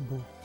beau.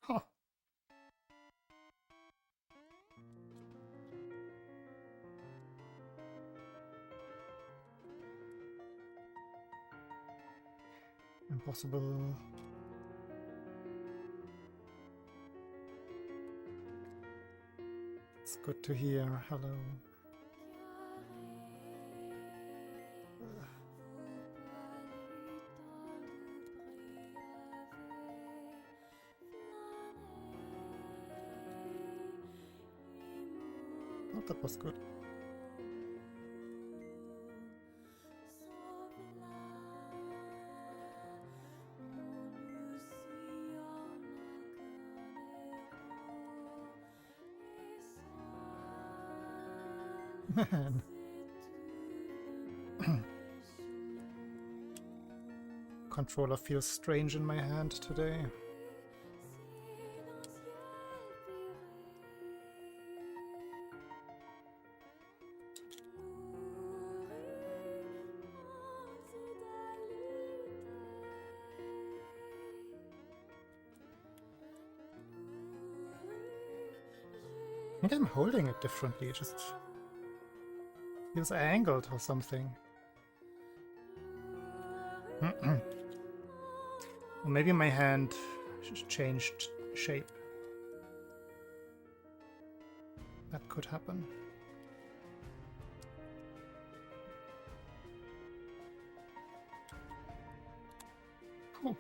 Huh. Impossible. It's good to hear. Hello. Oh, that was good. Man. Controller feels strange in my hand today. I think I'm holding it differently, it just feels angled or something. Or maybe my hand changed shape. That could happen. Oh.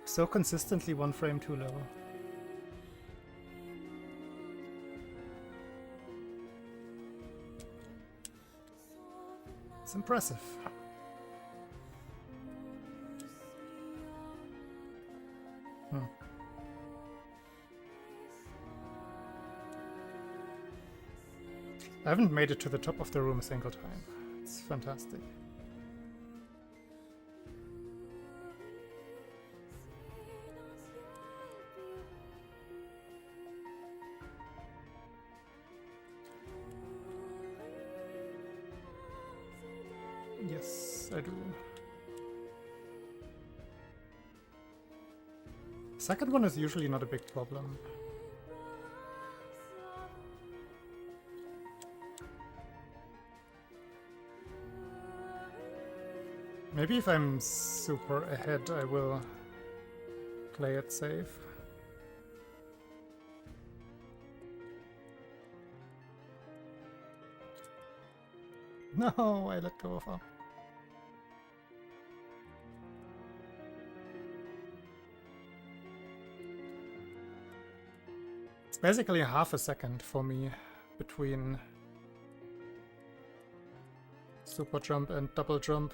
So consistently one frame too low. It's impressive. I haven't made it to the top of the room a single time. It's fantastic. Yes, I do. Second one is usually not a big problem. Maybe if I'm super ahead, I will play it safe. No, I let go of up. It's basically half a second for me between super jump and double jump.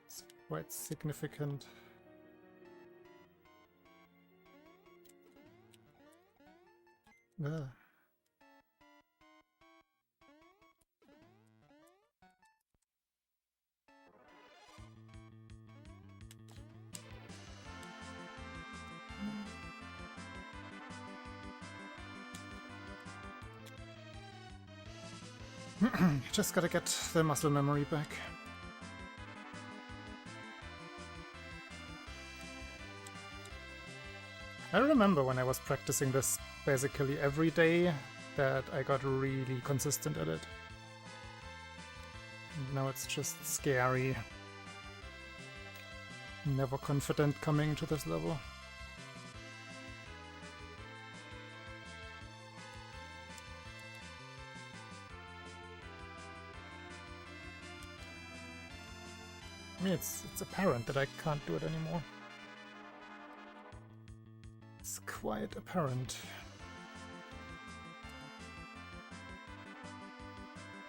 It's quite significant. Ugh. Just gotta get the muscle memory back. I remember when I was practicing this basically every day that I got really consistent at it. And now it's just scary. Never confident coming to this level. I mean, it's apparent that I can't do it anymore. It's quite apparent.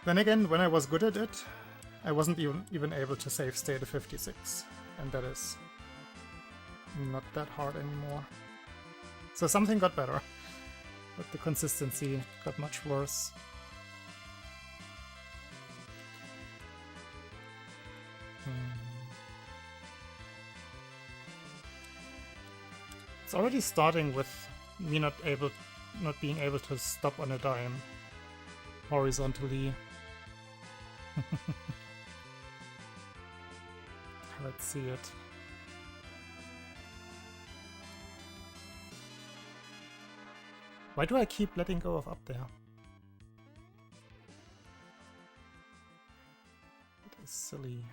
Then again, when I was good at it, I wasn't even able to save state of 56, and that is not that hard anymore. So something got better, but the consistency got much worse. It's already starting with me not being able to stop on a dime horizontally. Let's see it. Why do I keep letting go of up there? It is silly.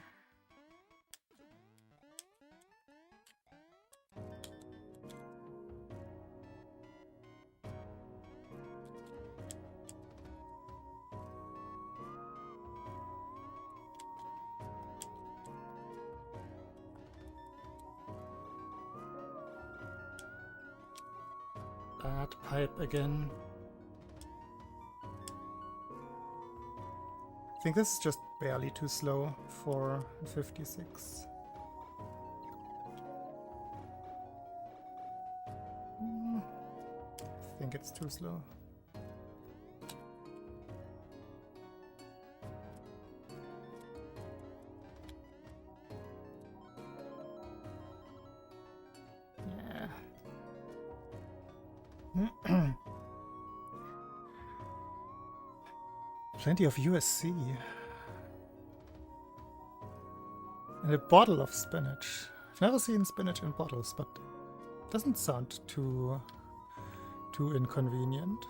Bad pipe again. I think this is just barely too slow for 56. I think it's too slow. Yeah. Plenty of USC. And a bottle of spinach. I've never seen spinach in bottles, but it doesn't sound too inconvenient.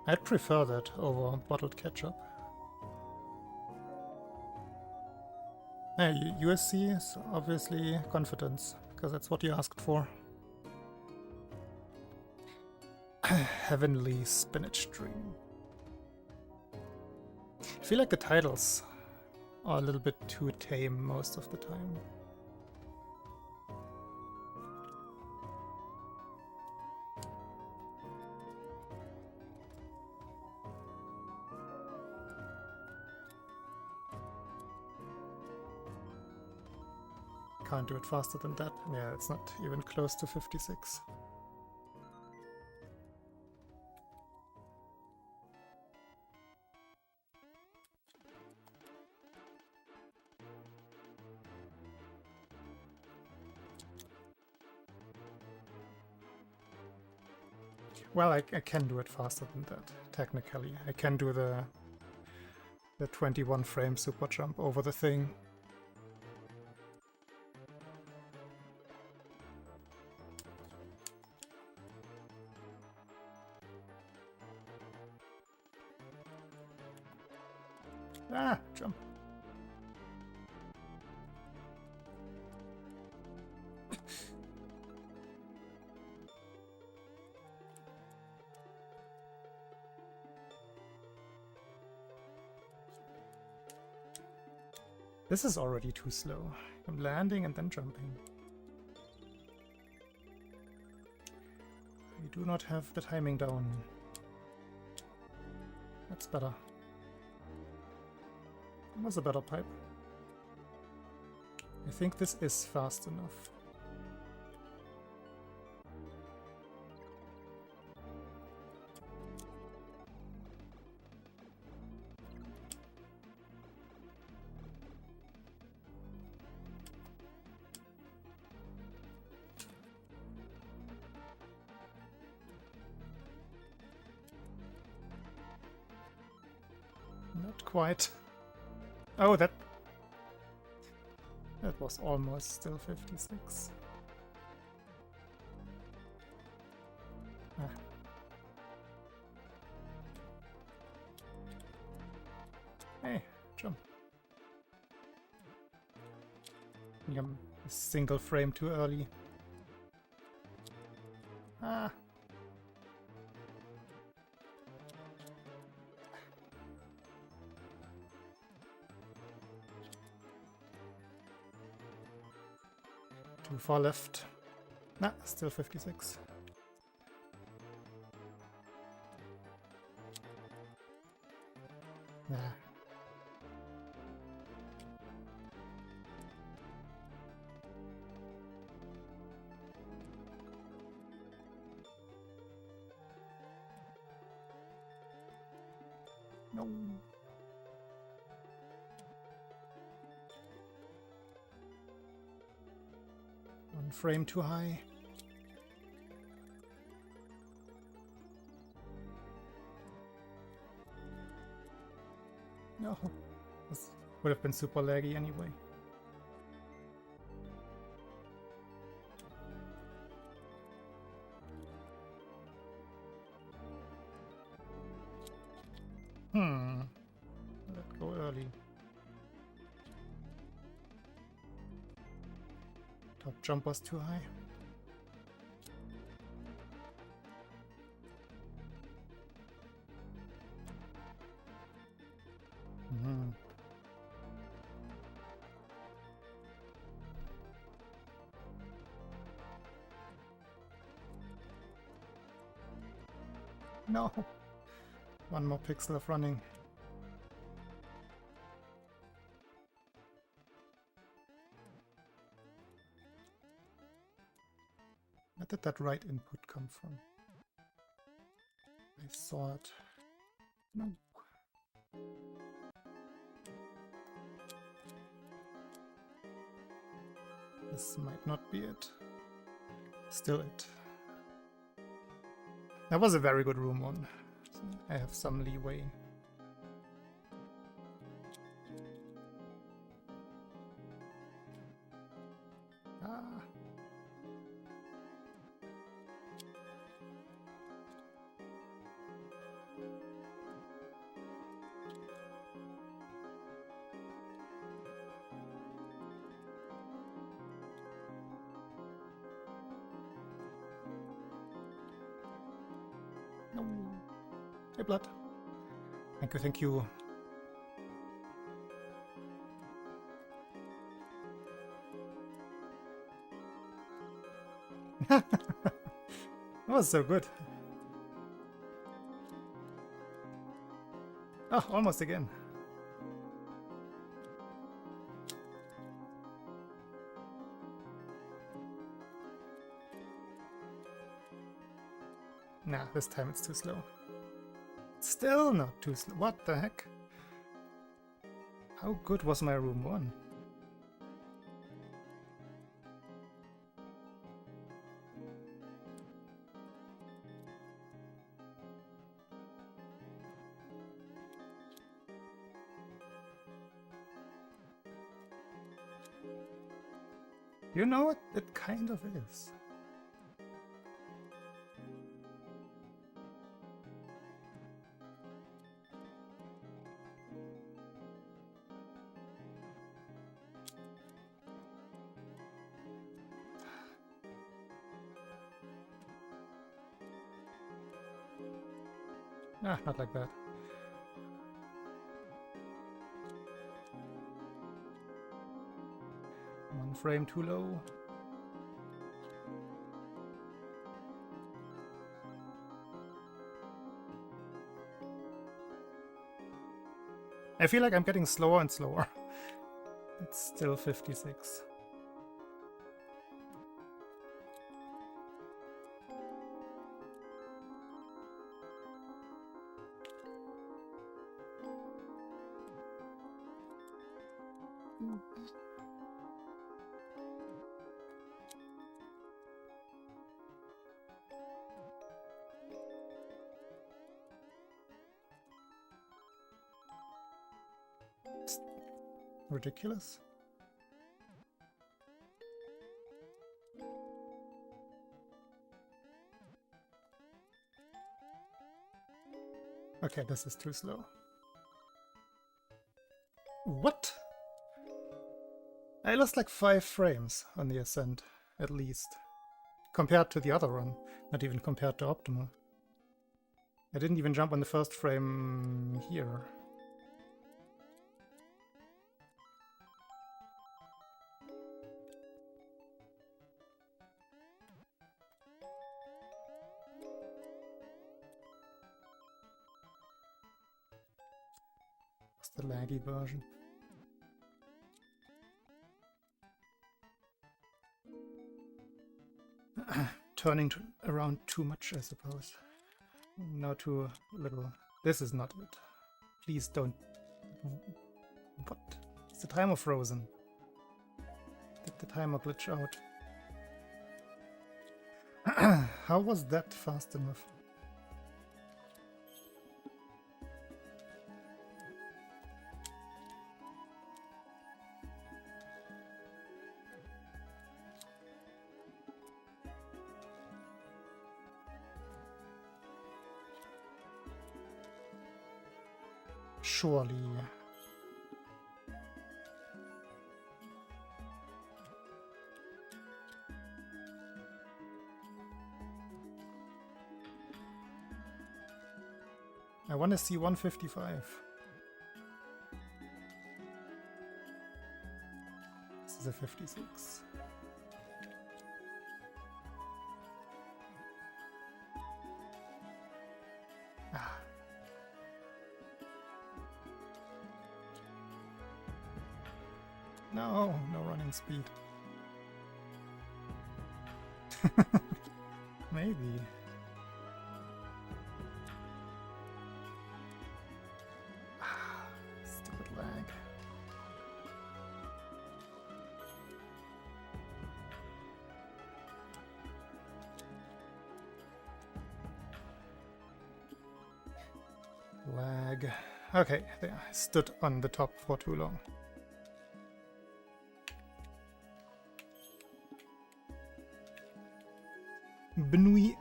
I'd prefer that over bottled ketchup. Yeah, USC is obviously confidence, because that's what you asked for. Heavenly Spinach Dream. I feel like the titles are a little bit too tame most of the time. Can't do it faster than that. Yeah, it's not even close to 56. Well, I can do it faster than that, technically. I can do the 21 frame super jump over the thing. Ah, jump. This is already too slow. I'm landing and then jumping. We do not have the timing down. That's better. That was a better pipe. I think this is fast enough. Not quite. Oh, that was almost still 56. Ah. Hey, jump. I'm a single frame too early. Ah. Too far left. Nah, still 56. Nah. No. One frame too high. No, this would have been super laggy anyway. Let go early. Top jump was too high. No! One more pixel of running. Where did that right input come from? I saw it. No. This might not be it. Still it. That was a very good room one. So I have some leeway. Ah. No. Hey, blood. Thank you, thank you. That was so good. Oh, almost again. Nah, this time it's too slow. Still not too slow. What the heck? How good was my room one? You know what? It kind of is. Ah, not like that. One frame too low. I feel like I'm getting slower and slower. It's still 56. Ridiculous. Okay, this is too slow. What? I lost like 5 frames on the ascent, at least. Compared to the other run, not even compared to optimal. I didn't even jump on the first frame here. The laggy version. Turning around too much, I suppose. No, too little. This is not it. Please don't. What? Is the timer frozen? Did the timer glitch out? How was that fast enough? Surely. I want to see 155. This is a 56. No, no running speed. Maybe. Stupid lag. Lag. Okay, there. I stood on the top for too long. Benui.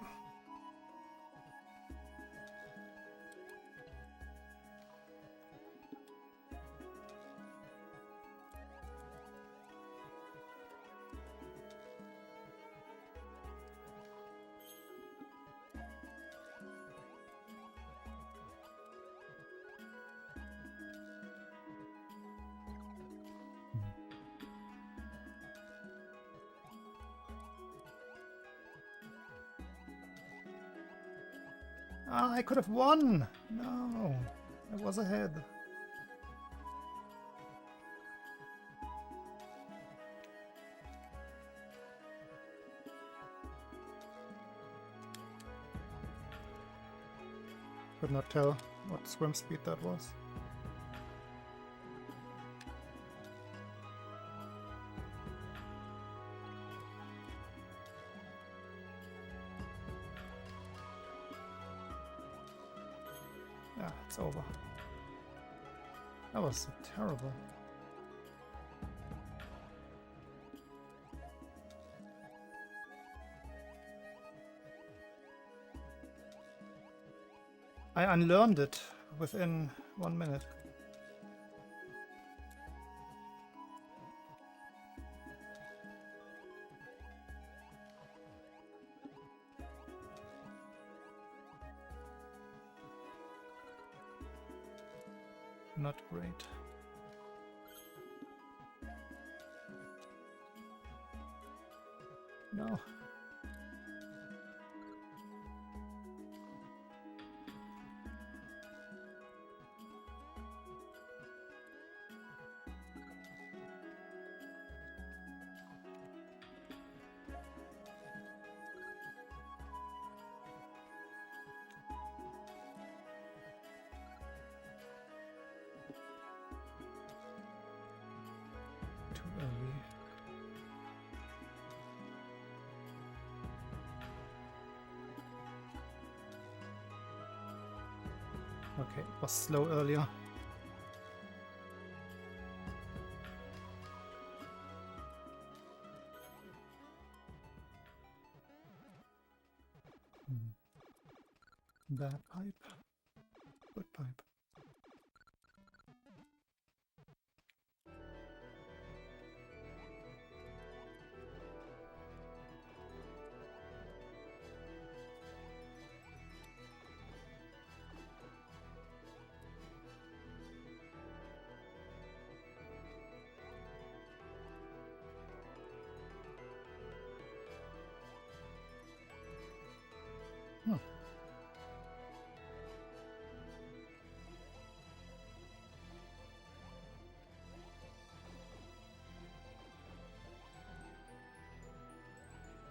Ah, I could have won! No, I was ahead. Could not tell what swim speed that was. Ah, it's over. That was terrible. I unlearned it within 1 minute. Not great. No. Too early. Okay, it was slow earlier. Bad pipe. Good pipe. Hmm.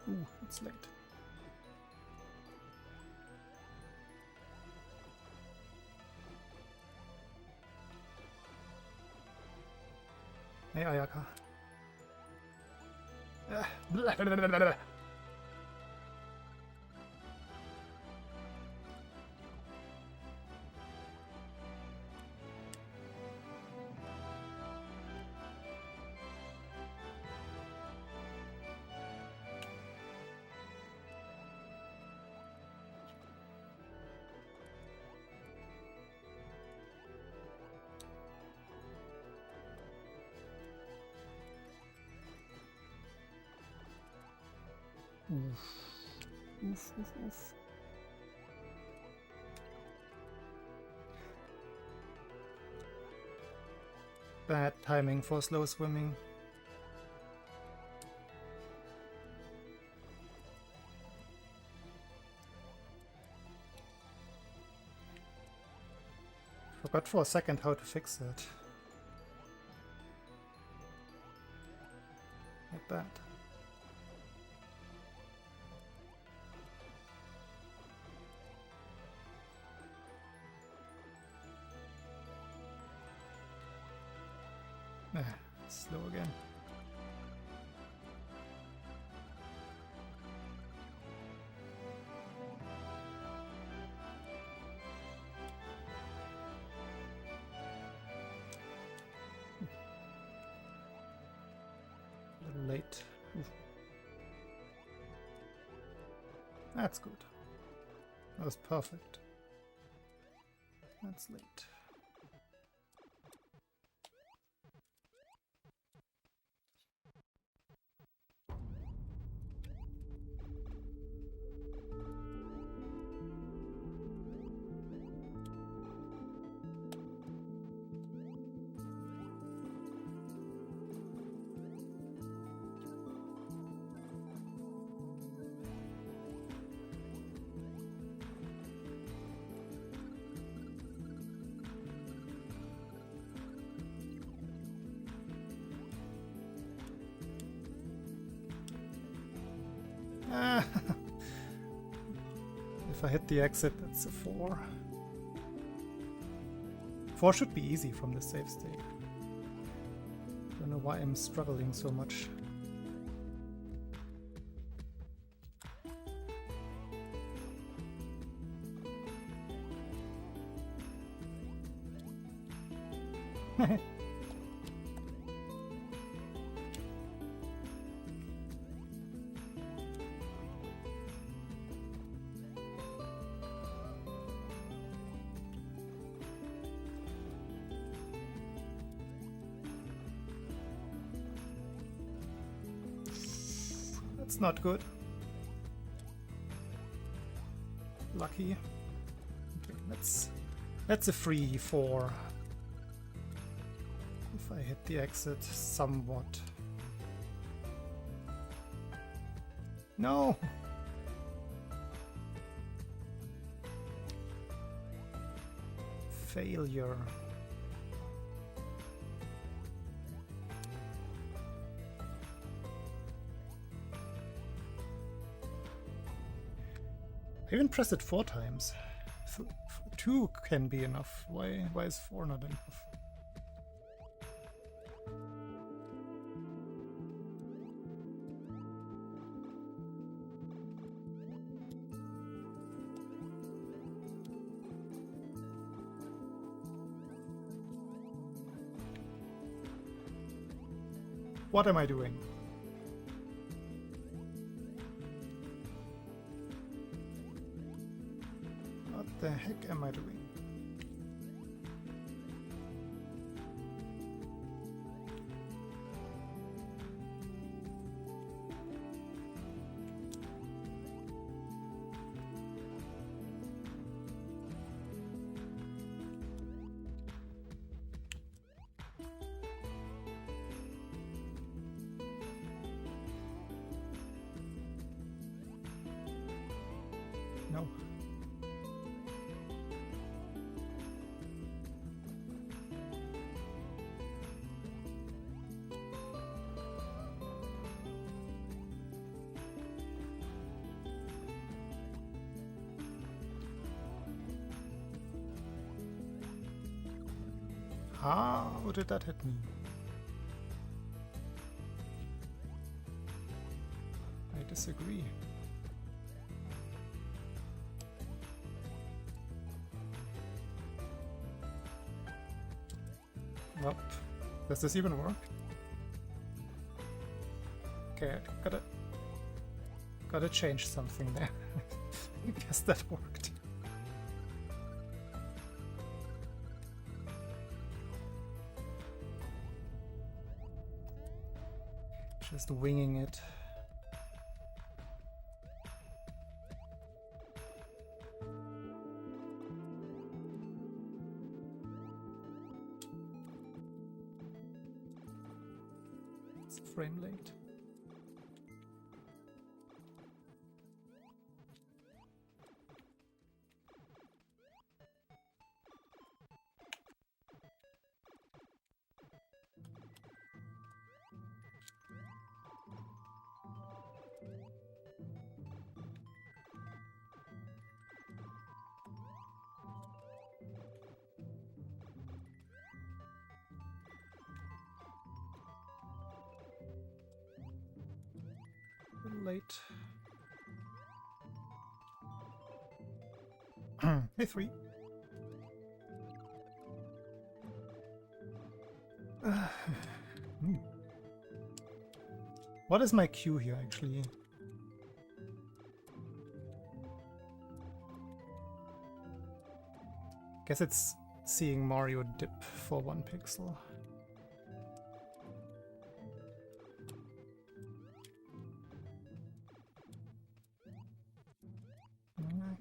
Ooh, it's late. Hey, Ayaka. Blah, blah, blah, blah, blah. Oof. Oof, oof, oof. Bad timing for slow swimming. Forgot for a second how to fix that. bad. Slow again. A little late. Oof. That's good. That was perfect. That's late. If I hit the exit, that's a 4. 4 should be easy from the save state. Don't know why I'm struggling so much. That's not good. Lucky. Okay, that's a free 4. If I hit the exit somewhat. No! Failure. I even pressed it 4 times. 2 can be enough. Why is 4 not enough? What am I doing? What the heck am I doing? No. How did that hit me? I disagree. Well, does this even work? Okay, gotta change something there. I guess that worked. Just winging it. It's a frame late. late. Hey, 3. What is my cue here, actually? Guess it's seeing Mario dip for 1 pixel.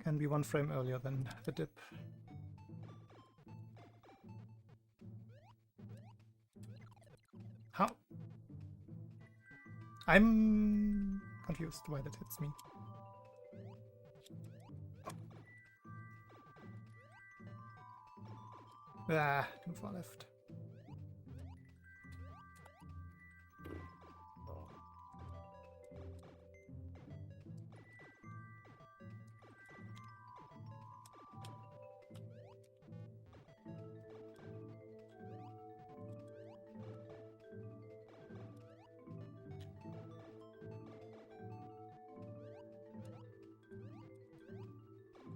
Can be 1 frame earlier than the dip. How? I'm confused why that hits me. Ah, too far left.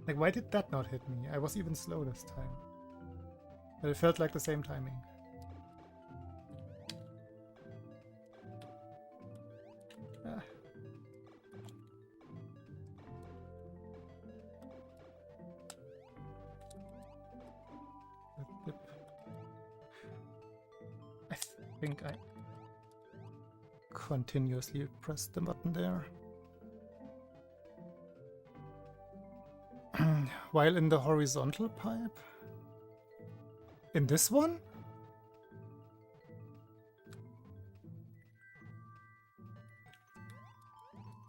Like, why did that not hit me? I was even slow this time. But it felt like the same timing. Ah. I think I continuously pressed the button there. While in the horizontal pipe? In this one?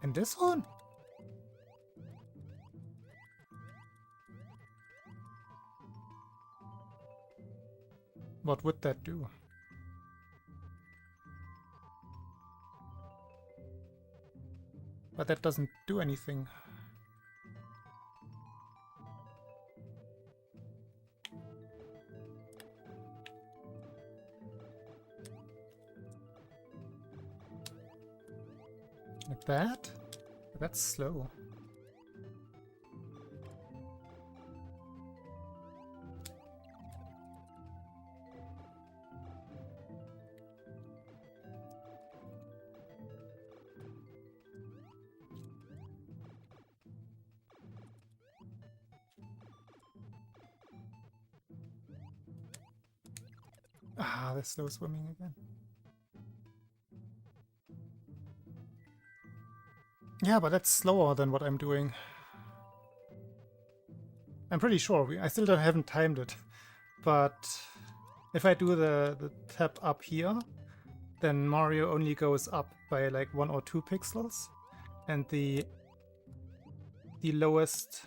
In this one? What would that do? But that doesn't do anything. Like that? That's slow. Ah, they're slow swimming again. Yeah, but that's slower than what I'm doing. I'm pretty sure. I still haven't timed it. But if I do the tap up here, then Mario only goes up by like 1 or 2 pixels. And the lowest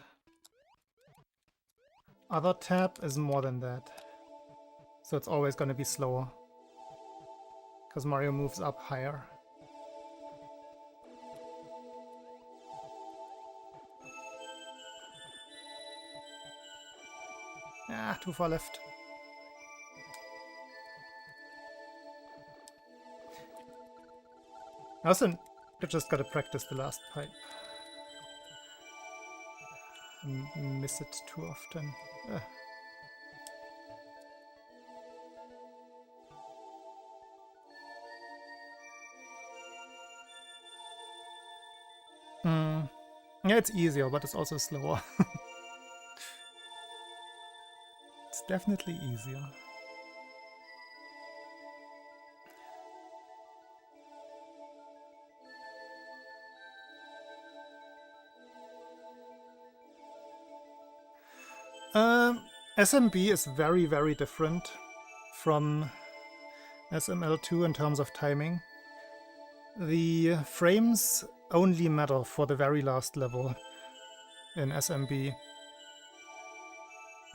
other tap is more than that. So it's always going to be slower. Because Mario moves up higher. Ah, too far left. Also, I just gotta practice the last pipe. Miss it too often. Yeah, it's easier, but it's also slower. It's definitely easier. SMB is very, very different from SML2 in terms of timing. The frames only matter for the very last level in SMB.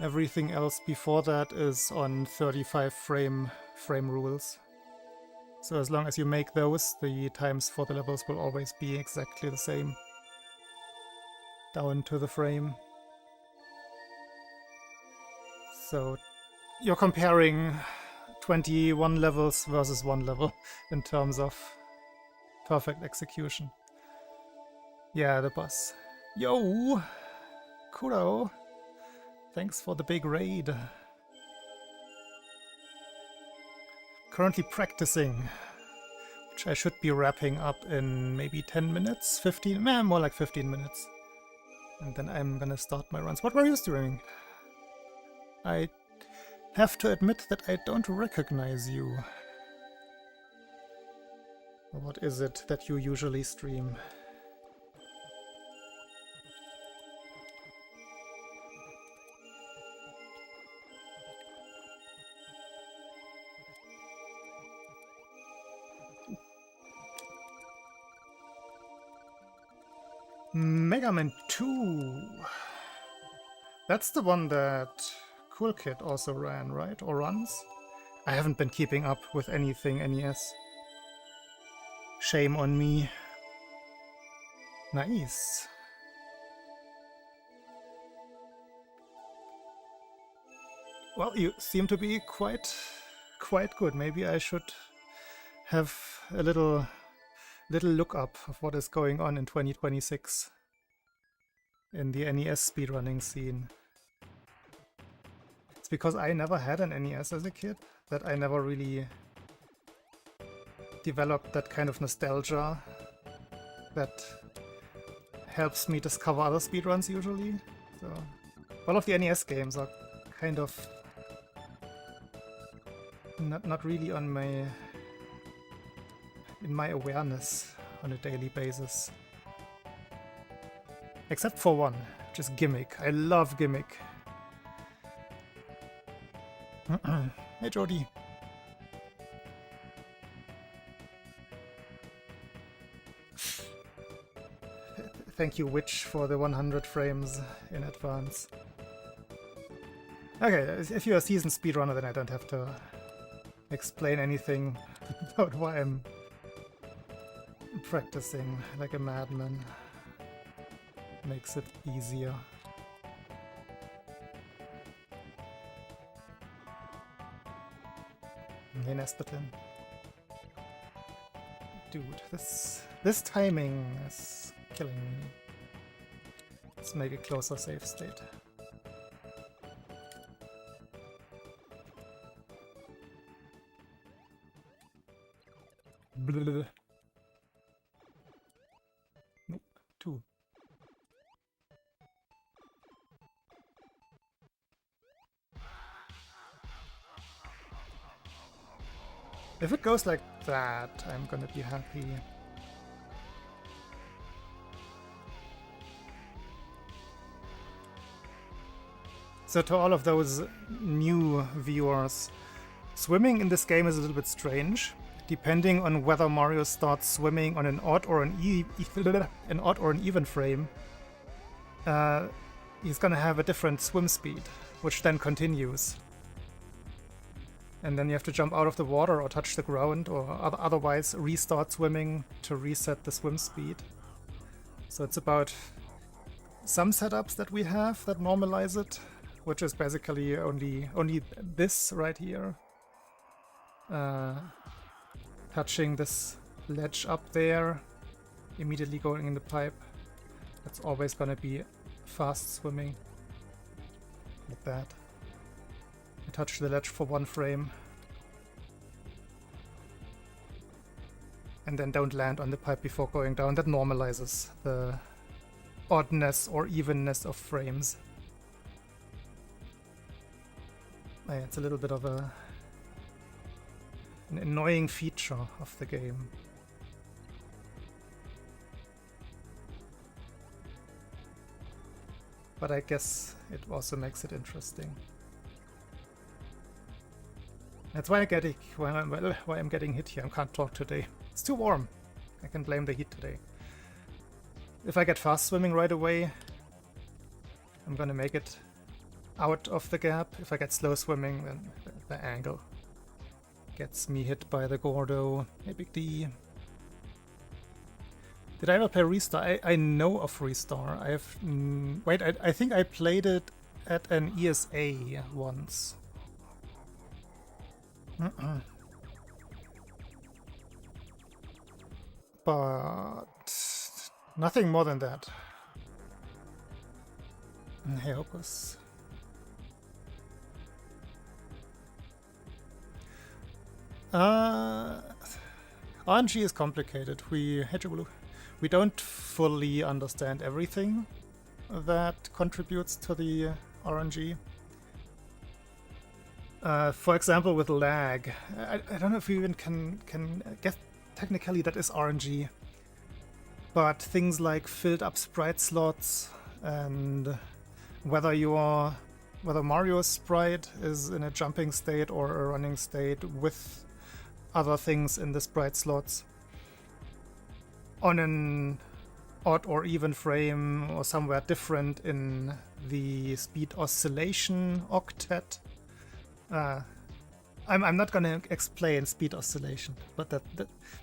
Everything else before that is on 35 frame rules. So as long as you make those, the times for the levels will always be exactly the same. Down to the frame. So you're comparing 21 levels versus 1 level in terms of perfect execution. Yeah, the boss. Yo! Kuro! Thanks for the big raid. Currently practicing, which I should be wrapping up in maybe 10 minutes, 15, more like 15 minutes. And then I'm gonna start my runs. What were you streaming? I have to admit that I don't recognize you. What is it that you usually stream? Mega Man 2. That's the one that Cool Kid also ran, right? Or runs? I haven't been keeping up with anything NES. Shame on me. Nice. Well, you seem to be quite good. Maybe I should have a little look up of what is going on in 2026 in the NES speedrunning scene. It's because I never had an NES as a kid that I never really developed that kind of nostalgia that helps me discover other speedruns usually. So all of the NES games are kind of not really on in my awareness on a daily basis. Except for one, which is Gimmick. I love Gimmick. Hey Jody. Thank you, Witch, for the 100 frames in advance. Okay, if you're a seasoned speedrunner, then I don't have to explain anything about why I'm practicing like a madman. Makes it easier. Hey Nesperton. Dude, this timing is killing me. Let's make a closer save state. Blah. Nope, 2. If it goes like that, I'm gonna be happy. So to all of those new viewers, swimming in this game is a little bit strange. Depending on whether Mario starts swimming on an odd or an even frame, he's gonna have a different swim speed, which then continues. And then you have to jump out of the water or touch the ground or otherwise restart swimming to reset the swim speed. So it's about some setups that we have that normalize it, which is basically only this right here. Touching this ledge up there, immediately going in the pipe. That's always gonna be fast swimming. Like that. I touch the ledge for 1 frame. And then don't land on the pipe before going down. That normalizes the oddness or evenness of frames. Oh yeah, it's a little bit of an annoying feature of the game. But I guess it also makes it interesting. That's why I'm getting hit here. I can't talk today. It's too warm. I can blame the heat today. If I get fast swimming right away, I'm gonna make it out of the gap. If I get slow swimming, then the angle gets me hit by the Gordo. Hey, Big D. Did I ever play Restar? I know of Restar. I have... wait, I think I played it at an ESA once. But Nothing more than that. Hey, Opus. RNG is complicated. We don't fully understand everything that contributes to the RNG. For example, with lag, I don't know if we even can guess. Technically, that is RNG. But things like filled up sprite slots and whether Mario's sprite is in a jumping state or a running state with other things in the sprite slots on an odd or even frame or somewhere different in the speed oscillation octet. I'm not gonna explain speed oscillation, but that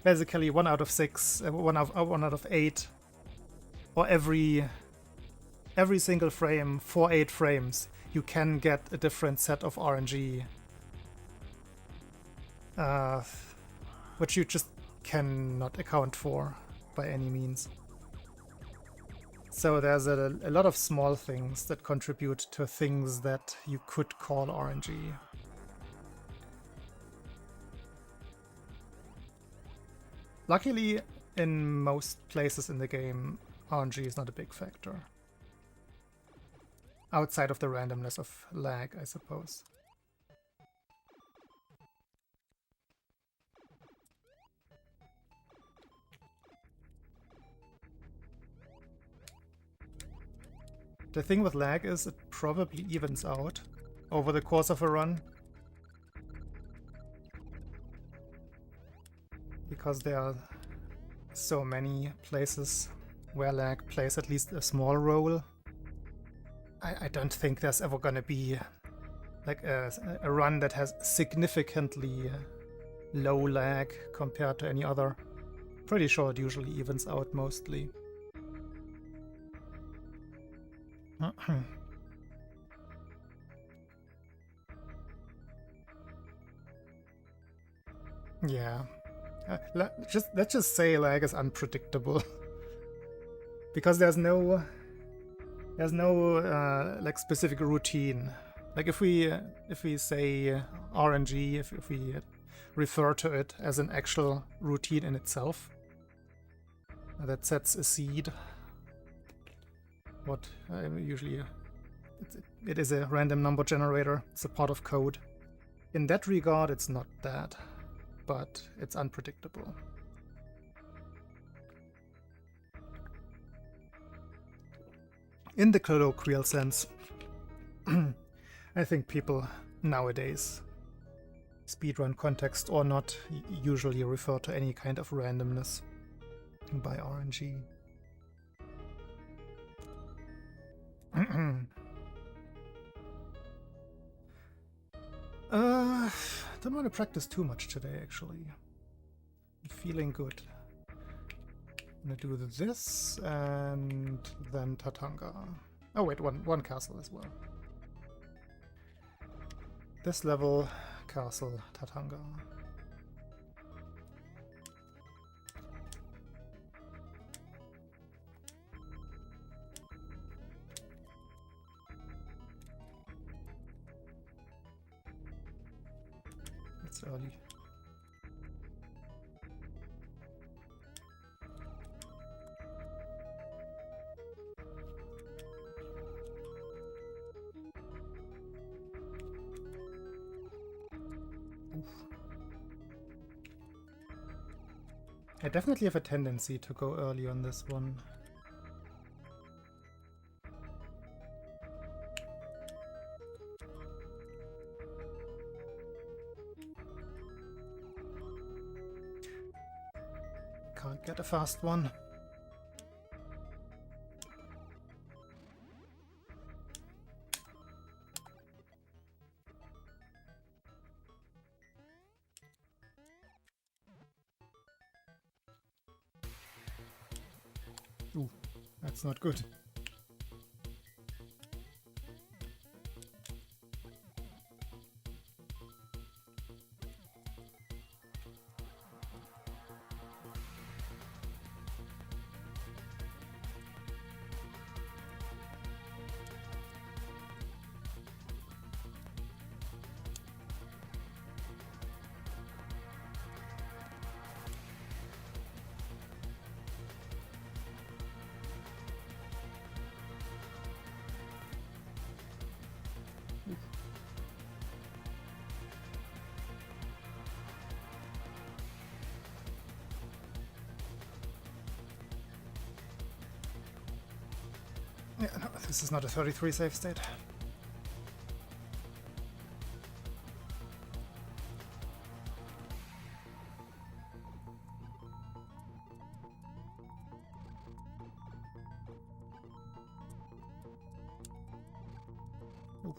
basically 1 out of 6, 1 out of 8, or every single frame for 8 frames, you can get a different set of RNG, which you just cannot account for by any means. So there's a lot of small things that contribute to things that you could call RNG. Luckily, in most places in the game, RNG is not a big factor. Outside of the randomness of lag, I suppose. The thing with lag is it probably evens out over the course of a run. Because there are so many places where lag plays at least a small role. I don't think there's ever gonna be like a run that has significantly low lag compared to any other. Pretty sure it usually evens out mostly. Yeah. Let's just say lag is unpredictable because there's no like specific routine. Like if we say RNG, if we refer to it as an actual routine in itself that sets a seed, what usually it is a random number generator. It's a part of code. In that regard, it's not that. But it's unpredictable. In the colloquial sense, I think people nowadays, speedrun context or not, usually refer to any kind of randomness by RNG. Don't want to practice too much today, actually. I'm feeling good. I'm gonna do this and then Tatanga. Oh wait, one castle as well. This level, castle, Tatanga. It's early. I definitely have a tendency to go early on this one. Can't get a fast one. Ooh, that's not good. Yeah, no, this is not a 33 save state. Oof.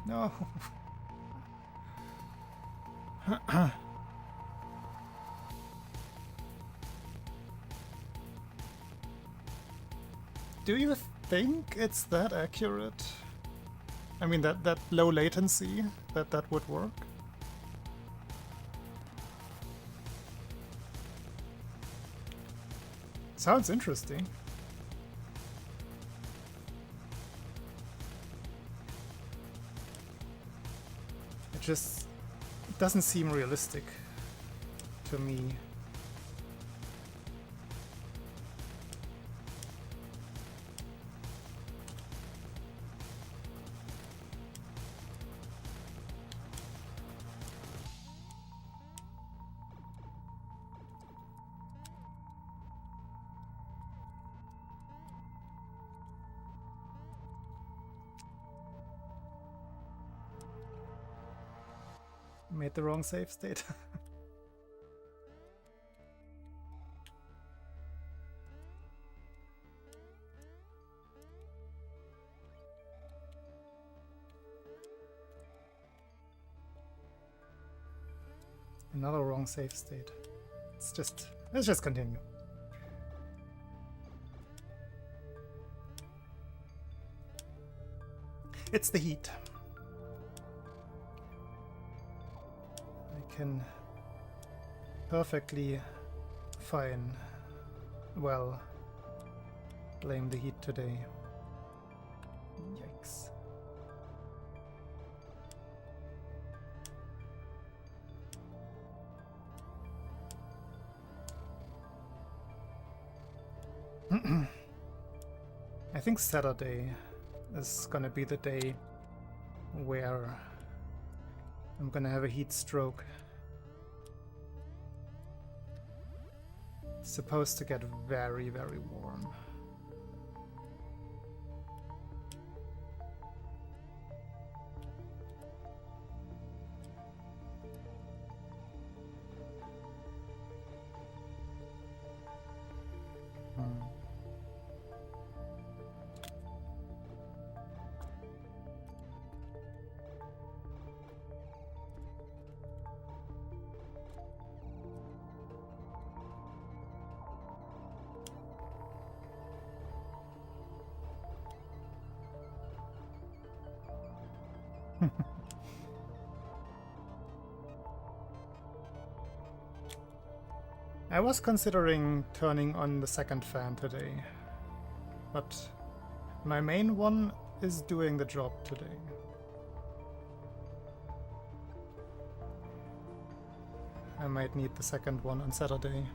No. Do you think it's that accurate? I mean, that low latency, that would work? Sounds interesting. It just doesn't seem realistic to me. Made the wrong save state. Another wrong save state. Let's just continue. It's the heat. Can perfectly fine, well, blame the heat today. Yikes. I think Saturday is gonna be the day where I'm gonna have a heat stroke. It's supposed to get very, very warm. I was considering turning on the second fan today, but my main one is doing the job today. I might need the second one on Saturday.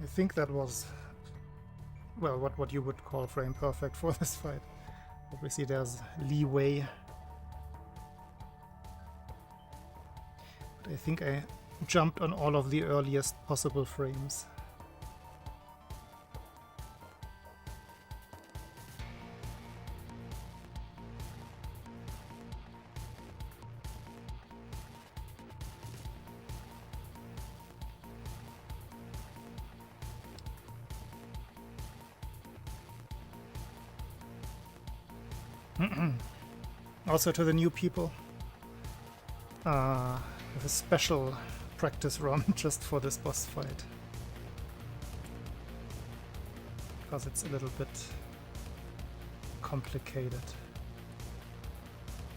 I think that was, well, what you would call frame perfect for this fight. Obviously there's leeway. But I think I jumped on all of the earliest possible frames. Also to the new people, I have a special practice run just for this boss fight, because it's a little bit complicated.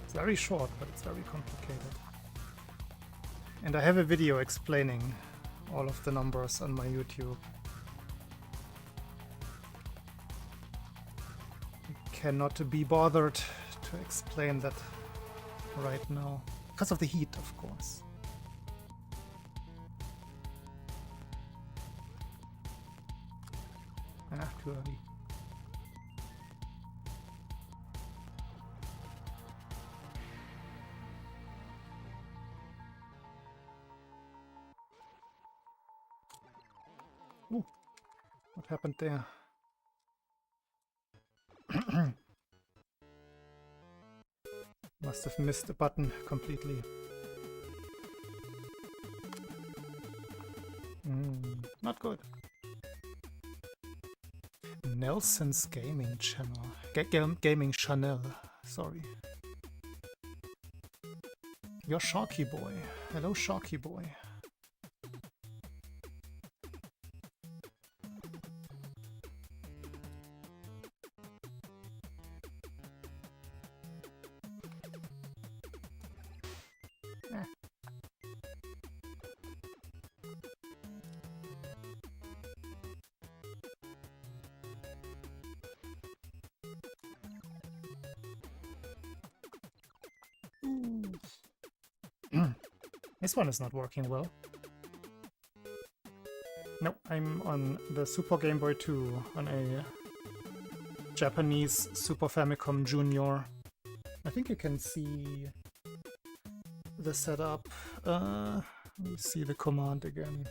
It's very short, but it's very complicated. And I have a video explaining all of the numbers on my YouTube. Cannot be bothered to explain that right now, because of the heat, of course. Ah, too early. Ooh, what happened there? Must have missed the button completely. Not good. Nelson's Gaming Channel. Gaming Channel, sorry. You're Sharky Boy. Hello, Sharky Boy. This one is not working well. No, I'm on the Super Game Boy 2 on a Japanese Super Famicom Junior. I think you can see the setup. Let me see the command again.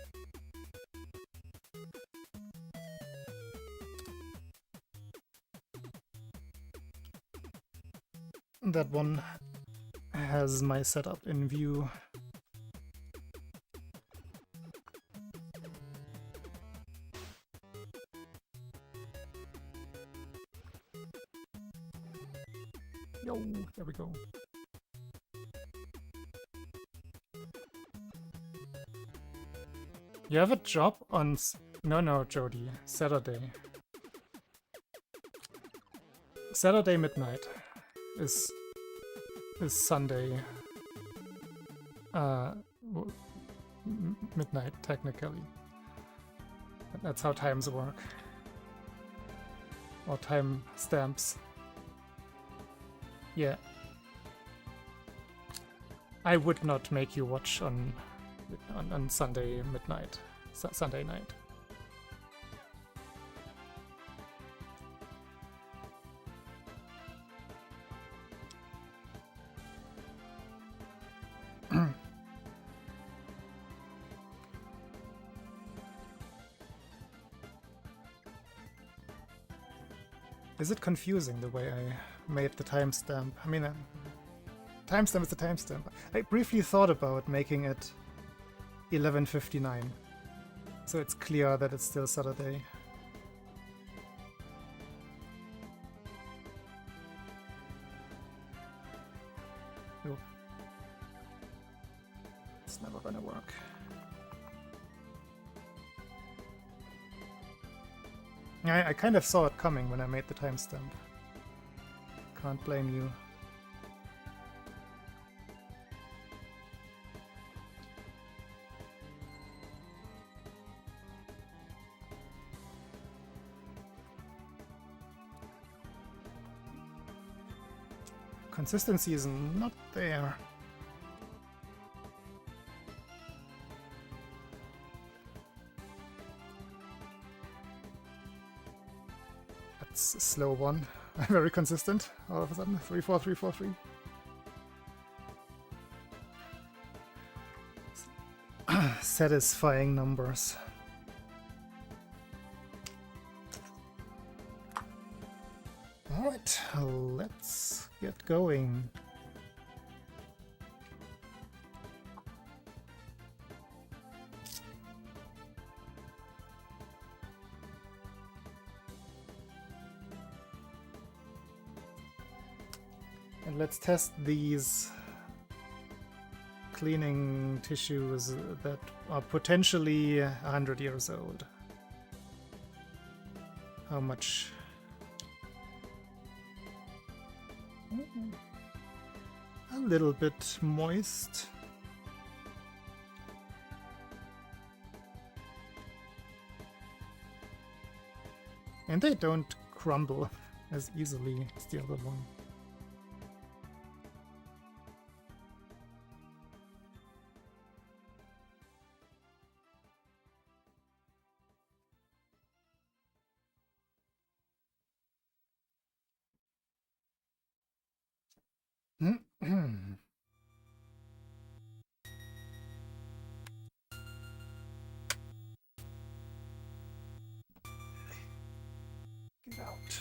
That one has my setup in view. Yo, there we go. You have a job on no, Jody. Saturday. Saturday midnight is Sunday. Midnight technically. That's how times work. Or time stamps. Yeah. I would not make you watch on Sunday midnight. Sunday night. Is it confusing the way I made the timestamp? I mean, timestamp is the timestamp. I briefly thought about making it 11:59, so it's clear that it's still Saturday. Nope. It's never gonna work. I kind of saw it coming when I made the timestamp. Can't blame you. Consistency is not there. That's a slow one. Very consistent all of a sudden. 3-4, 3-4, 3. satisfying numbers. Alright, let's get going. And let's test these cleaning tissues that are potentially 100 years old. How much? A little bit moist. And they don't crumble as easily as the other one. Get out.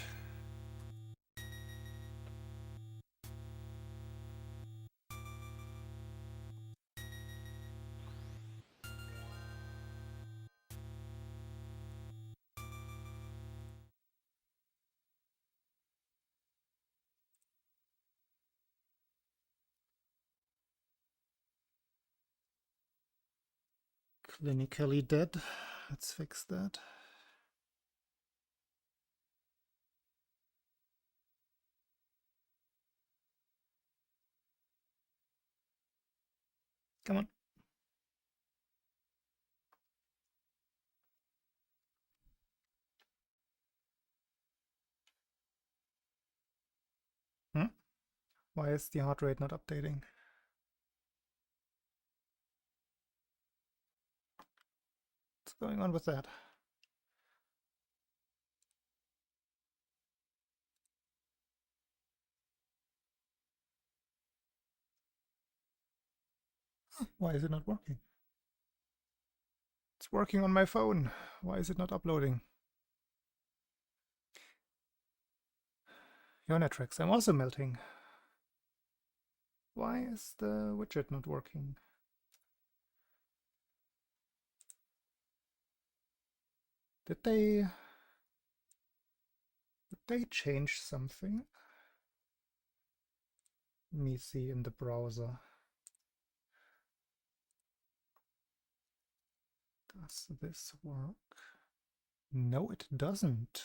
Clinically dead. Let's fix that. Come on. Why is the heart rate not updating? What's going on with that? Why is it not working? It's working on my phone. Why is it not uploading? Yonetrix, I'm also melting. Why is the widget not working? Did they change something? Let me see in the browser. Does this work? No, it doesn't.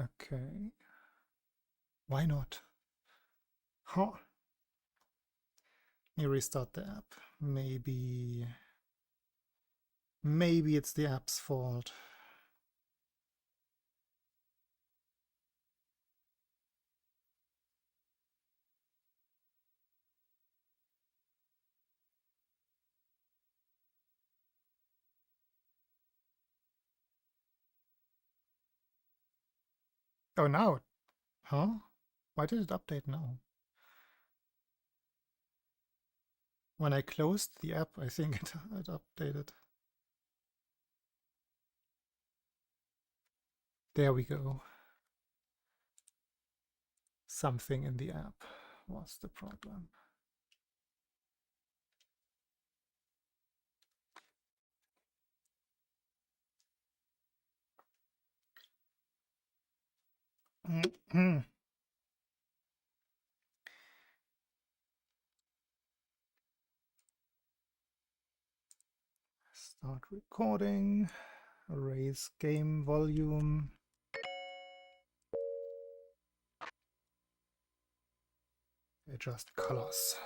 Okay. Why not? Huh. Let me restart the app. Maybe it's the app's fault. Oh, now. Huh? Why did it update now? When I closed the app, I think it updated. There we go. Something in the app was the problem. Start recording, raise game volume. Adjust colors.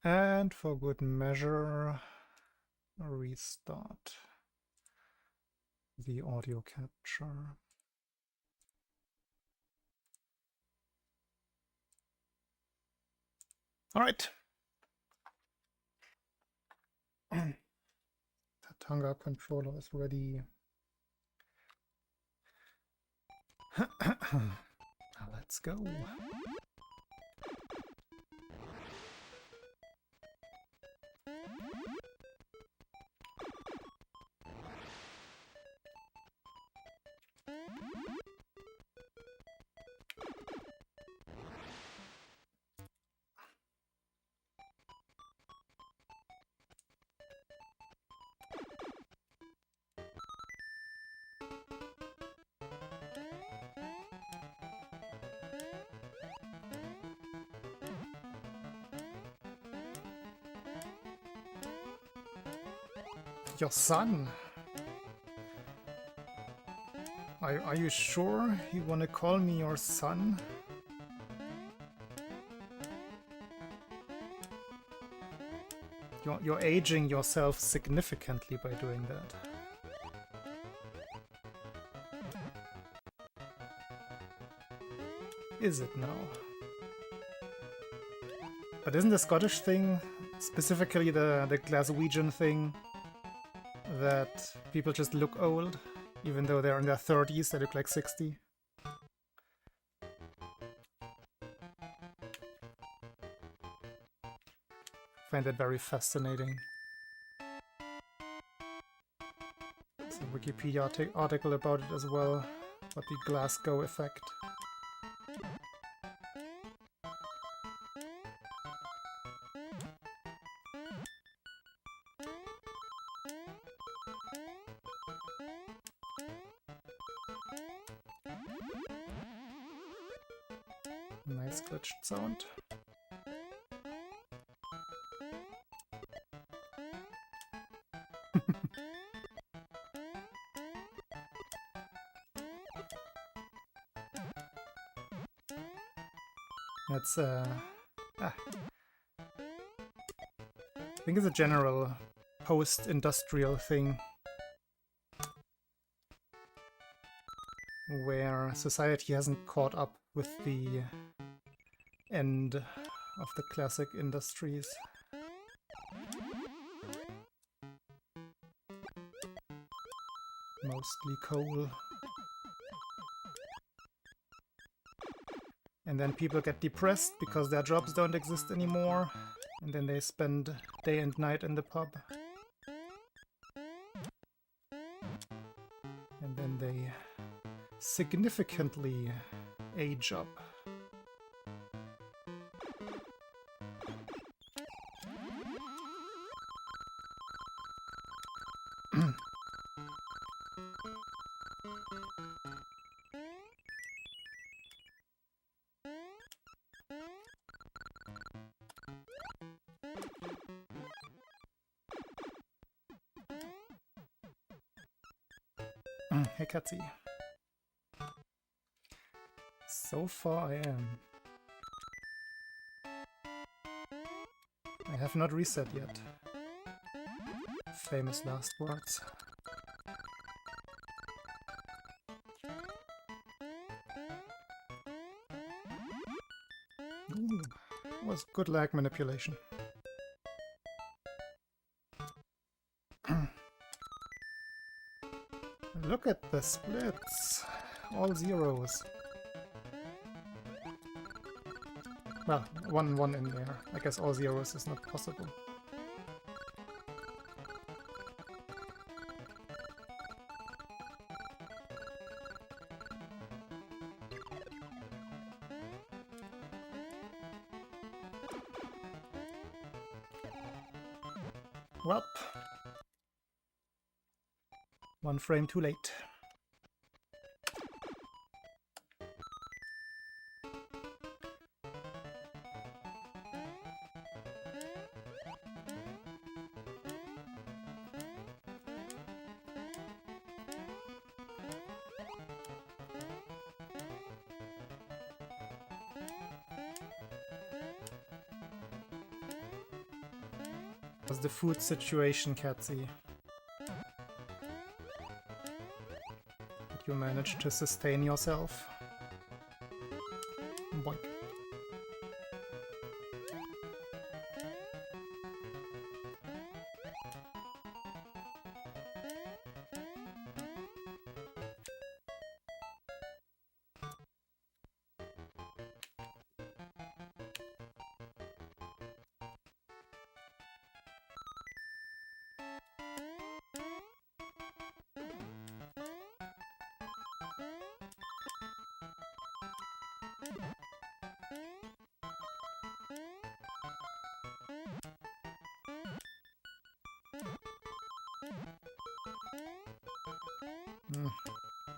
And for good measure, restart the audio capture. All right. Tatanga controller is ready. Let's go. Your son? Are you sure you want to call me your son? You're aging yourself significantly by doing that. Is it now? But isn't the Scottish thing, specifically the Glaswegian thing, that people just look old, even though they're in their 30s, they look like 60? I find that very fascinating. There's a Wikipedia article about it as well, about the Glasgow effect. Nice glitched sound. That's I think it's a general post-industrial thing where society hasn't caught up with the end of the classic industries. Mostly coal. And then people get depressed because their jobs don't exist anymore, and then they spend day and night in the pub. And then they significantly age up. Hey, Katzy. So far I am. I have not reset yet. Famous last words. Ooh, was good lag manipulation. Look at the splits! All zeros. Well, one in there. I guess all zeros is not possible. Well, one frame too late. How's the food situation, Katzy? Did you manage to sustain yourself? Boink.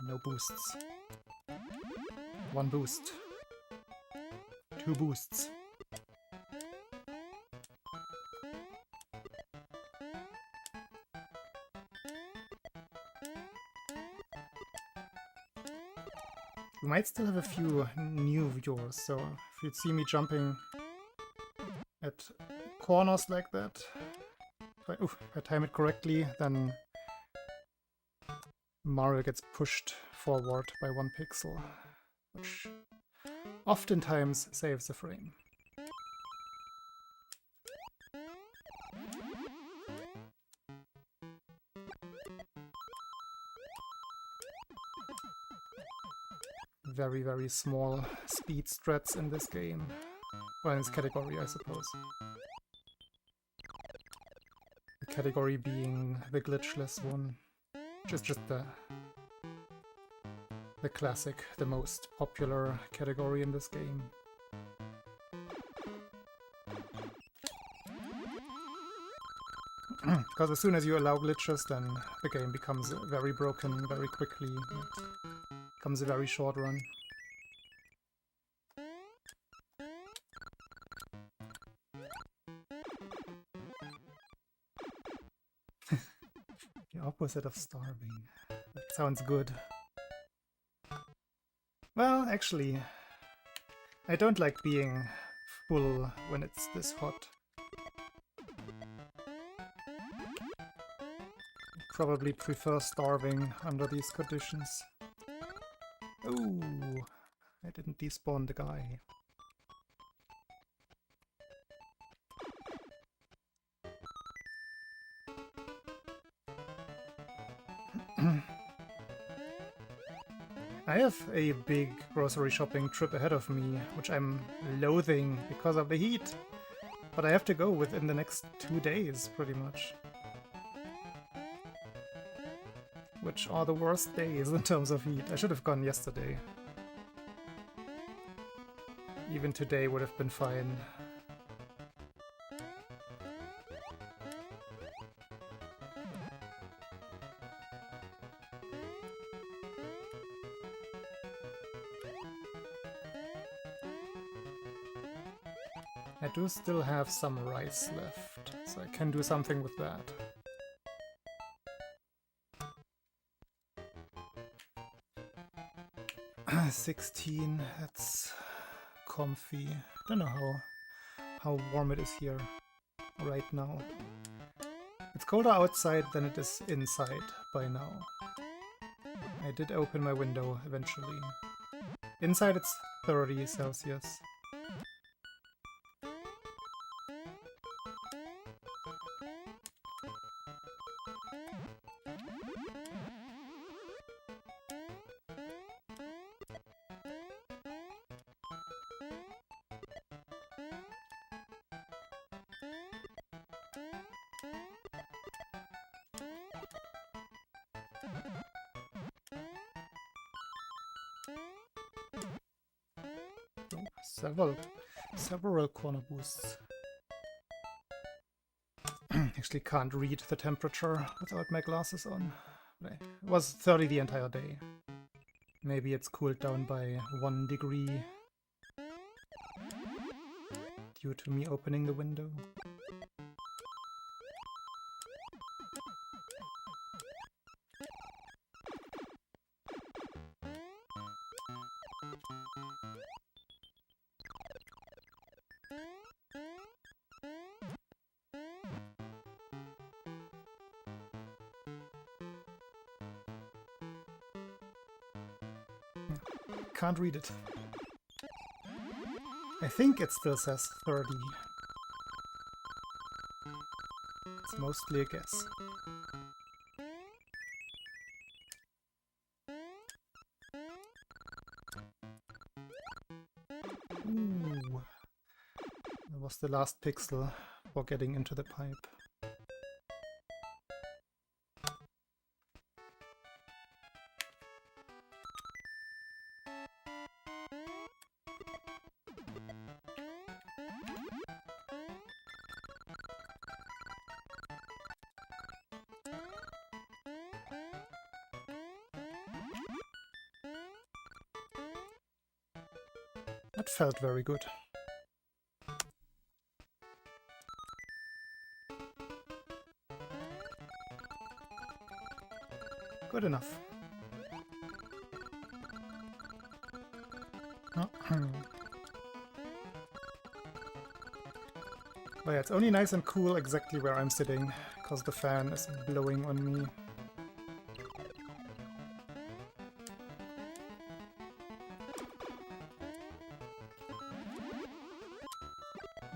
No boosts. One boost. Two boosts. We might still have a few new viewers, so if you'd see me jumping at corners like that, if I time it correctly, then Mario gets pushed forward by 1 pixel, which oftentimes saves a frame. Very, very small speed strats in this game. Well, in this category, I suppose. The category being the glitchless one. Which is just the classic, the most popular category in this game. Because as soon as you allow glitches, then the game becomes very broken very quickly. It becomes a very short run. The opposite of starving. That sounds good. Well, actually, I don't like being full when it's this hot. Probably prefer starving under these conditions. Oh, I didn't despawn the guy. I have a big grocery shopping trip ahead of me, which I'm loathing because of the heat. But I have to go within the next 2 days, pretty much. Which are the worst days in terms of heat. I should have gone yesterday. Even today would have been fine. I do still have some rice left, so I can do something with that. $16, that's comfy. Don't know how warm it is here right now. It's colder outside than it is inside by now. I did open my window eventually. Inside it's 30 Celsius. Several corner boosts. Actually can't read the temperature without my glasses on. It was 30 the entire day. Maybe it's cooled down by 1 degree due to me opening the window. Can't read it. I think it still says 30. It's mostly a guess. Ooh. That was the last pixel for getting into the pipe. That felt very good. Good enough. But yeah, it's only nice and cool exactly where I'm sitting, because the fan is blowing on me.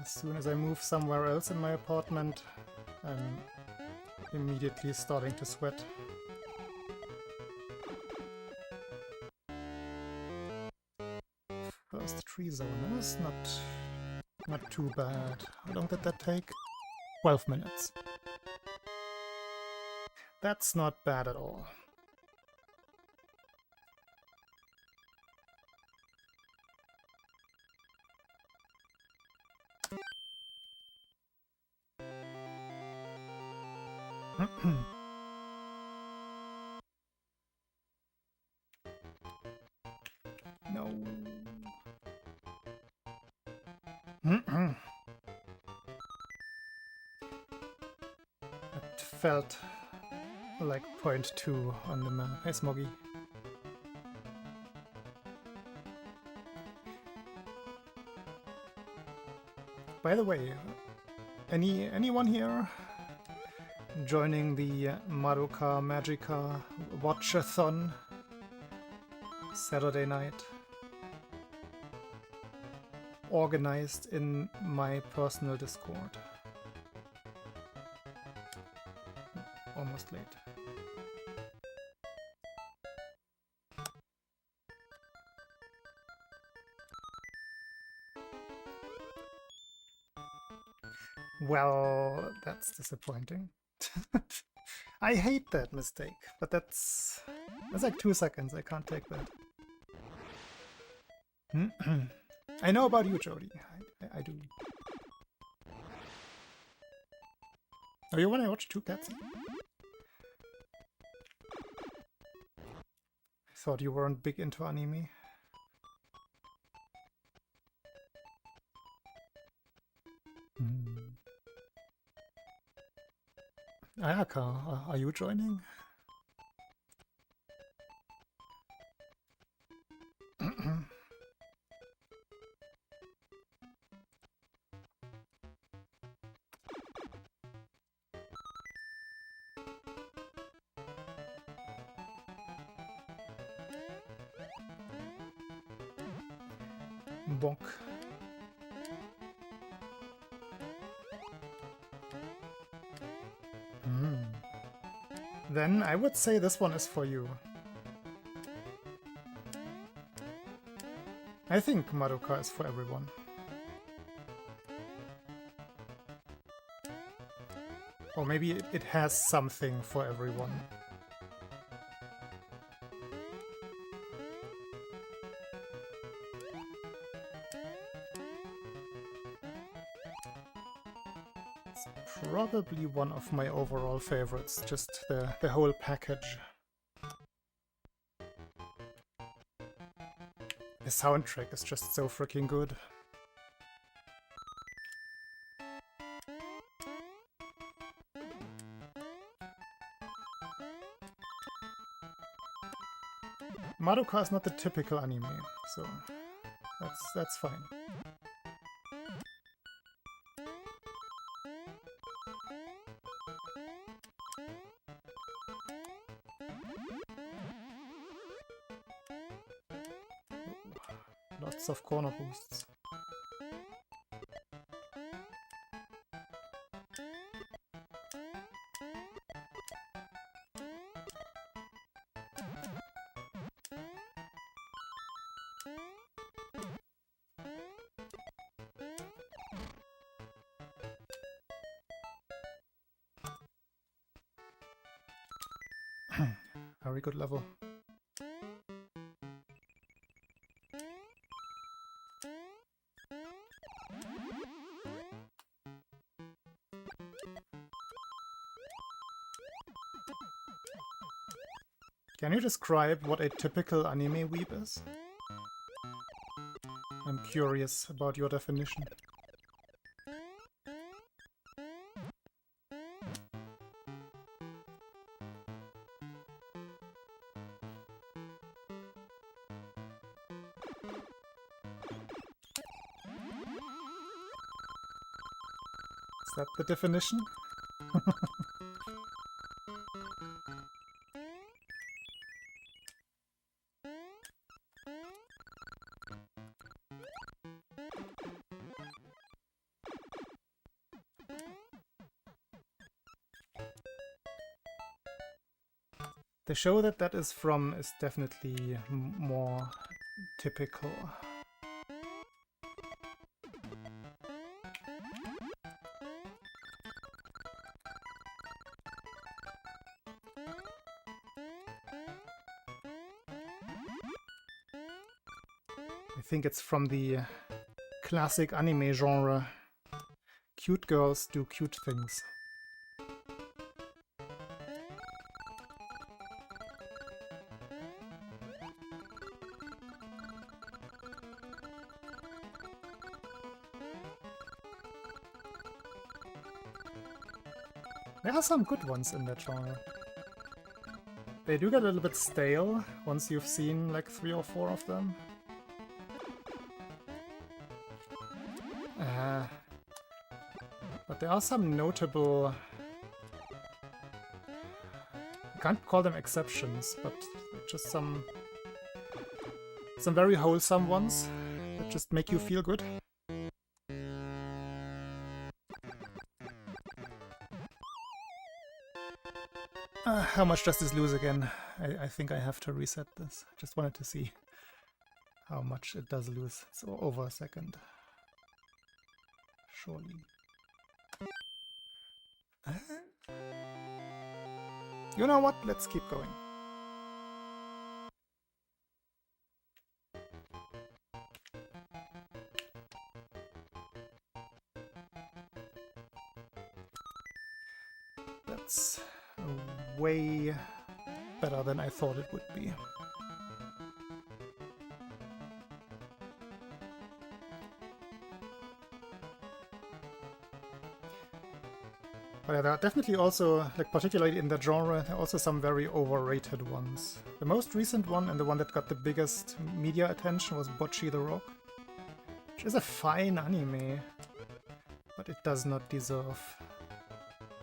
As soon as I move somewhere else in my apartment, I'm immediately starting to sweat. First tree zone, that's not too bad. How long did that take? 12 minutes. That's not bad at all. No. It felt like 0.2 on the map. Hey, Smoggy. By the way, anyone here joining the Madoka Magica Watchathon Saturday night? Organized in my personal Discord. Almost late. Well, that's disappointing. I hate that mistake, but that's like 2 seconds. I can't take that. I know about you, Jody. I do. Oh, you wanna watch Two Cats? I thought you weren't big into anime. Ayaka, are you joining? Bonk. Then I would say this one is for you. I think Madoka is for everyone. Or maybe it has something for everyone. Probably one of my overall favorites, just the whole package. The soundtrack is just so freaking good. Madoka is not the typical anime, so that's fine. Lots of corner boosts. Very good level. Can you describe what a typical anime weeb is? I'm curious about your definition. Is that the definition? The show that that is from is definitely more typical. I think it's from the classic anime genre. Cute girls do cute things. There are some good ones in that genre. They do get a little bit stale once you've seen like 3 or 4 of them. But there are some notable... I can't call them exceptions, but just some very wholesome ones that just make you feel good. How much does this lose again? I think I have to reset this. Just wanted to see how much it does lose. It's over a second. Surely. You know what? Let's keep going. That's way better than I thought it would be. But there are definitely also, like particularly in the genre, there are also some very overrated ones. The most recent one and the one that got the biggest media attention was Bocchi the Rock, which is a fine anime, but it does not deserve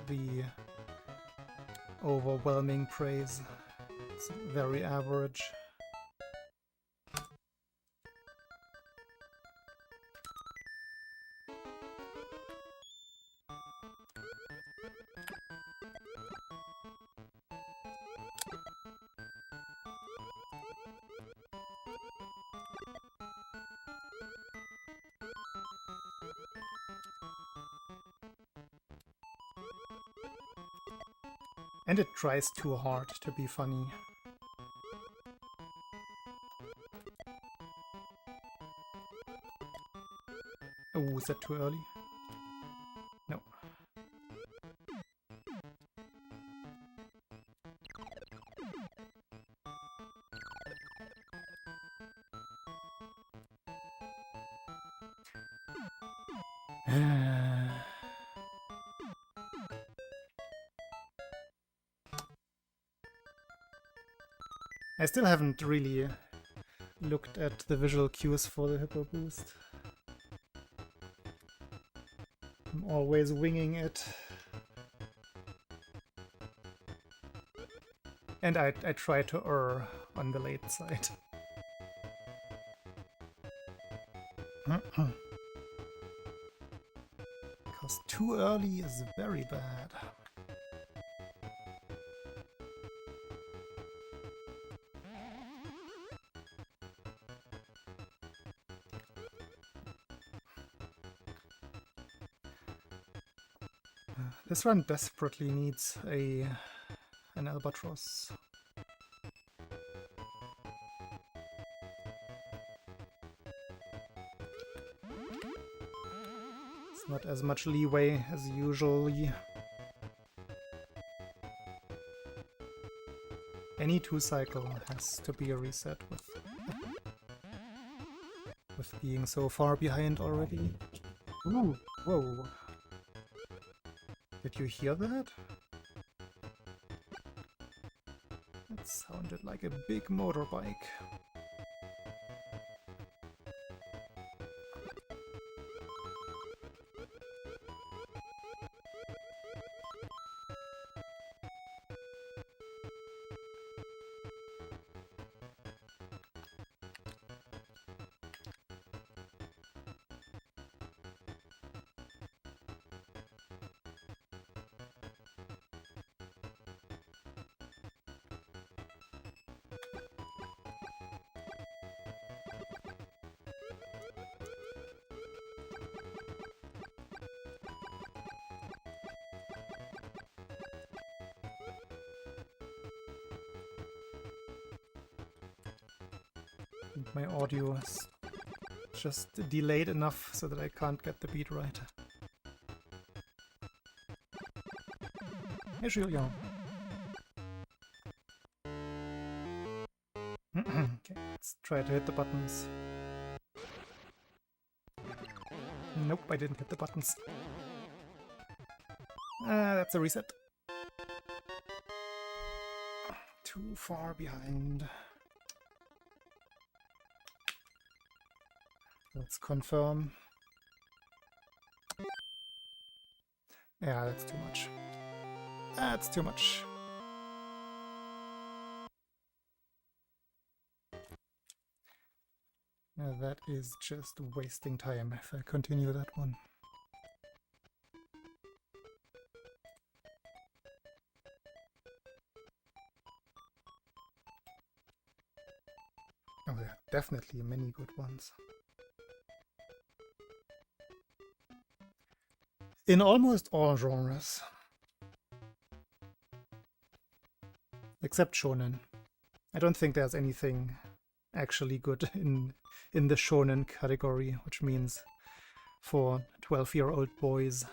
the overwhelming praise. It's very average. And it tries too hard to be funny. Oh, is that too early? No. I still haven't really looked at the visual cues for the hippo boost. I'm always winging it. And I try to err on the late side. Because too early is very bad. This run desperately needs an albatross. It's not as much leeway as usually. Any 2 cycle has to be a reset with with being so far behind already. Ooh, whoa. Did you hear that? It sounded like a big motorbike. My audio is just delayed enough so that I can't get the beat right. Hey, Julien. Okay, let's try to hit the buttons. Nope, I didn't hit the buttons. That's a reset. Too far behind. Let's confirm. Yeah, that's too much. That's too much. That is just wasting time if I continue that one. Oh, there are definitely many good ones. In almost all genres. Except shonen. I don't think there's anything actually good in the shonen category, which means for 12-year-old boys.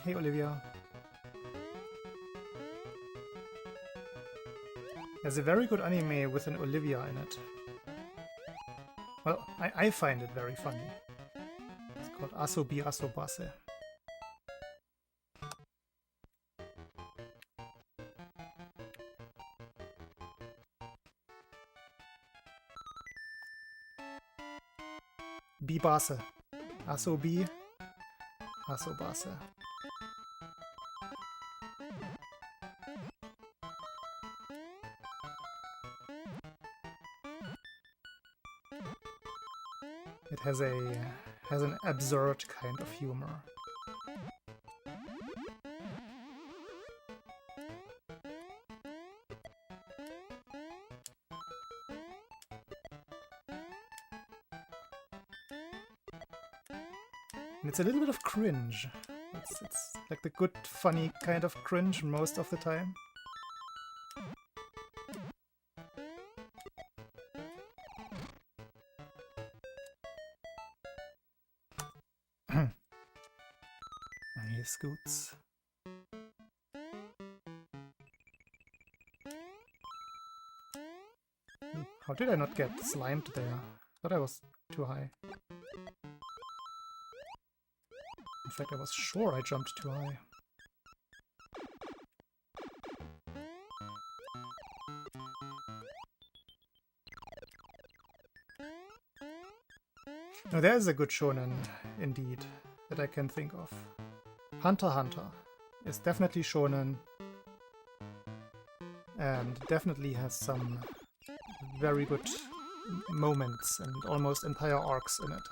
Hey, Olivia. There's a very good anime with an Olivia in it. Well, I find it very funny. It's called Asobi Asobase. Bibase. Asobi Asobase. It has an absurd kind of humor. And it's a little bit of cringe. It's like the good, funny kind of cringe most of the time. He scoots. How did I not get slimed there? I thought I was too high. In fact, I was sure I jumped too high. Now there is a good shonen, indeed, that I can think of. Hunter x Hunter is definitely shonen and definitely has some very good moments and almost entire arcs in it.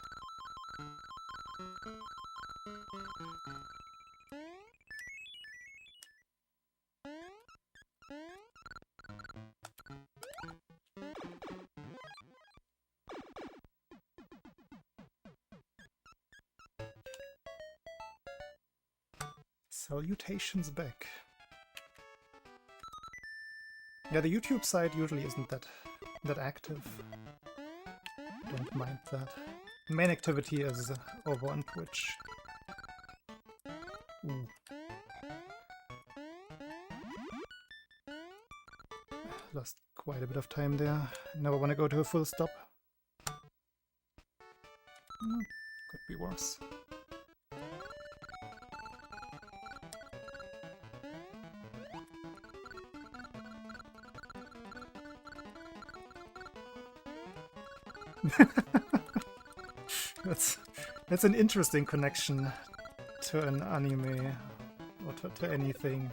Salutations back. Yeah, the YouTube side usually isn't that active. Don't mind that. Main activity is over on Twitch. Ooh. Lost quite a bit of time there. Never want to go to a full stop. Could be worse. That's an interesting connection to an anime or to anything.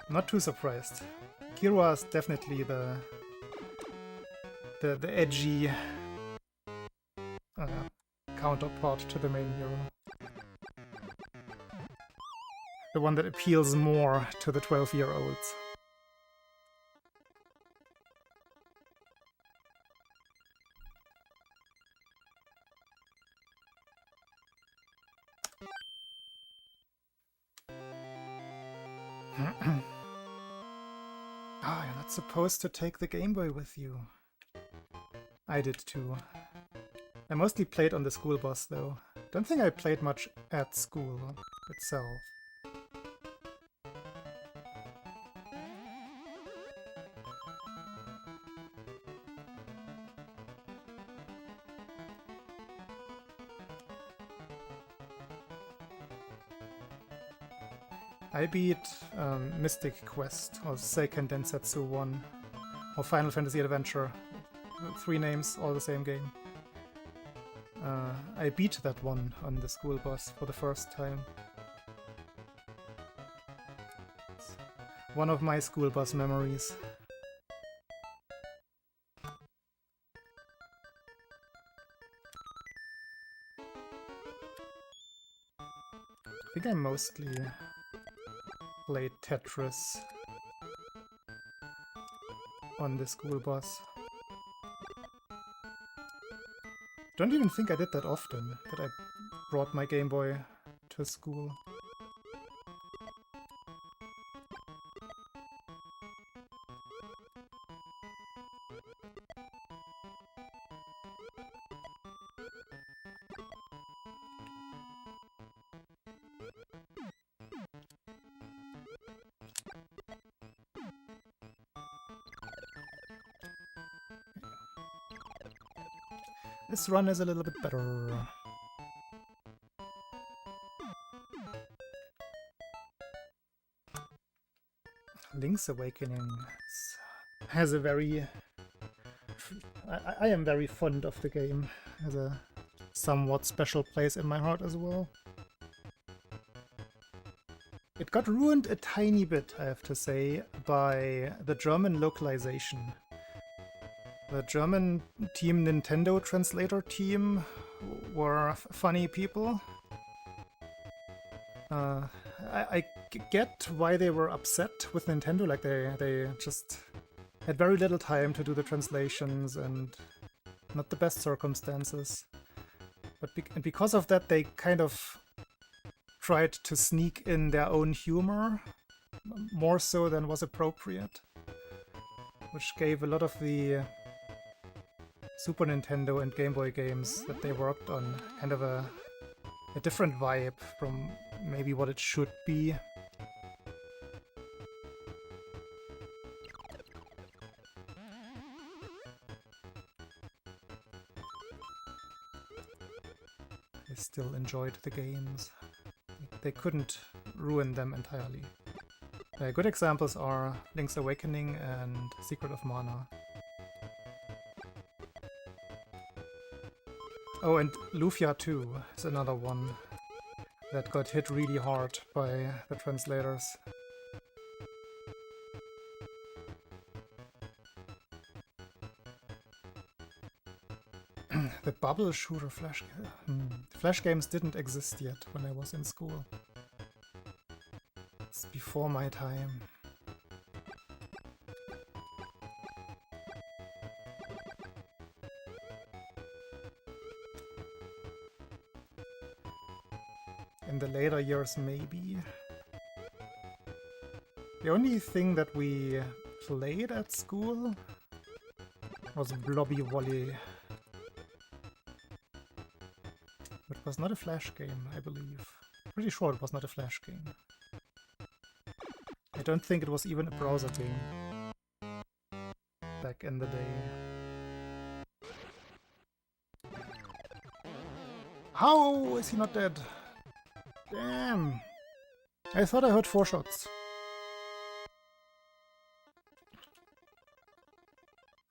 Not too surprised. Kira is definitely the edgy counterpart to the main hero. The one that appeals more to the 12-year-olds. Ah, you're not supposed to take the Game Boy with you. I did too. I mostly played on the school bus though. Don't think I played much at school itself. I beat Mystic Quest, or Seiken Densetsu 1, or Final Fantasy Adventure. 3 names, all the same game. I beat that one on the school bus for the first time. It's one of my school bus memories. I think I mostly played Tetris on the school bus. Don't even think I did that often, that I brought my Game Boy to school. This run is a little bit better. Link's Awakening has a very... I am very fond of the game. Has a somewhat special place in my heart as well. It got ruined a tiny bit, I have to say, by the German localization. The German Team Nintendo translator team were funny people. I get why they were upset with Nintendo, like they just had very little time to do the translations and not the best circumstances. But because of that, they kind of tried to sneak in their own humor, more so than was appropriate, which gave a lot of the Super Nintendo and Game Boy games that they worked on kind of a different vibe from maybe what it should be. I still enjoyed the games. They couldn't ruin them entirely. Good examples are Link's Awakening and Secret of Mana. Oh, and Lufia 2 is another one that got hit really hard by the translators. The bubble shooter Flash games didn't exist yet when I was in school. It's before my time. In the later years, maybe. The only thing that we played at school was Blobby Volley. It was not a Flash game, I believe. Pretty sure it was not a Flash game. I don't think it was even a browser game back in the day. How is he not dead? Damn! I thought I heard 4 shots.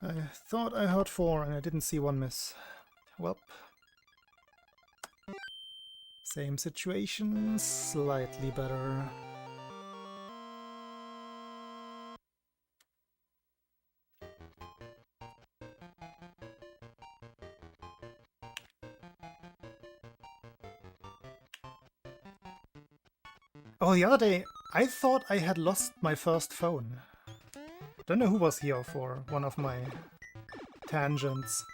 I thought I heard 4 and I didn't see 1 miss. Welp. Same situation, slightly better. Oh, the other day, I thought I had lost my first phone. Don't know who was here for one of my tangents.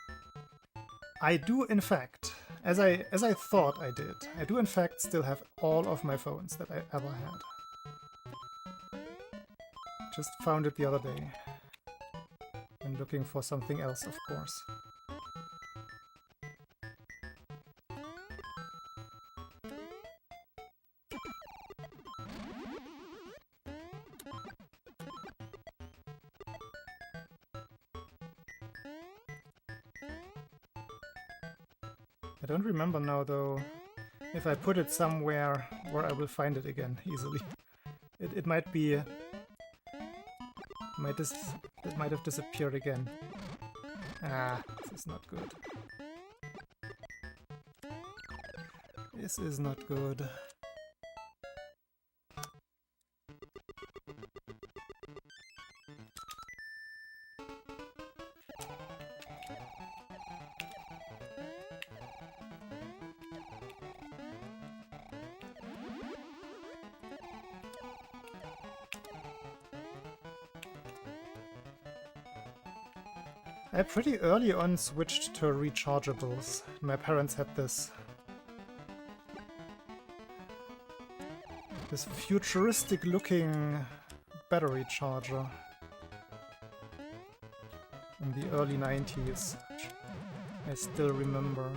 I do, in fact, as I thought I did, I do in fact still have all of my phones that I ever had. Just found it the other day. I'm looking for something else, of course. I don't remember now, though, if I put it somewhere where I will find it again easily. It might be... it might have disappeared again. Ah, this is not good. This is not good. I pretty early on switched to rechargeables. My parents had this futuristic looking battery charger in the early 90s. I still remember.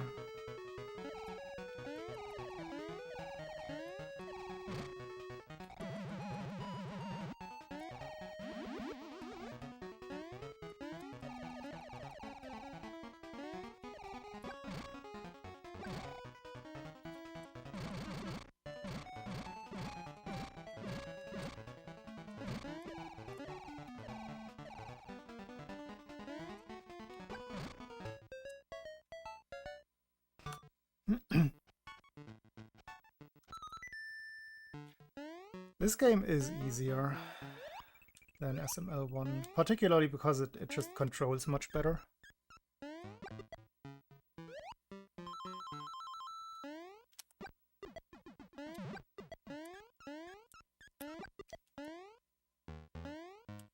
This game is easier than SML1, particularly because it just controls much better.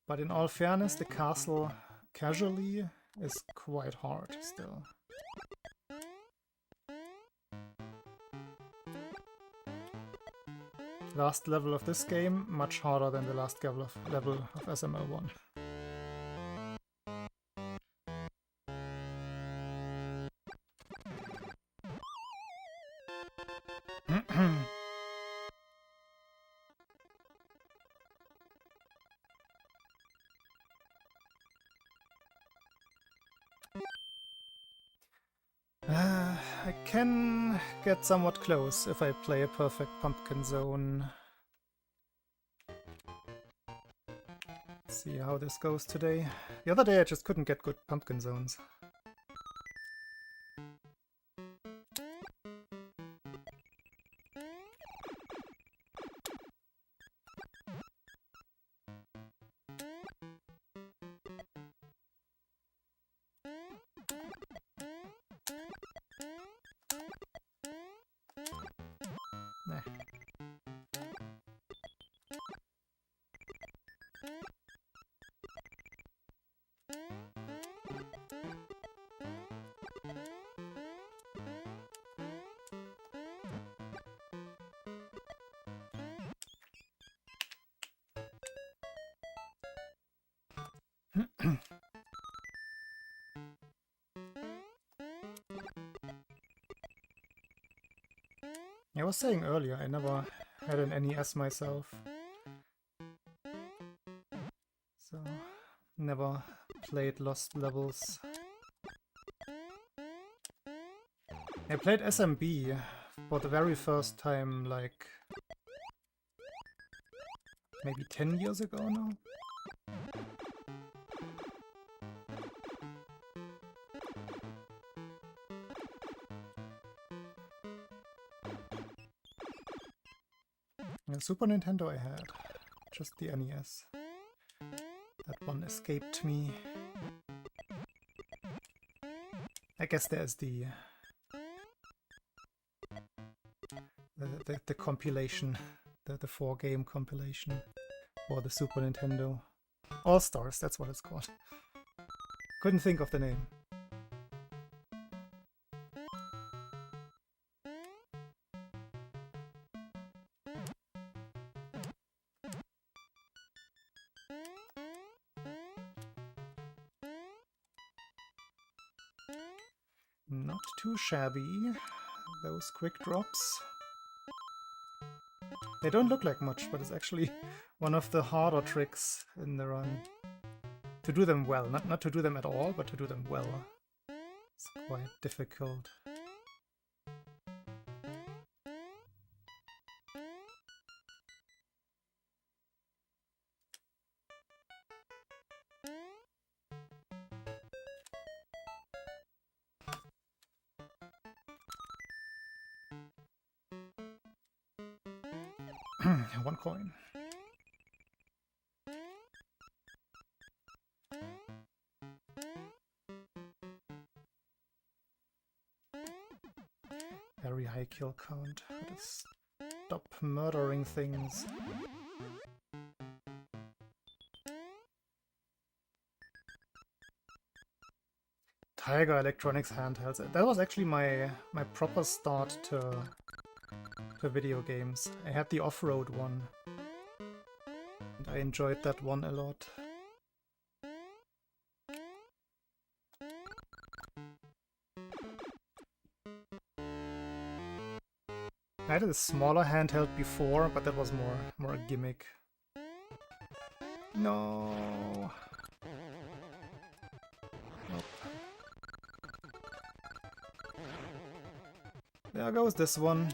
But in all fairness, the castle casually is quite hard still. Last level of this game, much harder than the last level of SML1. I can get somewhat close if I play a perfect pumpkin zone. Let's see how this goes today. The other day I just couldn't get good pumpkin zones. I was saying earlier, I never had an NES myself. So, never played Lost Levels. I played SMB for the very first time, like, maybe 10 years ago now. The Super Nintendo I had, just the NES. That one escaped me. I guess there's the compilation, the 4-game compilation for the Super Nintendo. All Stars, that's what it's called. Couldn't think of the name. Not too shabby, those quick drops. They don't look like much, but it's actually one of the harder tricks in the run. To do them well, not to do them at all, but to do them well. It's quite difficult. One coin. Very high kill count. Stop murdering things. Tiger Electronics handhelds. That was actually my proper start to video games. I had the off-road one, and I enjoyed that one a lot. I had a smaller handheld before, but that was more a gimmick. No. Nope. There goes this one.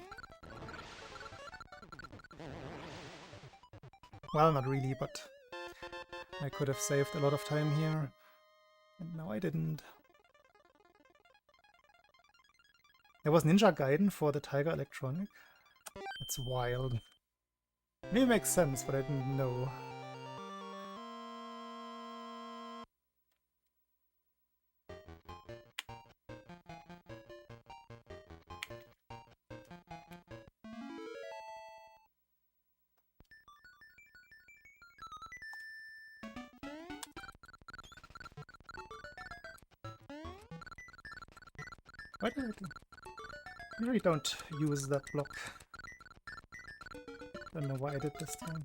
Well, not really, but I could have saved a lot of time here, and now I didn't. There was Ninja Gaiden for the Tiger Electronic. That's wild. Maybe it makes sense, but I didn't know. Why did I do? I really don't use that block. Don't know why I did this time.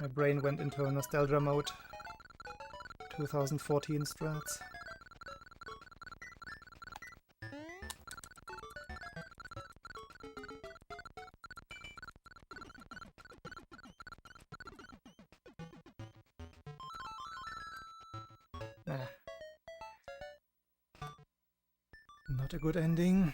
My brain went into a nostalgia mode. 2014 strats. Not a good ending.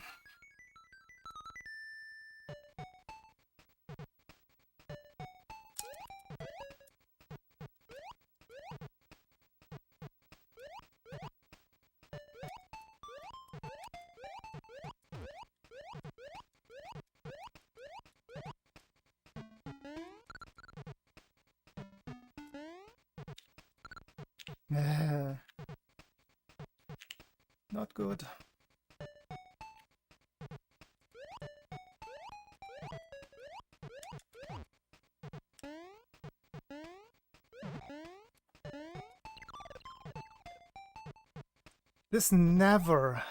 Not good. This never,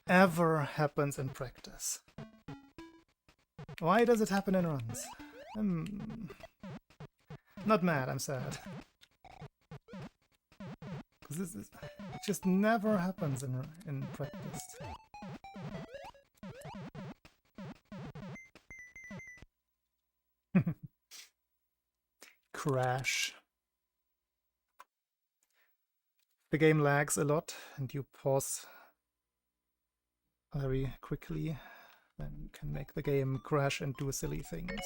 ever happens in practice. Why does it happen in runs? I'm not mad, I'm sad. It just never happens in practice. Crash. The game lags a lot and you pause very quickly, then you can make the game crash and do silly things.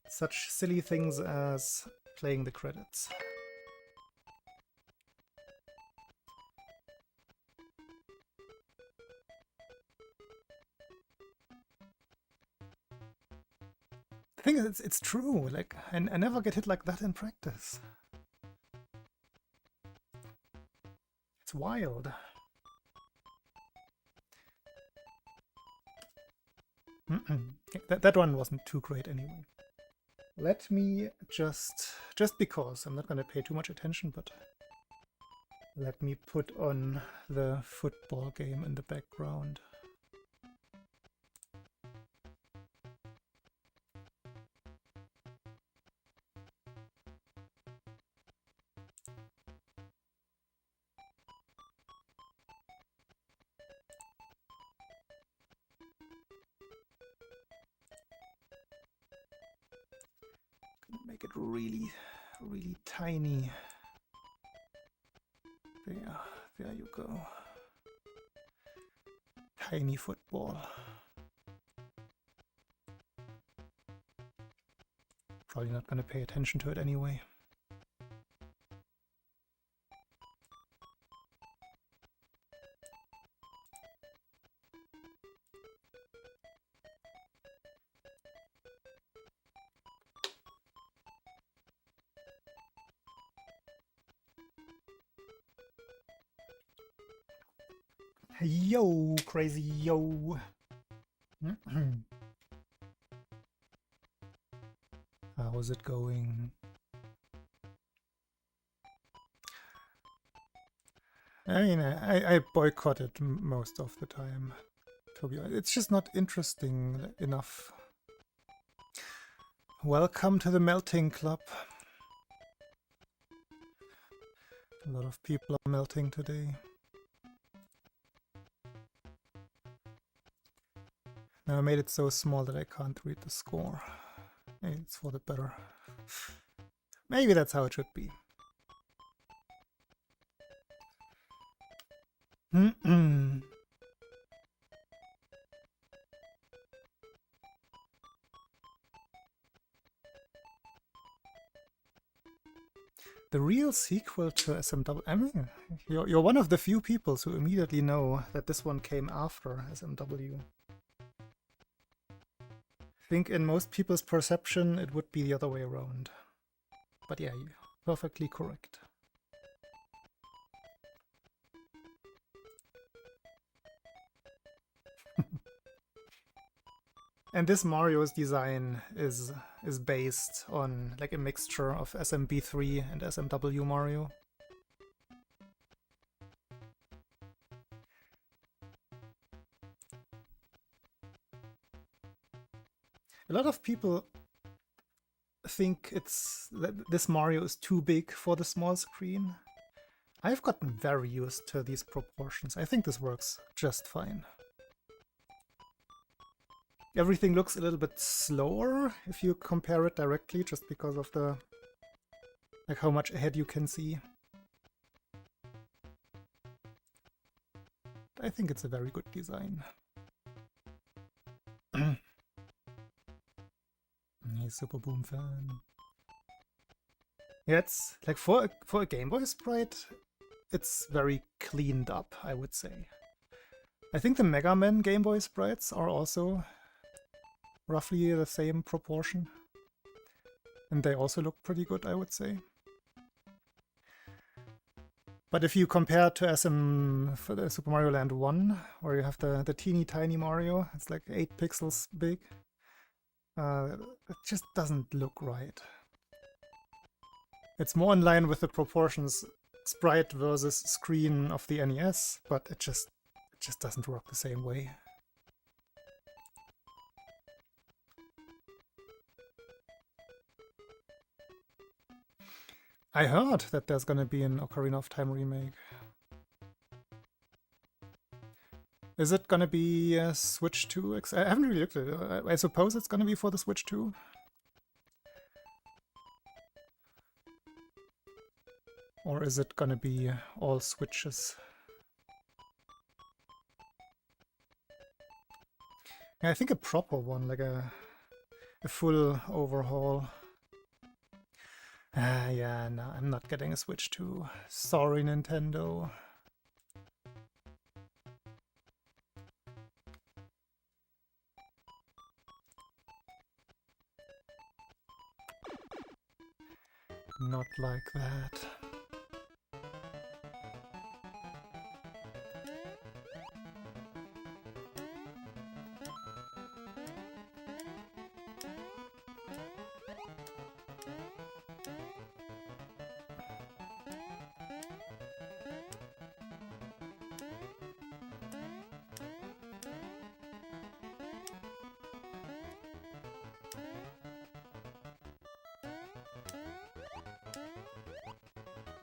Such silly things as playing the credits. The thing is, it's true. Like, I never get hit like that in practice. It's wild. That one wasn't too great anyway. Let me just because I'm not going to pay too much attention, but let me put on the football game in the background. Make it really, really tiny. There you go. Tiny football. Probably not going to pay attention to it anyway. Yo, crazy yo. How's it going? I mean, I boycott it most of the time, to be honest. It's just not interesting enough. Welcome to the melting club. A lot of people are melting today. Now I made it so small that I can't read the score. Maybe it's for the better. Maybe that's how it should be. The real sequel to SMW. I mean, you're one of the few people who immediately know that this one came after SMW. I think in most people's perception it would be the other way around. But yeah, you're perfectly correct. And this Mario's design is based on like a mixture of SMB3 and SMW Mario. A lot of people think this Mario is too big for the small screen. I've gotten very used to these proportions. I think this works just fine. Everything looks a little bit slower if you compare it directly, just because of the like how much ahead you can see. I think it's a very good design. Hey, Super Boom fan. Yeah, it's like for a Game Boy sprite, it's very cleaned up, I would say. I think the Mega Man Game Boy sprites are also roughly the same proportion, and they also look pretty good, I would say. But if you compare to for the Super Mario Land 1, where you have the teeny tiny Mario, it's like 8 pixels big. It just doesn't look right. It's more in line with the proportions sprite versus screen of the NES, but it just doesn't work the same way. I heard that there's gonna be an Ocarina of Time remake. Is it gonna be Switch 2? I haven't really looked at it. I suppose it's gonna be for the Switch 2. Or is it gonna be all Switches? Yeah, I think a proper one, like a full overhaul. Yeah, no, I'm not getting a Switch 2. Sorry, Nintendo. Not like that.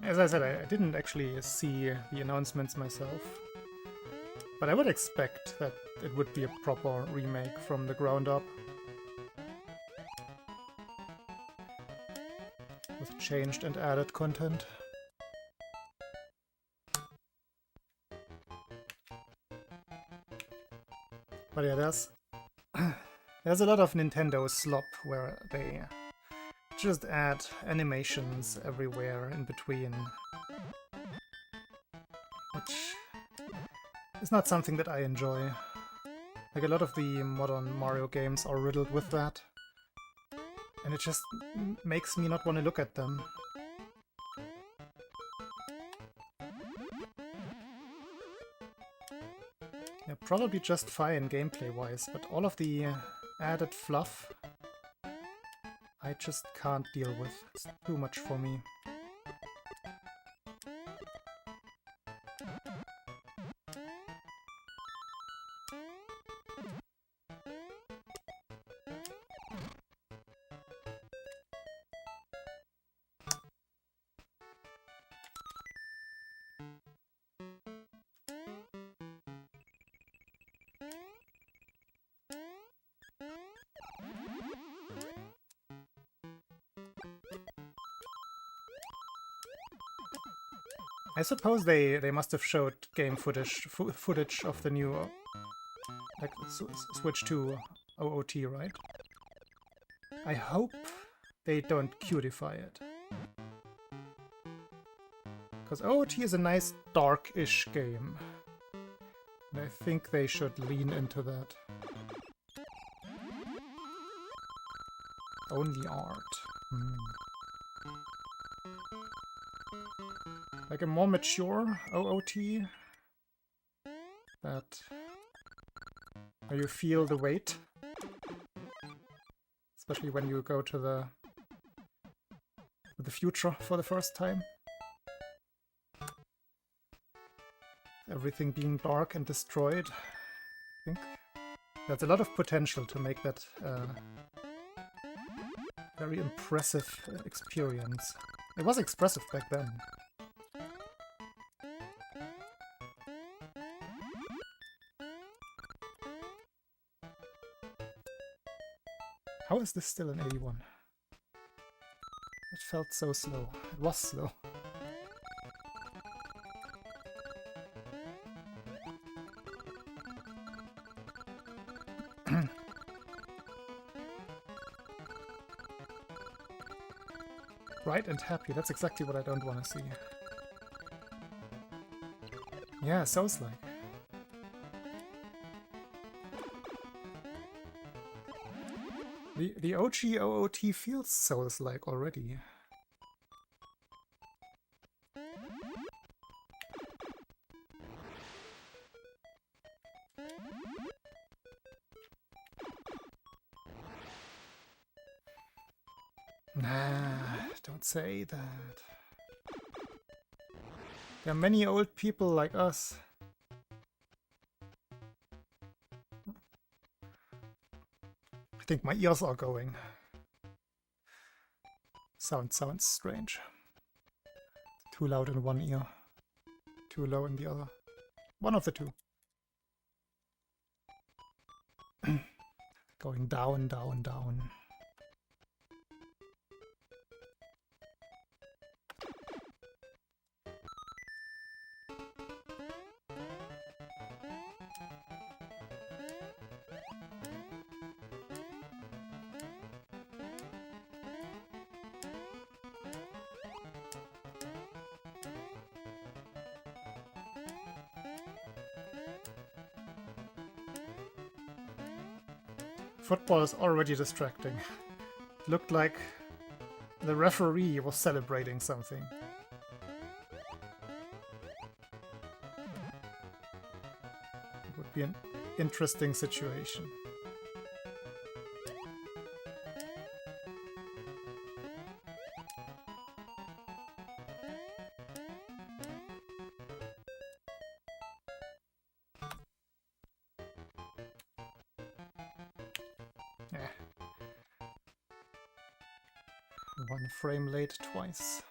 As I said, I didn't actually see the announcements myself, but I would expect that it would be a proper remake from the ground up, with changed and added content. But yeah, there's a lot of Nintendo slop where they just add animations everywhere in between, which is not something that I enjoy. Like, a lot of the modern Mario games are riddled with that, and it just makes me not want to look at them. They're probably just fine gameplay-wise, but all of the added fluff I just can't deal with. It's too much for me. I suppose they must have showed game footage of the new like Switch 2 OOT, right? I hope they don't cutify it, because OOT is a nice dark-ish game, and I think they should lean into that. Only art. Like a more mature OOT, that where you feel the weight, especially when you go to the future for the first time. Everything being dark and destroyed. I think there's a lot of potential to make that very impressive experience. It was expressive back then. How is this still an 81? It felt so slow. It was slow. Bright and happy, that's exactly what I don't want to see. Yeah, Souls-like. The OG OOT feels Souls-like already. Nah, don't say that. There are many old people like us. I think my ears are going. Sounds strange. Too loud in one ear, too low in the other. One of the two. Going down, down, down. Football is already distracting. It looked like the referee was celebrating something. It would be an interesting situation. One frame late twice.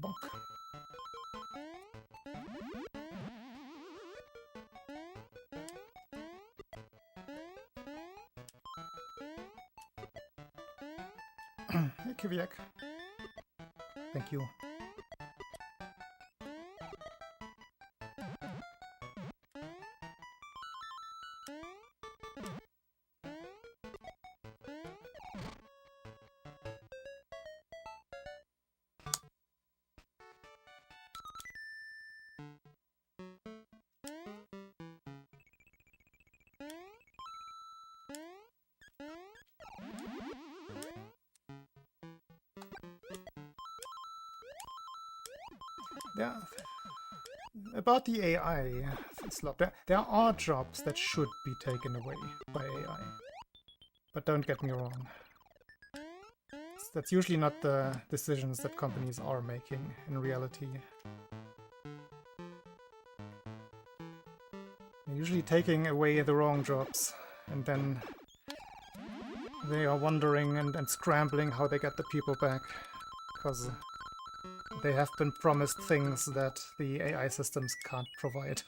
Bonk. Hey, Kiviak. Thank you. Yeah, about the AI slot, there are jobs that should be taken away by AI. But don't get me wrong. That's usually not the decisions that companies are making in reality. They're usually taking away the wrong jobs, and then they are wondering and scrambling how they get the people back, because they have been promised things that the AI systems can't provide.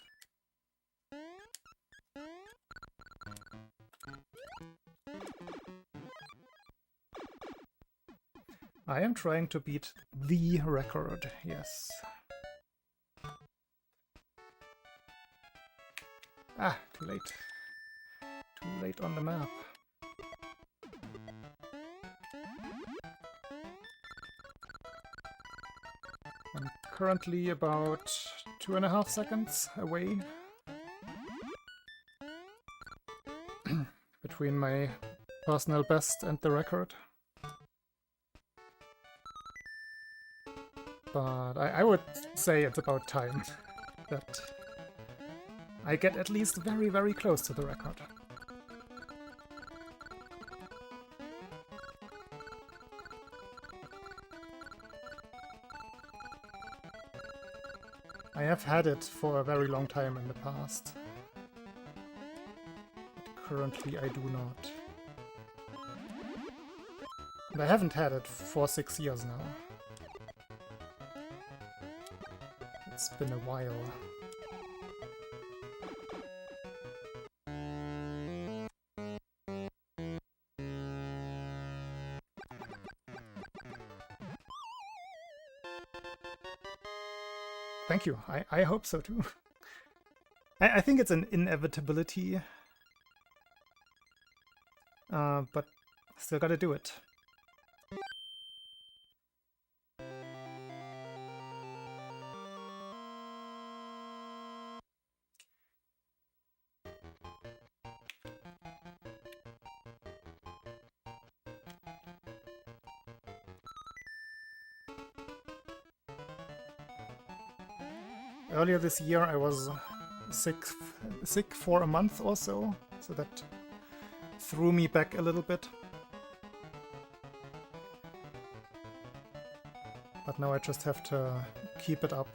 I am trying to beat the record, yes. Ah, too late. Too late on the map. I'm currently about 2.5 seconds away between my personal best and the record. But I would say it's about time that I get at least very, very close to the record. I have had it for a very long time in the past. But currently I do not. And I haven't had it for 6 years now. It's been a while. Thank you. I hope so too. I think it's an inevitability. But still gotta do it. Earlier this year I was sick for a month or so that threw me back a little bit. But now I just have to keep it up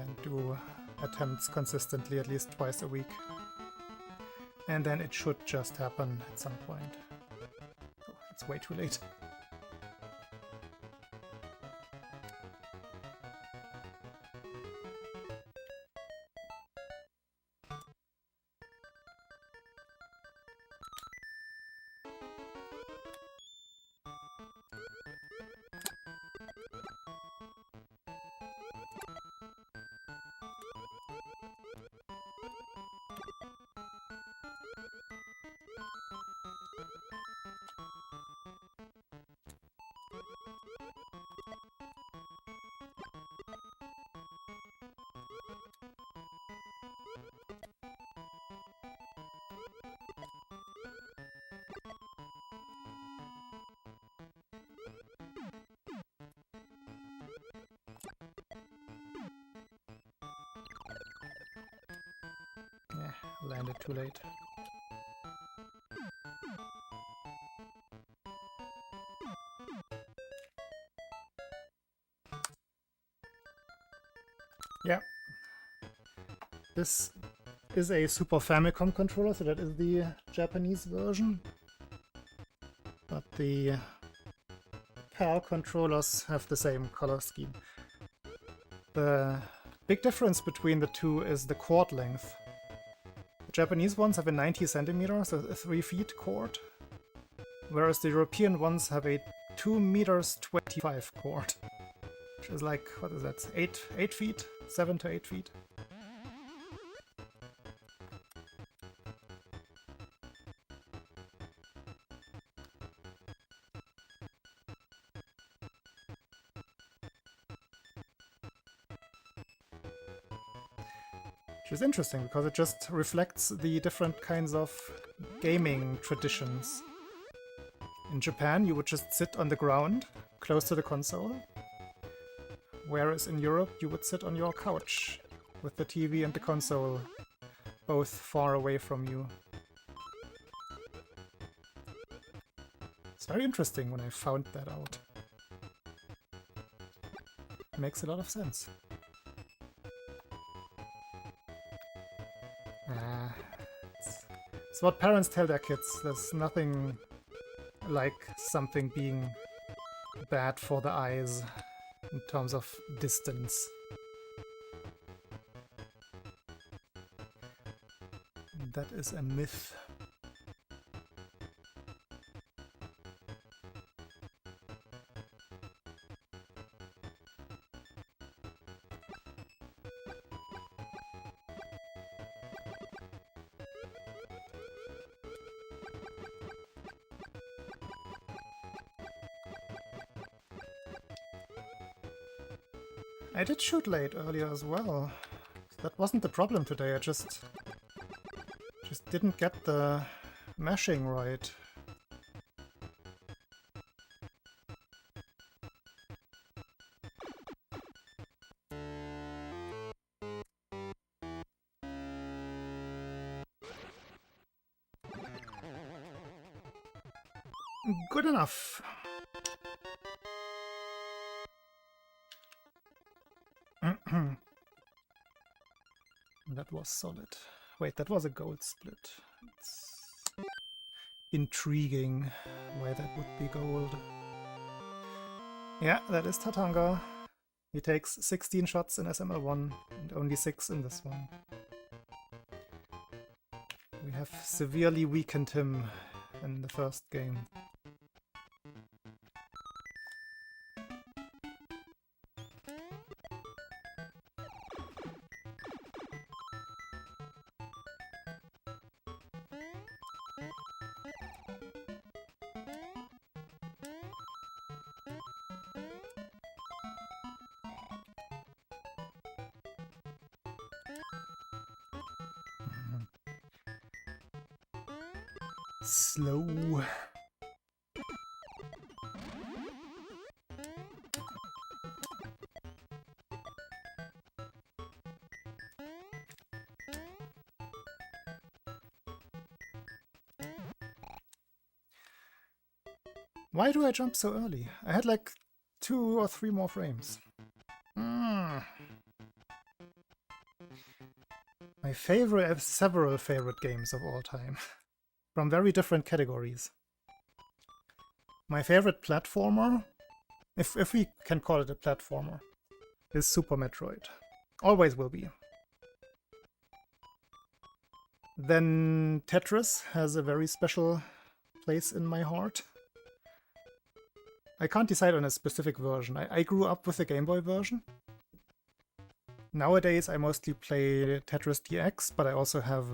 and do attempts consistently at least twice a week. And then it should just happen at some point. Oh, it's way too late. Yeah, landed too late. Yeah. This is a Super Famicom controller, so that is the Japanese version. But the PAL controllers have the same color scheme. The big difference between the two is the cord length. The Japanese ones have a 90 centimeters, so a 3 feet cord, whereas the European ones have a 2 meters 25 cord, which is like, what is that, 8 feet? 7 to 8 feet. Which is interesting, because it just reflects the different kinds of gaming traditions. In Japan, you would just sit on the ground, close to the console, whereas in Europe, you would sit on your couch, with the TV and the console both far away from you. It's very interesting when I found that out. Makes a lot of sense. It's what parents tell their kids. There's nothing like something being bad for the eyes in terms of distance. That is a myth. I did shoot late earlier as well. That wasn't the problem today, I just didn't get the mashing right. Good enough. That was solid. Wait, that was a gold split. It's intriguing why that would be gold. Yeah, that is Tatanga. He takes 16 shots in SML1 and only 6 in this one. We have severely weakened him in the first game. Slow. Why do I jump so early? I had like 2 or 3 more frames. My favorite, I have several favorite games of all time, from very different categories. My favorite platformer, if we can call it a platformer, is Super Metroid. Always will be. Then Tetris has a very special place in my heart. I can't decide on a specific version. I grew up with the Game Boy version. Nowadays I mostly play Tetris DX, but I also have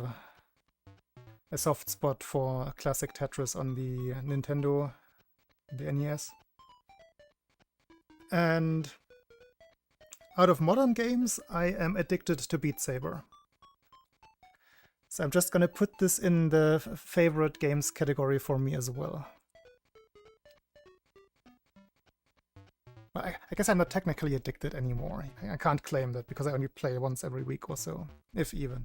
a soft spot for classic Tetris on the Nintendo, the NES. And out of modern games, I am addicted to Beat Saber. So I'm just gonna put this in the favorite games category for me as well. But I guess I'm not technically addicted anymore. I can't claim that because I only play once every week or so, if even.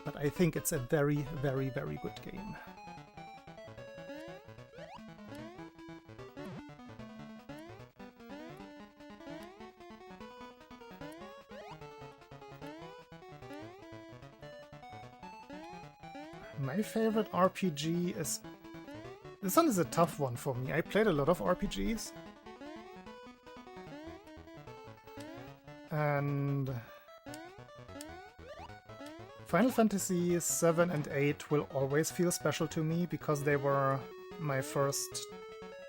But I think it's a very, very, very good game. My favorite RPG is... This one is a tough one for me. I played a lot of RPGs. And... Final Fantasy 7 and 8 will always feel special to me because they were my first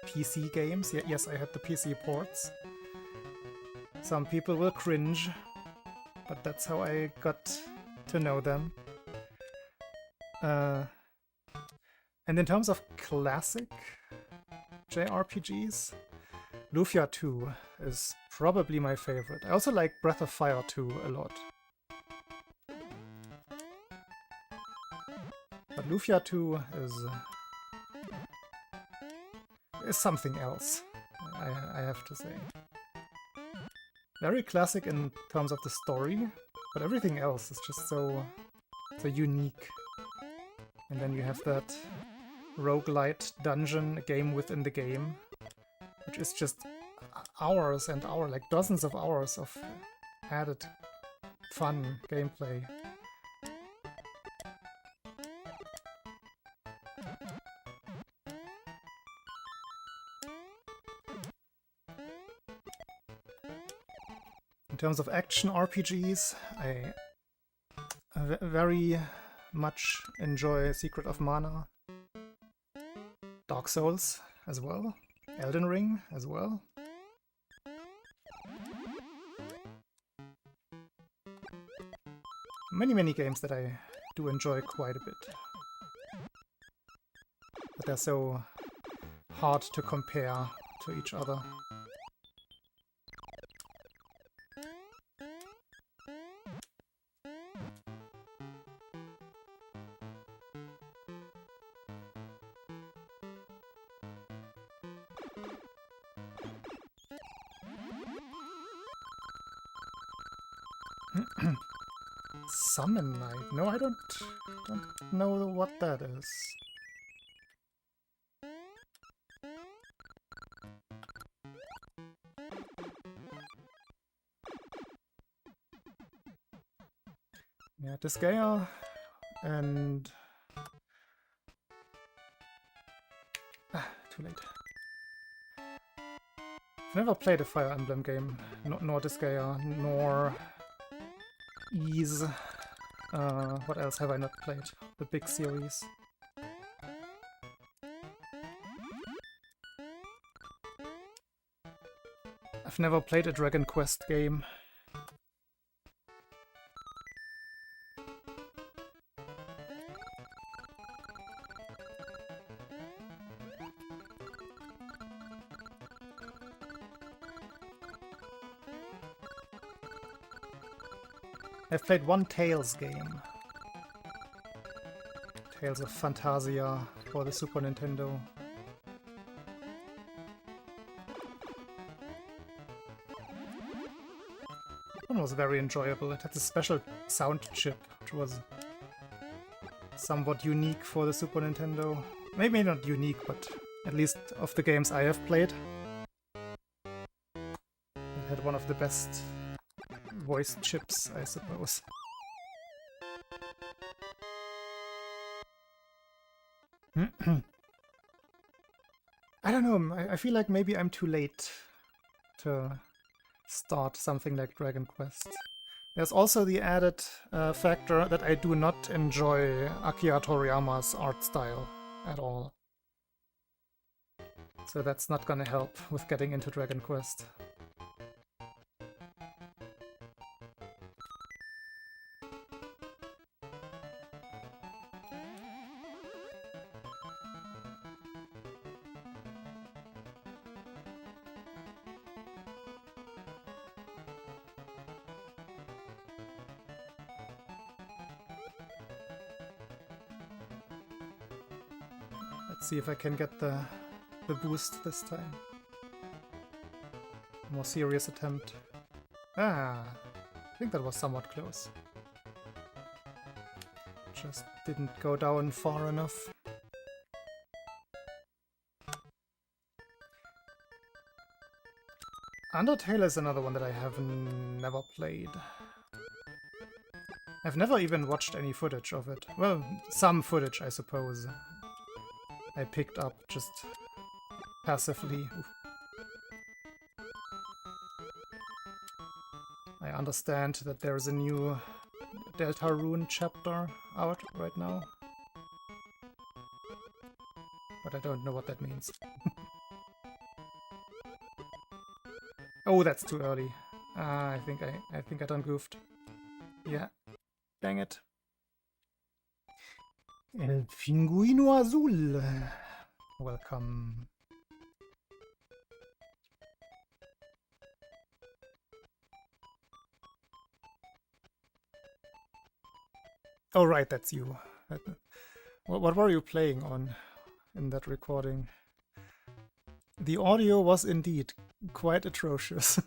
PC games. Yes, I had the PC ports. Some people will cringe, but that's how I got to know them. And in terms of classic JRPGs, Lufia 2 is probably my favorite. I also like Breath of Fire 2 a lot. But Lufia 2 is something else, I have to say. Very classic in terms of the story, but everything else is just so unique. And then you have that roguelite dungeon game within the game, which is just hours and hours, like dozens of hours of added fun gameplay. In terms of action RPGs, I very much enjoy Secret of Mana, Dark Souls as well, Elden Ring as well. Many games that I do enjoy quite a bit. But they're so hard to compare to each other. Summon Night? No, I don't know what that is. Yeah, Disgaea and... too late. I've never played a Fire Emblem game, nor Disgaea, nor Ys. What else have I not played? The big series. I've never played a Dragon Quest game. I've played one Tales game. Tales of Phantasia for the Super Nintendo. One was very enjoyable. It had a special sound chip, which was somewhat unique for the Super Nintendo. maybe not unique, but at least of the games I have played, it had one of the best voice chips, I suppose. I don't know, I feel like maybe I'm too late to start something like Dragon Quest. There's also the added factor that I do not enjoy Akira Toriyama's art style at all. So that's not gonna help with getting into Dragon Quest. Let's see if I can get the boost this time. More serious attempt. Ah, I think that was somewhat close. Just didn't go down far enough. Undertale is another one that I have never played. I've never even watched any footage of it. Well, some footage, I suppose. I picked up just passively. Oof. I understand that there's a new Deltarune chapter out right now. But I don't know what that means. Oh, that's too early. I think I done goofed. Yeah. Dang it. El Pinguino Azul. Welcome. Oh, right, that's you. What were you playing on in that recording? The audio was indeed quite atrocious.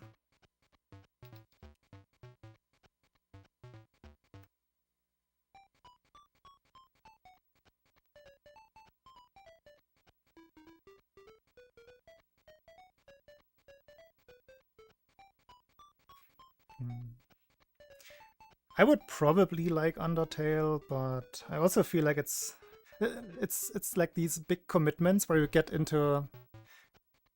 I would probably like Undertale, but I also feel like it's like these big commitments where you get into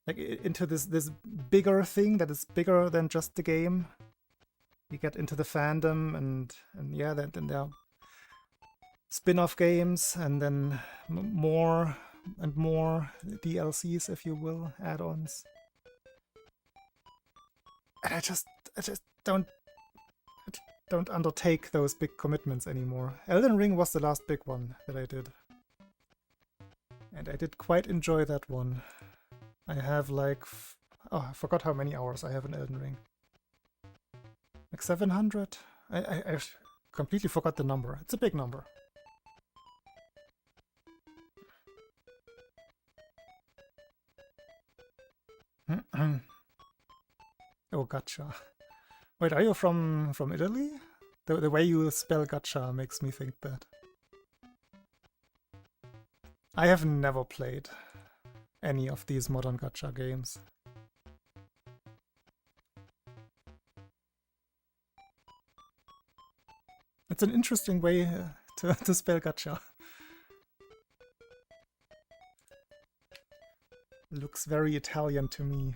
this bigger thing that is bigger than just the game. You get into the fandom, and yeah, then there are spin-off games, and then more and more DLCs, if you will, add-ons. And I just don't undertake those big commitments anymore. Elden Ring was the last big one that I did. And I did quite enjoy that one. I have like... oh, I forgot how many hours I have in Elden Ring. Like 700? I completely forgot the number. It's a big number. Oh, gotcha. Wait, are you from Italy? The way you spell gacha makes me think that. I have never played any of these modern gacha games. It's an interesting way to spell gacha. Looks very Italian to me.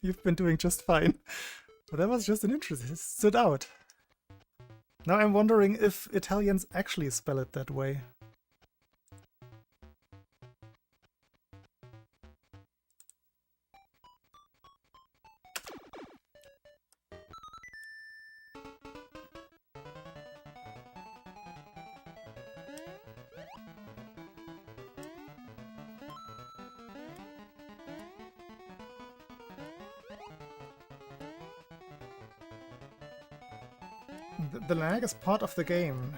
You've been doing just fine. But that was just an interest. It stood out. Now I'm wondering if Italians actually spell it that way. The lag is part of the game.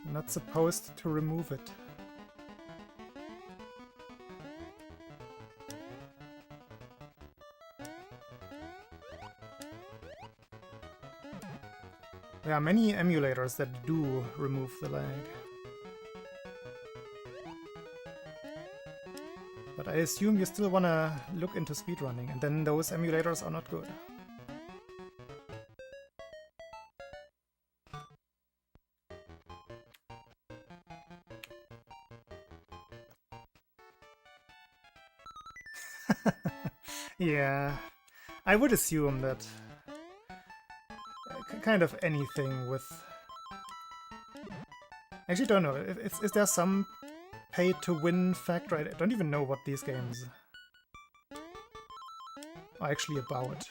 You're not supposed to remove it. There are many emulators that do remove the lag. But I assume you still want to look into speedrunning, and then those emulators are not good. Yeah, I would assume that kind of anything with... Actually, don't know. Is there some pay-to-win factor? I don't even know what these games are actually about.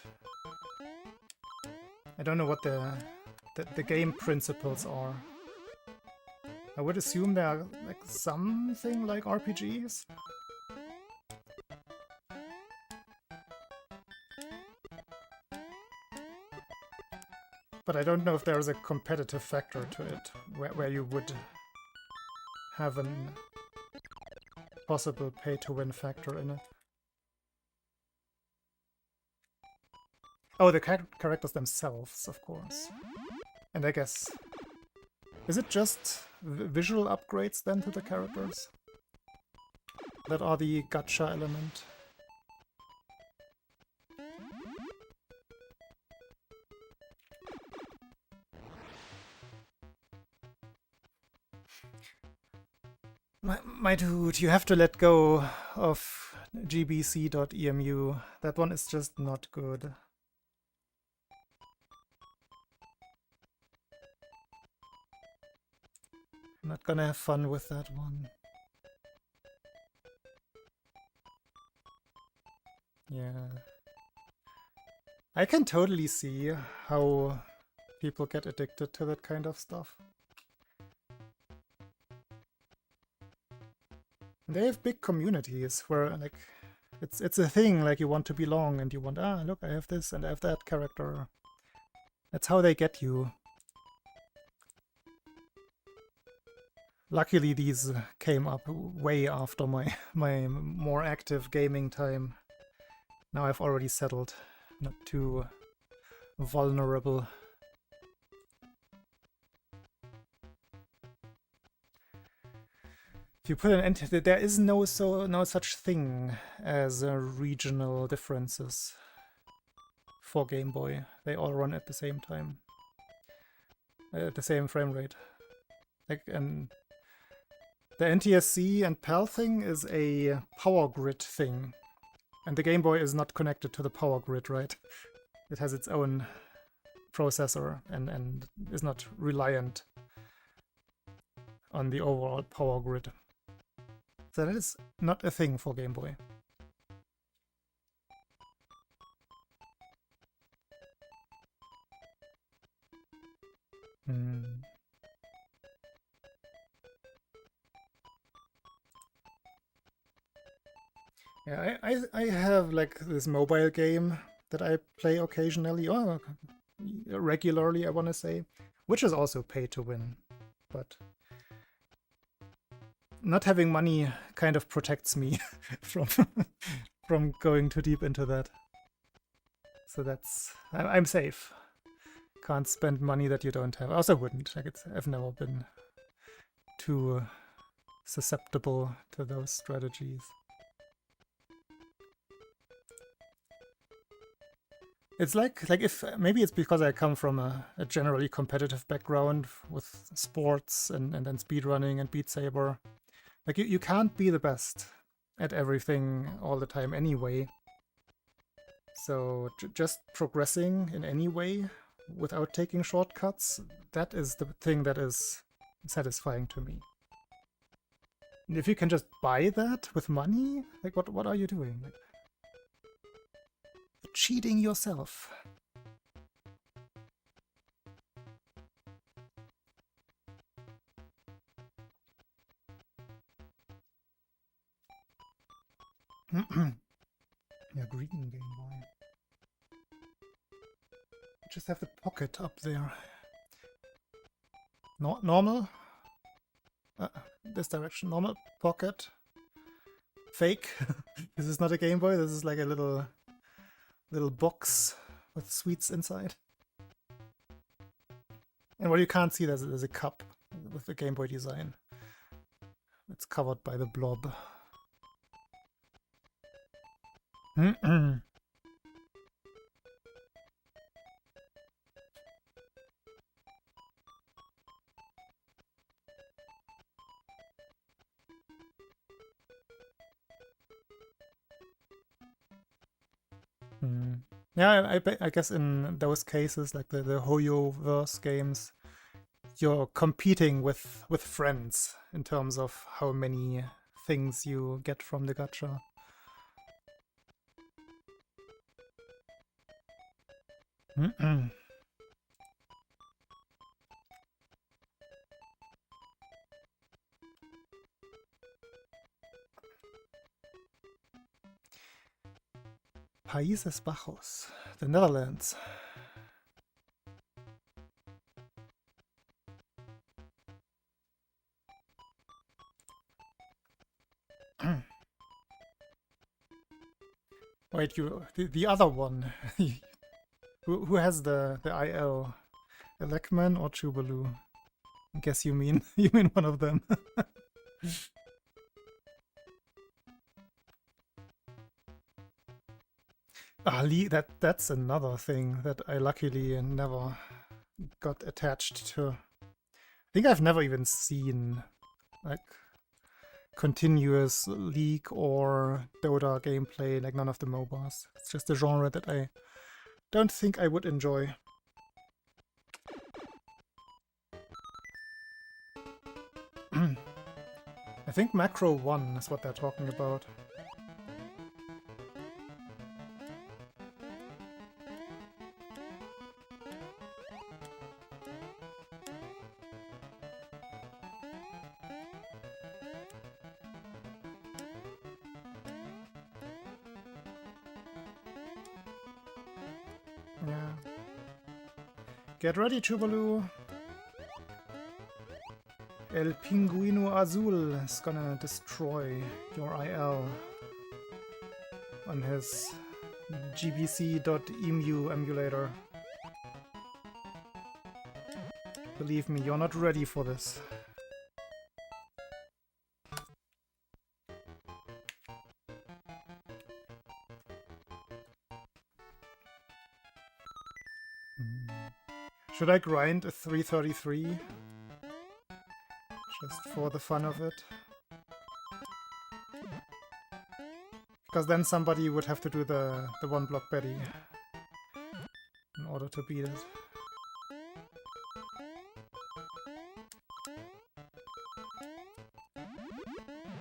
I don't know what the game principles are. I would assume they are like something like RPGs. But I don't know if there's a competitive factor to it, where you would have a possible pay-to-win factor in it. Oh, the characters themselves, of course. And I guess... Is it just visual upgrades then to the characters that are the gacha element? My dude, you have to let go of gbc.emu. That one is just not good. I'm not gonna have fun with that one. Yeah. I can totally see how people get addicted to that kind of stuff. They have big communities where, like, it's a thing, like, you want to belong and you want, look, I have this and I have that character. That's how they get you. Luckily, these came up way after my more active gaming time. Now I've already settled, not too vulnerable. If you put an end to it, there is no such thing as regional differences for Game Boy. They all run at the same time, at the same frame rate. Like, and the NTSC and PAL thing is a power grid thing, and the Game Boy is not connected to the power grid, right? It has its own processor and is not reliant on the overall power grid. So that is not a thing for Game Boy. Yeah, I have like this mobile game that I play occasionally, or regularly, I want to say, which is also pay to win, but not having money kind of protects me from going too deep into that. So that's... I'm safe. Can't spend money that you don't have. I also wouldn't. Like, I've never been too susceptible to those strategies. It's like if maybe it's because I come from a generally competitive background with sports and then speedrunning and Beat Saber. Like, you can't be the best at everything all the time anyway. So just progressing in any way without taking shortcuts, that is the thing that is satisfying to me. And if you can just buy that with money, like what are you doing? Like, cheating yourself. Yeah, green Game Boy. Just have the pocket up there. Normal. This direction. Normal pocket. Fake. This is not a Game Boy. This is like a little box with sweets inside. And what you can't see, there's a cup with the Game Boy design. It's covered by the blob. Yeah, I guess in those cases, like the Hoyo-verse games, you're competing with friends in terms of how many things you get from the gacha. Países Bajos, the Netherlands. Wait, the other one. who has the IL? Elecman or Chubalu? I guess you mean one of them. That's another thing that I luckily never got attached to. I think I've never even seen like continuous League or Dota gameplay, like none of the MOBAs. It's just a genre that I don't think I would enjoy. I think Macro 1 is what they're talking about. Yeah. Get ready, Chubalu. El Pinguino Azul is gonna destroy your IL on his gbc.emu emulator. Believe me, you're not ready for this. Should I grind a 333? Just for the fun of it? Because then somebody would have to do the one block Betty in order to beat it.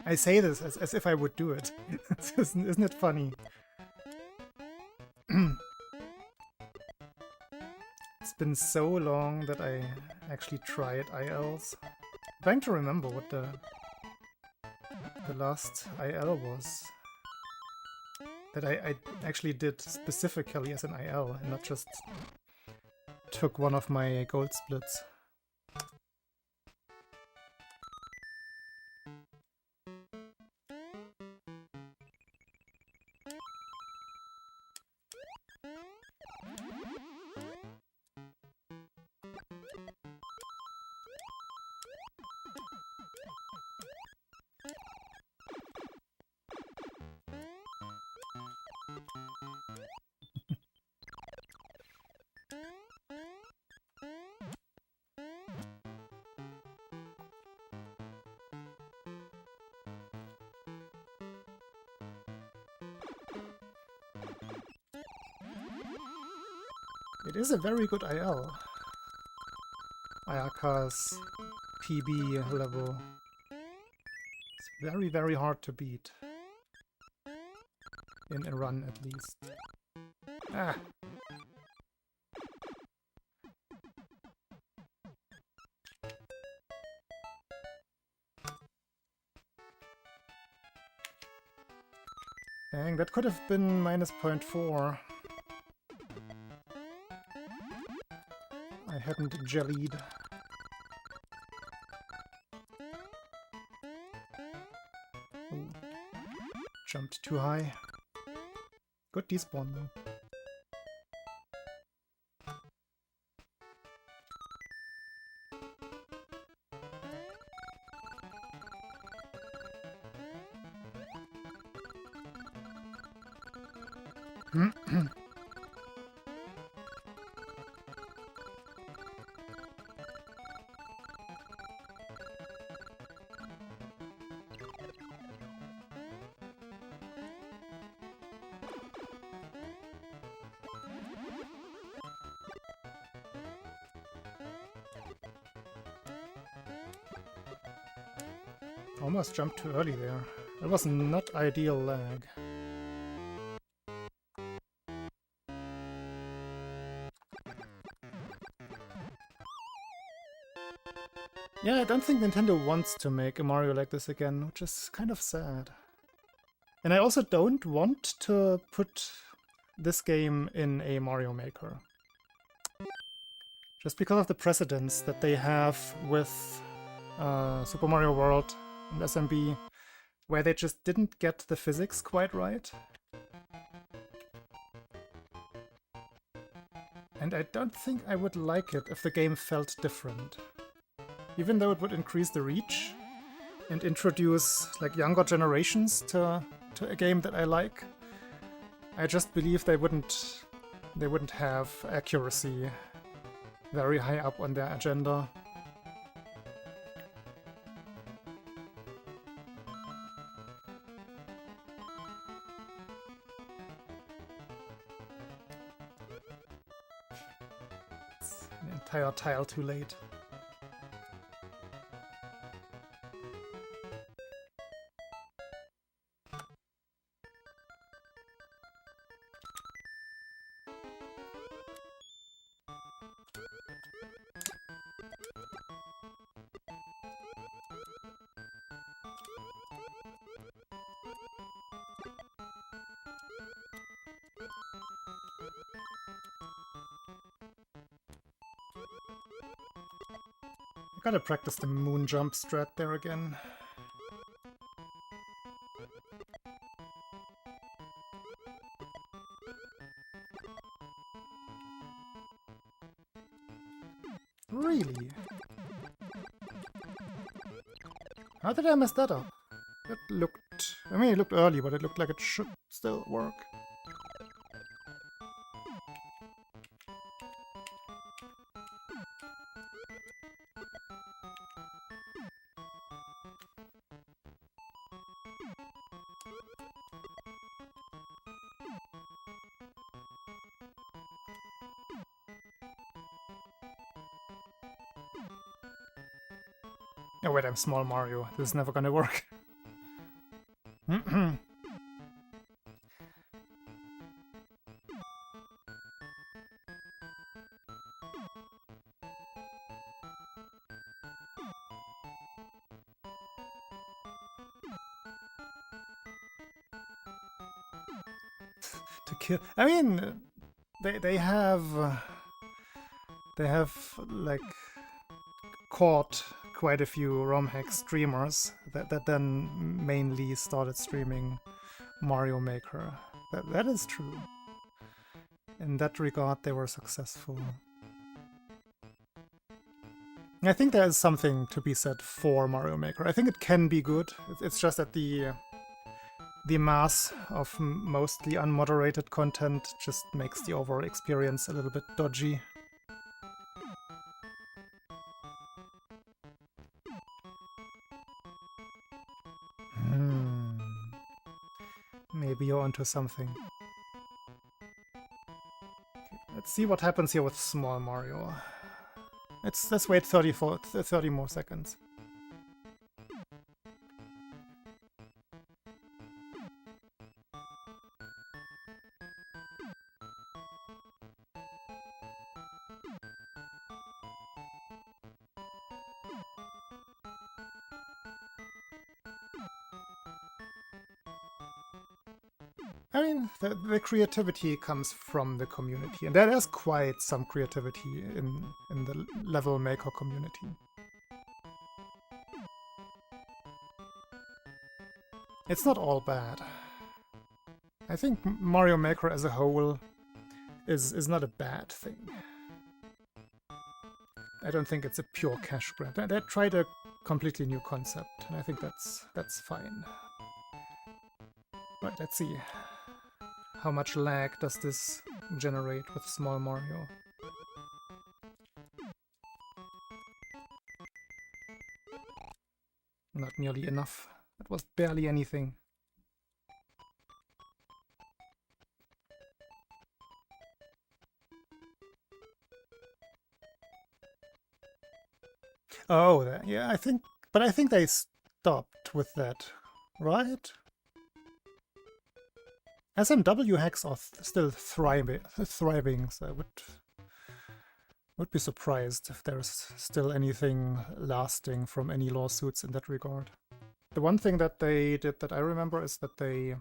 I say this as if I would do it. Isn't it funny? It's been so long that I actually tried ILs. I'm trying to remember what the last IL was that I actually did specifically as an IL and not just took one of my gold splits. It is a very good IL. Ayaka's PB level. It's very, very hard to beat. In a run, at least. Ah! Dang, that could have been minus 0.4. I hadn't jellied. Ooh. Jumped too high. Good despawn though. Almost jumped too early there. That was not ideal lag. Yeah, I don't think Nintendo wants to make a Mario like this again, which is kind of sad. And I also don't want to put this game in a Mario Maker. Just because of the precedence that they have with Super Mario World and SMB, where they just didn't get the physics quite right. And I don't think I would like it if the game felt different. Even though it would increase the reach and introduce like younger generations to a game that I like, I just believe they wouldn't have accuracy very high up on their agenda. It's an entire tile too late. I gotta practice the moon jump strat there again. Really? How did I mess that up? It looked... I mean, it looked early, but it looked like it should still work. Oh wait, I'm Small Mario. This is never gonna work. To kill... I mean, they have like caught quite a few ROM hack streamers that then mainly started streaming Mario Maker. That is true. In that regard, they were successful. I think there is something to be said for Mario Maker. I think it can be good. It's just that the mass of mostly unmoderated content just makes the overall experience a little bit dodgy. Maybe you're onto something. Okay, let's see what happens here with Small Mario. Let's wait 30 more seconds. I mean, the creativity comes from the community, and there is quite some creativity in the level maker community. It's not all bad. I think Mario Maker as a whole is not a bad thing. I don't think it's a pure cash grab. They tried a completely new concept, and I think that's fine. Right, let's see. How much lag does this generate with Small Mario? Not nearly enough. It was barely anything. Oh, yeah, I think they stopped with that, right? SMW hacks are still thriving, so I would be surprised if there's still anything lasting from any lawsuits in that regard. The one thing that they did that I remember is that they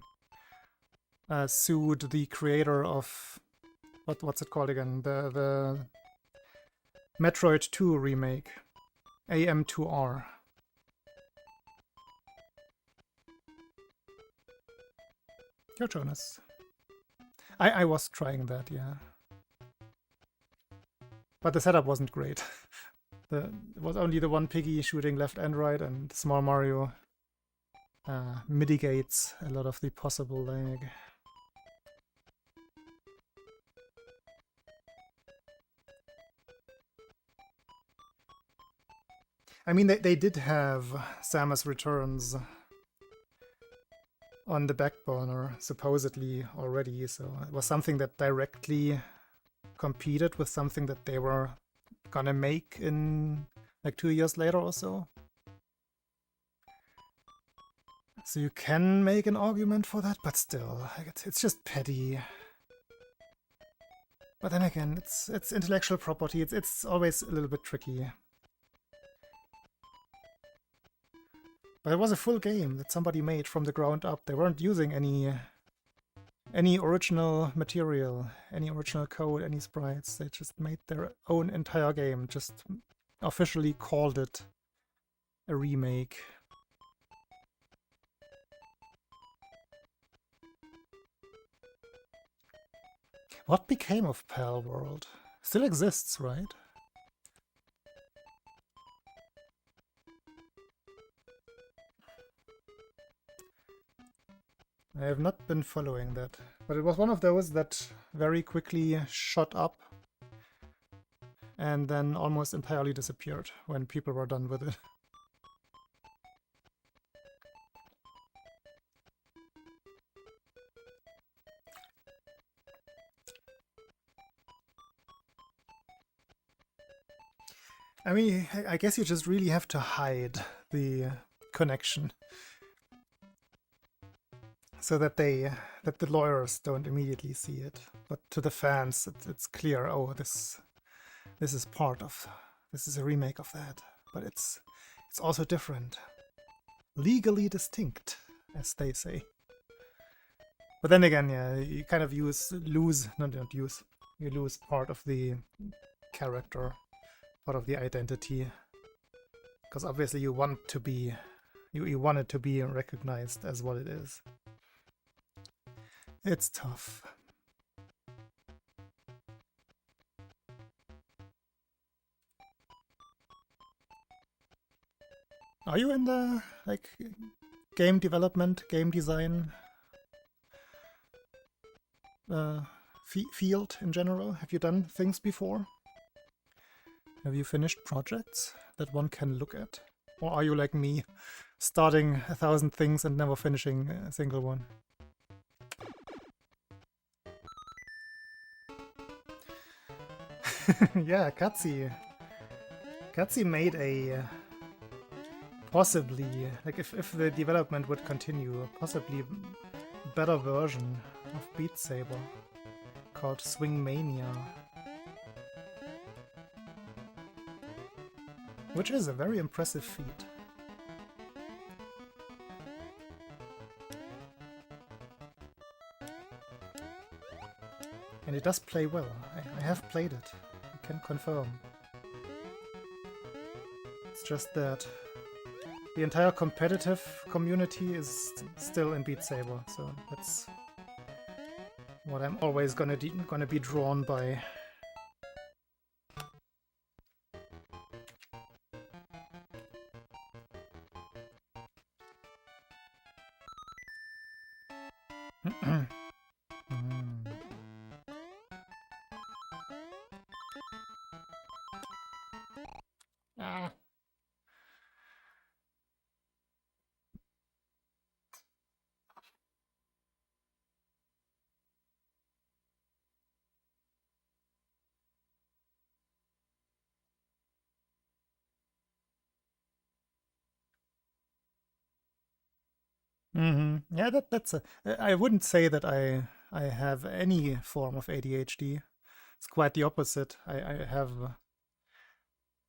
sued the creator of what's it called again? The Metroid 2 remake, AM2R. Yo, Jonas. I was trying that, yeah. But the setup wasn't great. It was only the one piggy shooting left and right, and Small Mario mitigates a lot of the possible lag. I mean, they did have Samus Returns on the back burner, supposedly, already, so it was something that directly competed with something that they were gonna make in like 2 years later or so. So you can make an argument for that, but still, it's just petty. But then again, it's intellectual property, it's always a little bit tricky. But it was a full game that somebody made from the ground up. They weren't using any original material, any original code, any sprites. They just made their own entire game, just officially called it a remake. What became of Pal World? Still exists, right? I have not been following that, but it was one of those that very quickly shot up and then almost entirely disappeared when people were done with it. I mean, I guess you just really have to hide the connection so that the lawyers don't immediately see it, but to the fans it's clear. Oh, this is part of, this is a remake of that, but it's also different, legally distinct, as they say. But then again, yeah, you kind of you lose part of the character, part of the identity, because obviously you want to be, you want it to be recognized as what it is. It's tough. Are you in the like game development, game design field in general? Have you done things before? Have you finished projects that one can look at? Or are you like me, starting 1,000 things and never finishing a single one? Yeah, Katsi made a possibly, like if the development would continue, a possibly better version of Beat Saber called Swing Mania, which is a very impressive feat. And it does play well. I have played it, I can confirm. It's just that the entire competitive community is still in Beat Saber, so that's what I'm always gonna be drawn by. Yeah, that's a. I wouldn't say that I have any form of ADHD. It's quite the opposite. I have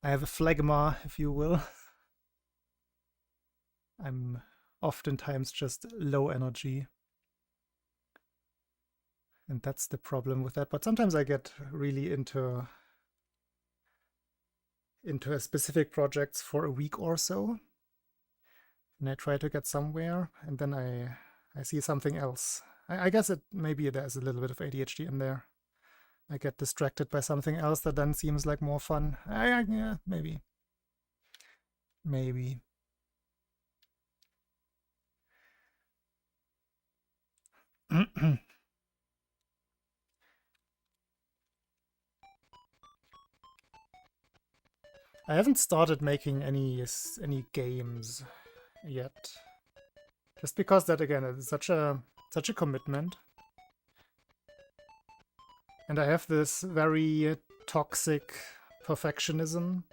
a phlegma, if you will. I'm oftentimes just low energy. And that's the problem with that. But sometimes I get really into a specific projects for a week or so. And I try to get somewhere, and then I see something else. I guess maybe there's a little bit of ADHD in there. I get distracted by something else that then seems like more fun. Yeah, maybe. Maybe. I haven't started making any games yet. Just because that again is such a commitment. And I have this very toxic perfectionism.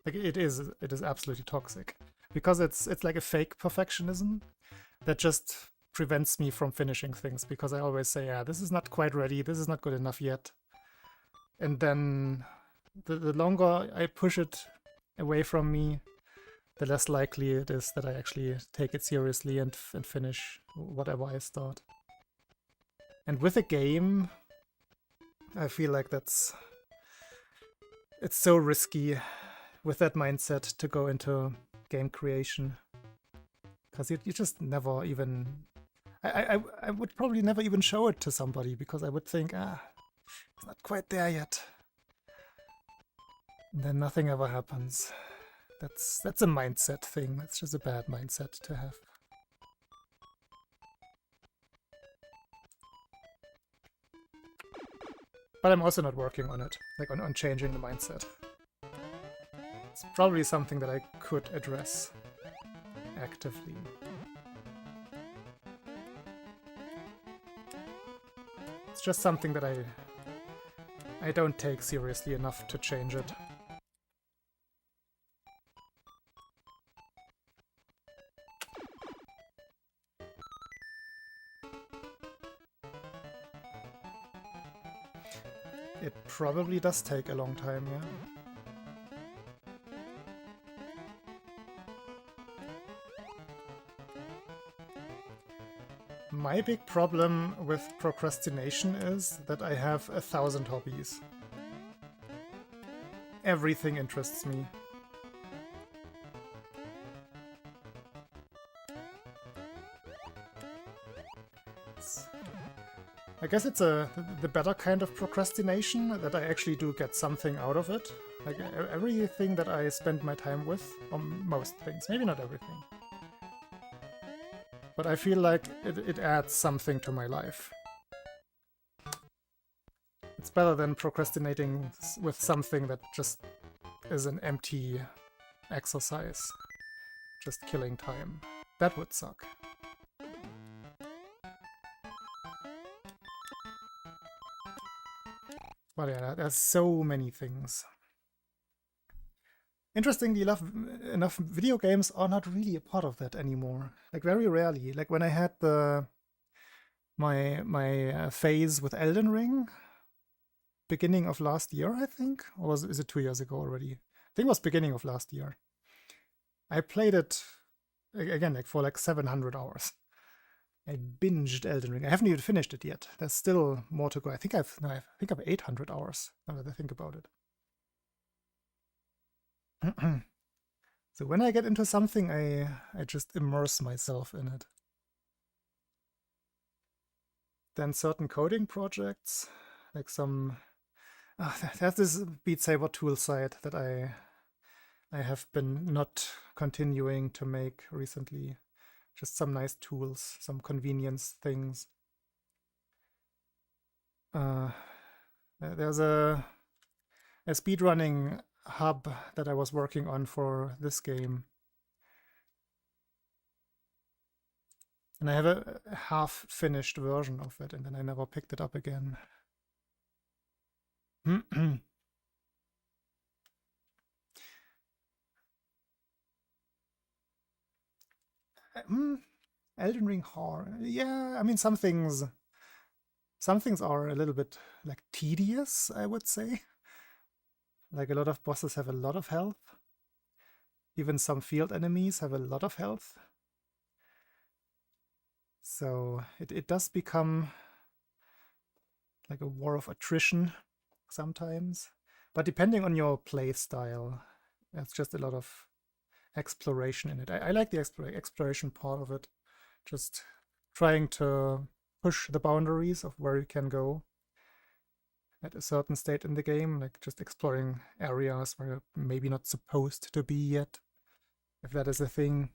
Like it is absolutely toxic. Because it's like a fake perfectionism that just prevents me from finishing things, because I always say, yeah, this is not quite ready, this is not good enough yet. And then the longer I push it away from me, the less likely it is that I actually take it seriously and finish whatever I start. And with a game, I feel like it's so risky with that mindset to go into game creation. Because you just never even... I would probably never even show it to somebody, because I would think, it's not quite there yet. And then nothing ever happens. That's a mindset thing. That's just a bad mindset to have. But I'm also not working on it, like on changing the mindset. It's probably something that I could address actively. It's just something that I don't take seriously enough to change it. It probably does take a long time, yeah. My big problem with procrastination is that I have 1,000 hobbies. Everything interests me. I guess it's the better kind of procrastination, that I actually do get something out of it. Like everything that I spend my time with, or most things, maybe not everything. But I feel like it adds something to my life. It's better than procrastinating with something that just is an empty exercise. Just killing time. That would suck. But yeah, there's so many things. Interestingly enough, video games are not really a part of that anymore. Like very rarely. Like when I had my phase with Elden Ring, beginning of last year, I think, or is it 2 years ago already? I think it was beginning of last year. I played it again like for like 700 hours. I binged Elden Ring. I haven't even finished it yet. There's still more to go. I think I've 800 hours now that I think about it. So when I get into something, I just immerse myself in it. Then certain coding projects, like some... there's this Beat Saber tool site that I have been not continuing to make recently. Just some nice tools, some convenience things. There's a speedrunning hub that I was working on for this game. And I have a half-finished version of it, and then I never picked it up again. Elden Ring hard. Yeah, I mean some things are a little bit like tedious, I would say. Like a lot of bosses have a lot of health. Even some field enemies have a lot of health. So it does become like a war of attrition sometimes. But depending on your play style, it's just a lot of exploration in it. I like the exploration part of it. Just trying to push the boundaries of where you can go at a certain state in the game, like just exploring areas where you're maybe not supposed to be yet, if that is a thing.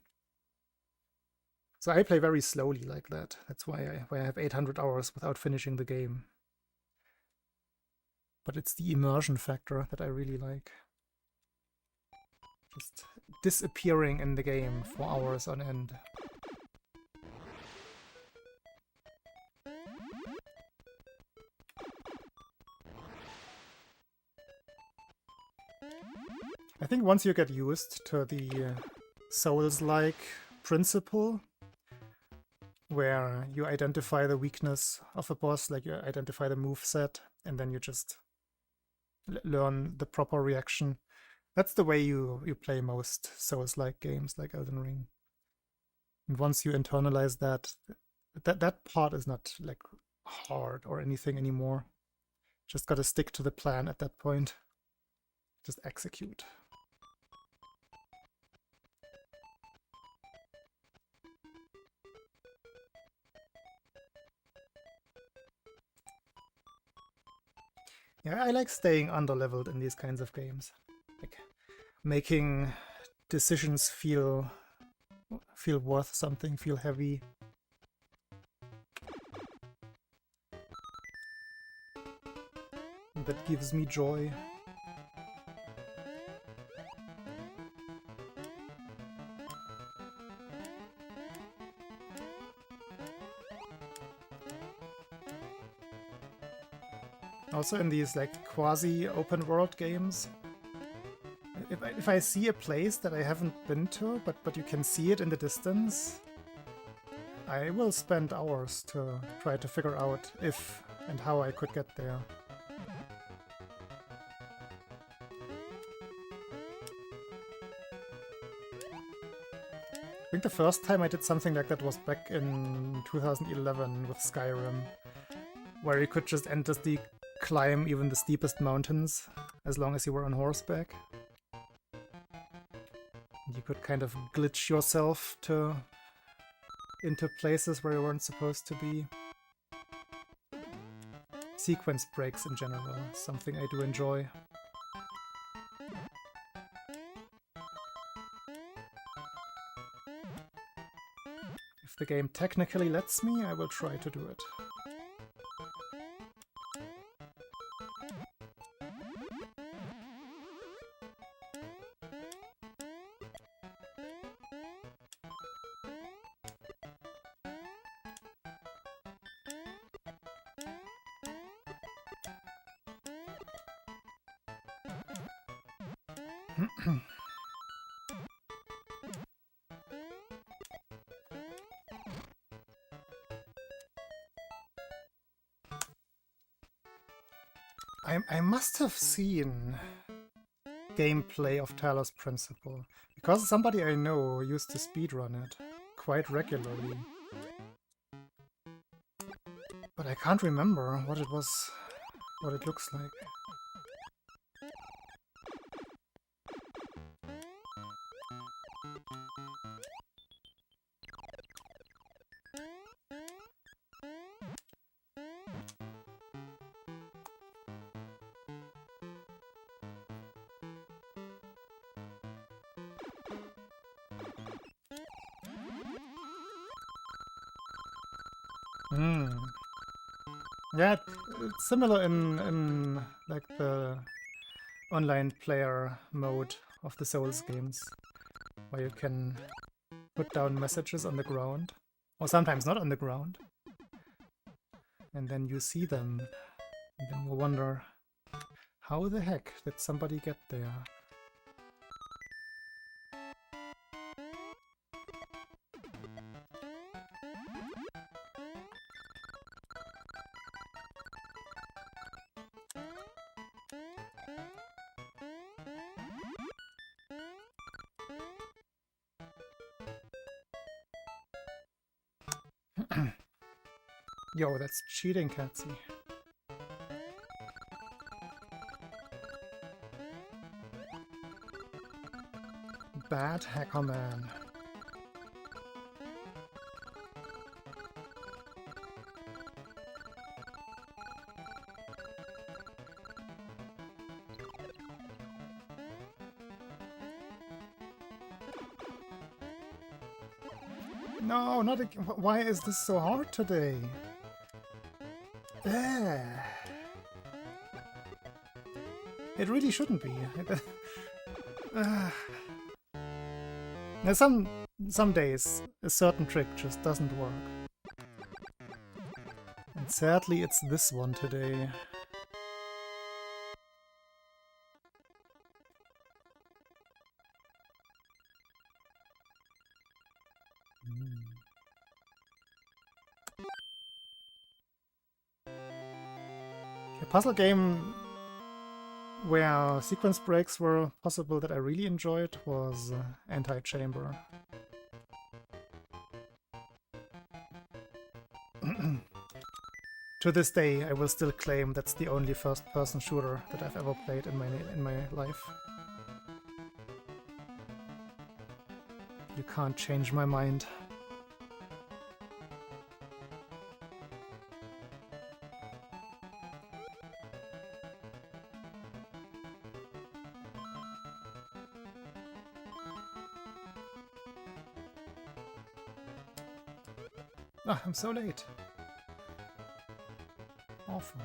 So I play very slowly like that. That's why I have 800 hours without finishing the game. But it's the immersion factor that I really like. Just disappearing in the game for hours on end. I think once you get used to the Souls-like principle, where you identify the weakness of a boss, like you identify the moveset, and then you just learn the proper reaction. That's the way you play most Souls-like games like Elden Ring. And once you internalize that part is not like hard or anything anymore. Just gotta stick to the plan at that point. Just execute. Yeah, I like staying underleveled in these kinds of games. Like making decisions feel worth something, feel heavy. That gives me joy. Also in these like quasi open world games, if I see a place that I haven't been to, but you can see it in the distance, I will spend hours to try to figure out if and how I could get there. I think the first time I did something like that was back in 2011 with Skyrim, where you could just endlessly climb even the steepest mountains as long as you were on horseback. You could kind of glitch yourself into places where you weren't supposed to be. Sequence breaks in general, something I do enjoy. If the game technically lets me, I will try to do it. I must have seen gameplay of Talos Principle, because somebody I know used to speedrun it quite regularly. But I can't remember what it looks like. Yeah, it's similar in like the online player mode of the Souls games, where you can put down messages on the ground, or sometimes not on the ground, and then you see them, and then you wonder, how the heck did somebody get there? Yo, that's cheating, Catsy. Bad hacker man. No, not again. Why is this so hard today? It really shouldn't be. Now some days a certain trick just doesn't work. And sadly it's this one today. A puzzle game where sequence breaks were possible that I really enjoyed was Anti-Chamber. To this day, I will still claim that's the only first-person shooter that I've ever played in my life. You can't change my mind. Ah, I'm so late. Awful.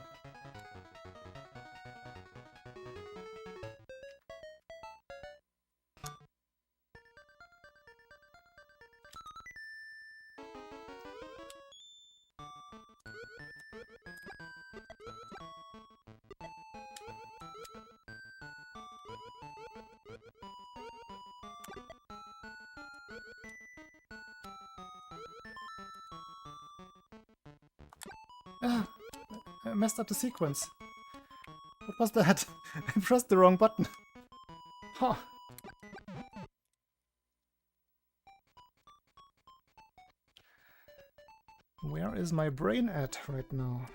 Ah, I messed up the sequence. What was that? I pressed the wrong button. Huh. Where is my brain at right now?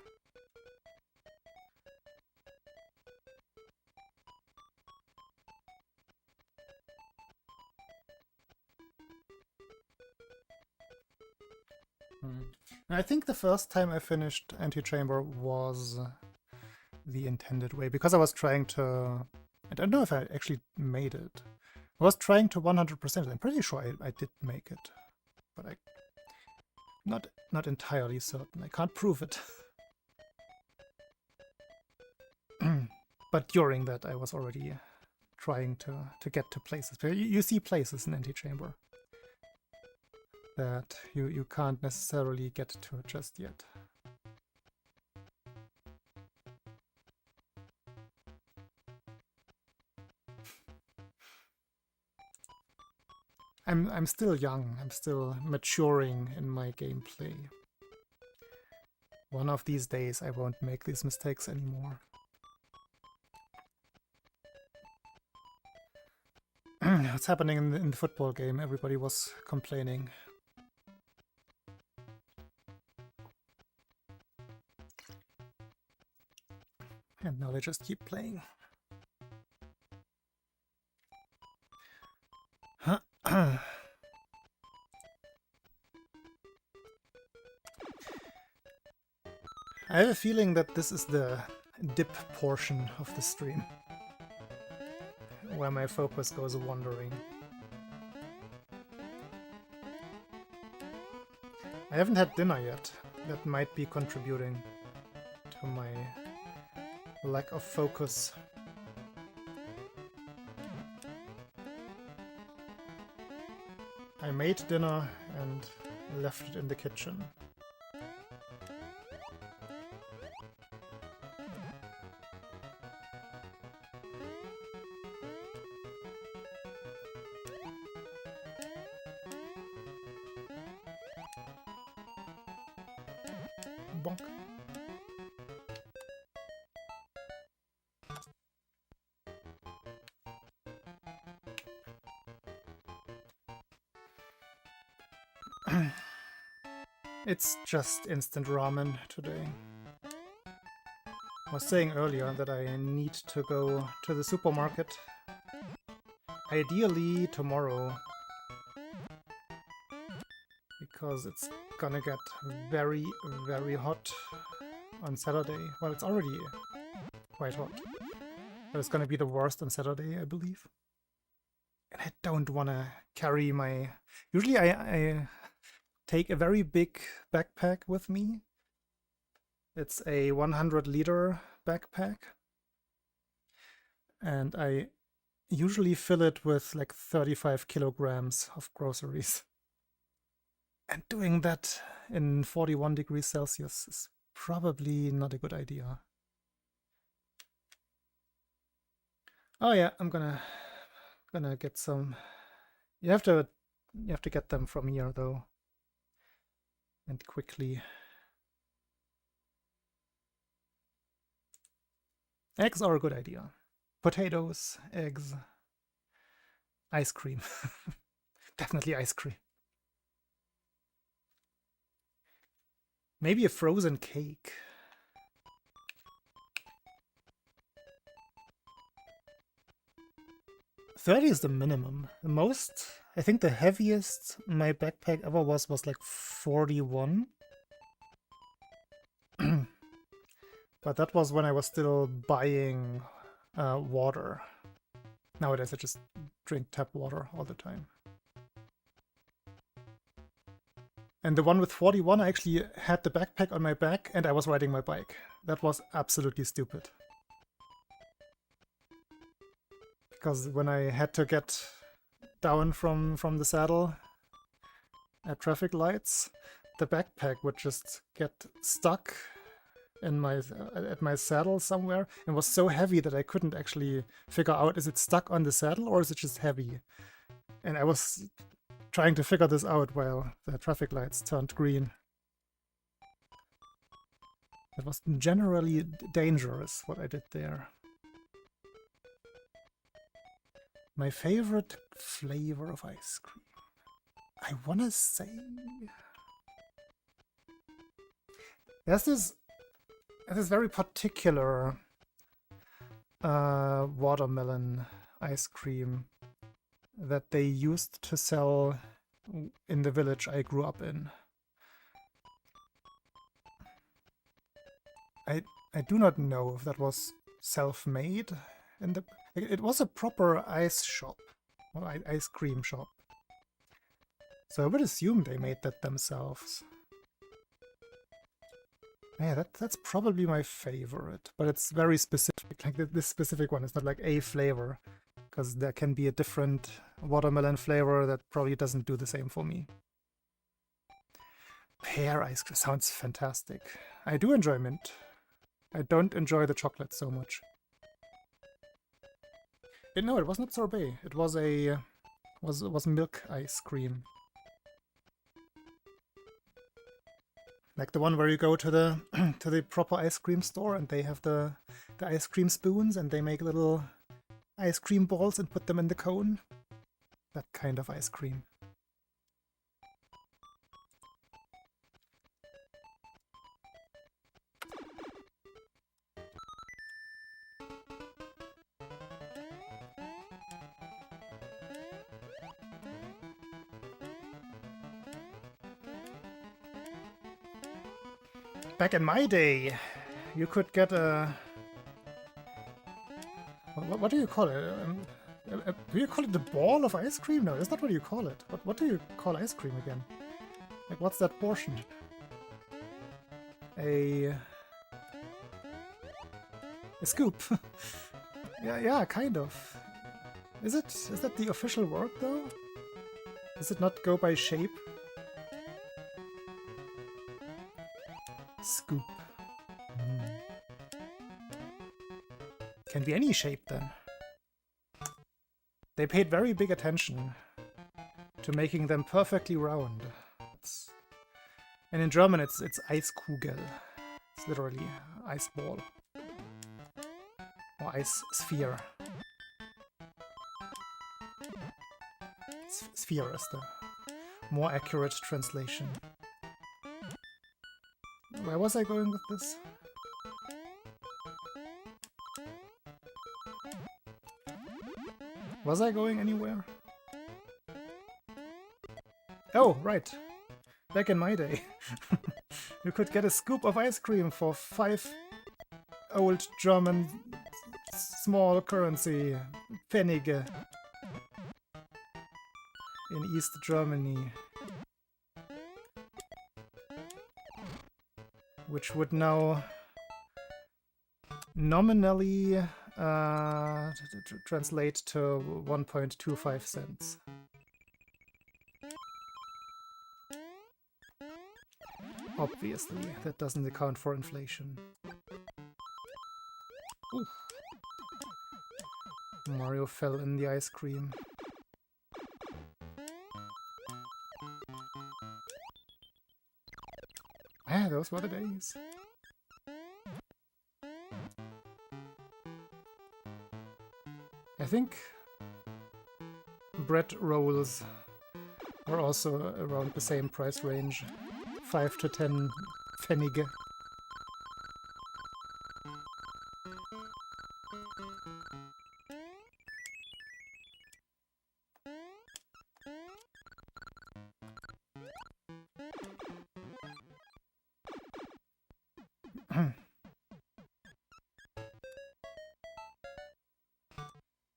I think the first time I finished Anti-Chamber was the intended way, because I was trying to... I don't know if I actually made it. I was trying to 100%. I'm pretty sure I did make it, but not entirely certain. I can't prove it. But during that I was already trying to get to places. You see places in Anti-Chamber that you can't necessarily get to just yet. I'm still young, I'm still maturing in my gameplay. One of these days I won't make these mistakes anymore. What's happening in the football game? Everybody was complaining. And now they just keep playing. I have a feeling that this is the dip portion of the stream, where my focus goes wandering. I haven't had dinner yet. That might be contributing to my lack of focus. I made dinner and left it in the kitchen. Bonk. It's just instant ramen today. I was saying earlier that I need to go to the supermarket. Ideally tomorrow. Because it's gonna get very, very hot on Saturday. Well, it's already quite hot. But it's gonna be the worst on Saturday, I believe. And I don't wanna carry my... Usually I take a very big backpack with me. It's a 100-liter backpack. And I usually fill it with like 35 kilograms of groceries. And doing that in 41 degrees Celsius is probably not a good idea. Oh yeah, I'm gonna get some. You have to get them from here though. And quickly. Eggs are a good idea. Potatoes, eggs, ice cream. Definitely ice cream. Maybe a frozen cake. $30 is the minimum. The most, I think the heaviest my backpack ever was like 41. But that was when I was still buying water. Nowadays I just drink tap water all the time. And the one with 41, I actually had the backpack on my back and I was riding my bike. That was absolutely stupid. Because when I had to get down from the saddle at traffic lights, the backpack would just get stuck in at my saddle somewhere and was so heavy that I couldn't actually figure out, is it stuck on the saddle or is it just heavy? And I was trying to figure this out while the traffic lights turned green. It was generally dangerous what I did there. My favorite flavor of ice cream. I wanna say... There's this very particular watermelon ice cream that they used to sell in the village I grew up in. I do not know if that was self-made. It was a proper ice shop, or ice cream shop. So I would assume they made that themselves. Yeah, that's probably my favorite, but it's very specific. Like this specific one is not like a flavor. Because there can be a different watermelon flavor that probably doesn't do the same for me. Pear ice cream sounds fantastic. I do enjoy mint. I don't enjoy the chocolate so much. No, it was not sorbet. It was was milk ice cream. Like the one where you go to the to the proper ice cream store and they have the ice cream spoons and they make little ice cream balls and put them in the cone. That kind of ice cream. Back in my day, you could get a... What do you call it? Do you call it the ball of ice cream? No, that's not what you call it. What do you call ice cream again? Like, what's that portion? A scoop. yeah, kind of. Is that the official word though? Does it not go by shape? Scoop. Can be any shape then. They paid very big attention to making them perfectly round. And in German it's Eiskugel. It's literally ice ball. Or ice sphere. Sphere is the more accurate translation. Where was I going with this? Was I going anywhere? Oh, right. Back in my day. You could get a scoop of ice cream for 5 old German small currency Pfennige in East Germany. Which would now nominally translate to 1.25 cents. Obviously, that doesn't account for inflation. Ooh. Mario fell in the ice cream. Ah, those were the days. I think bread rolls are also around the same price range. 5 to 10 Pfennige.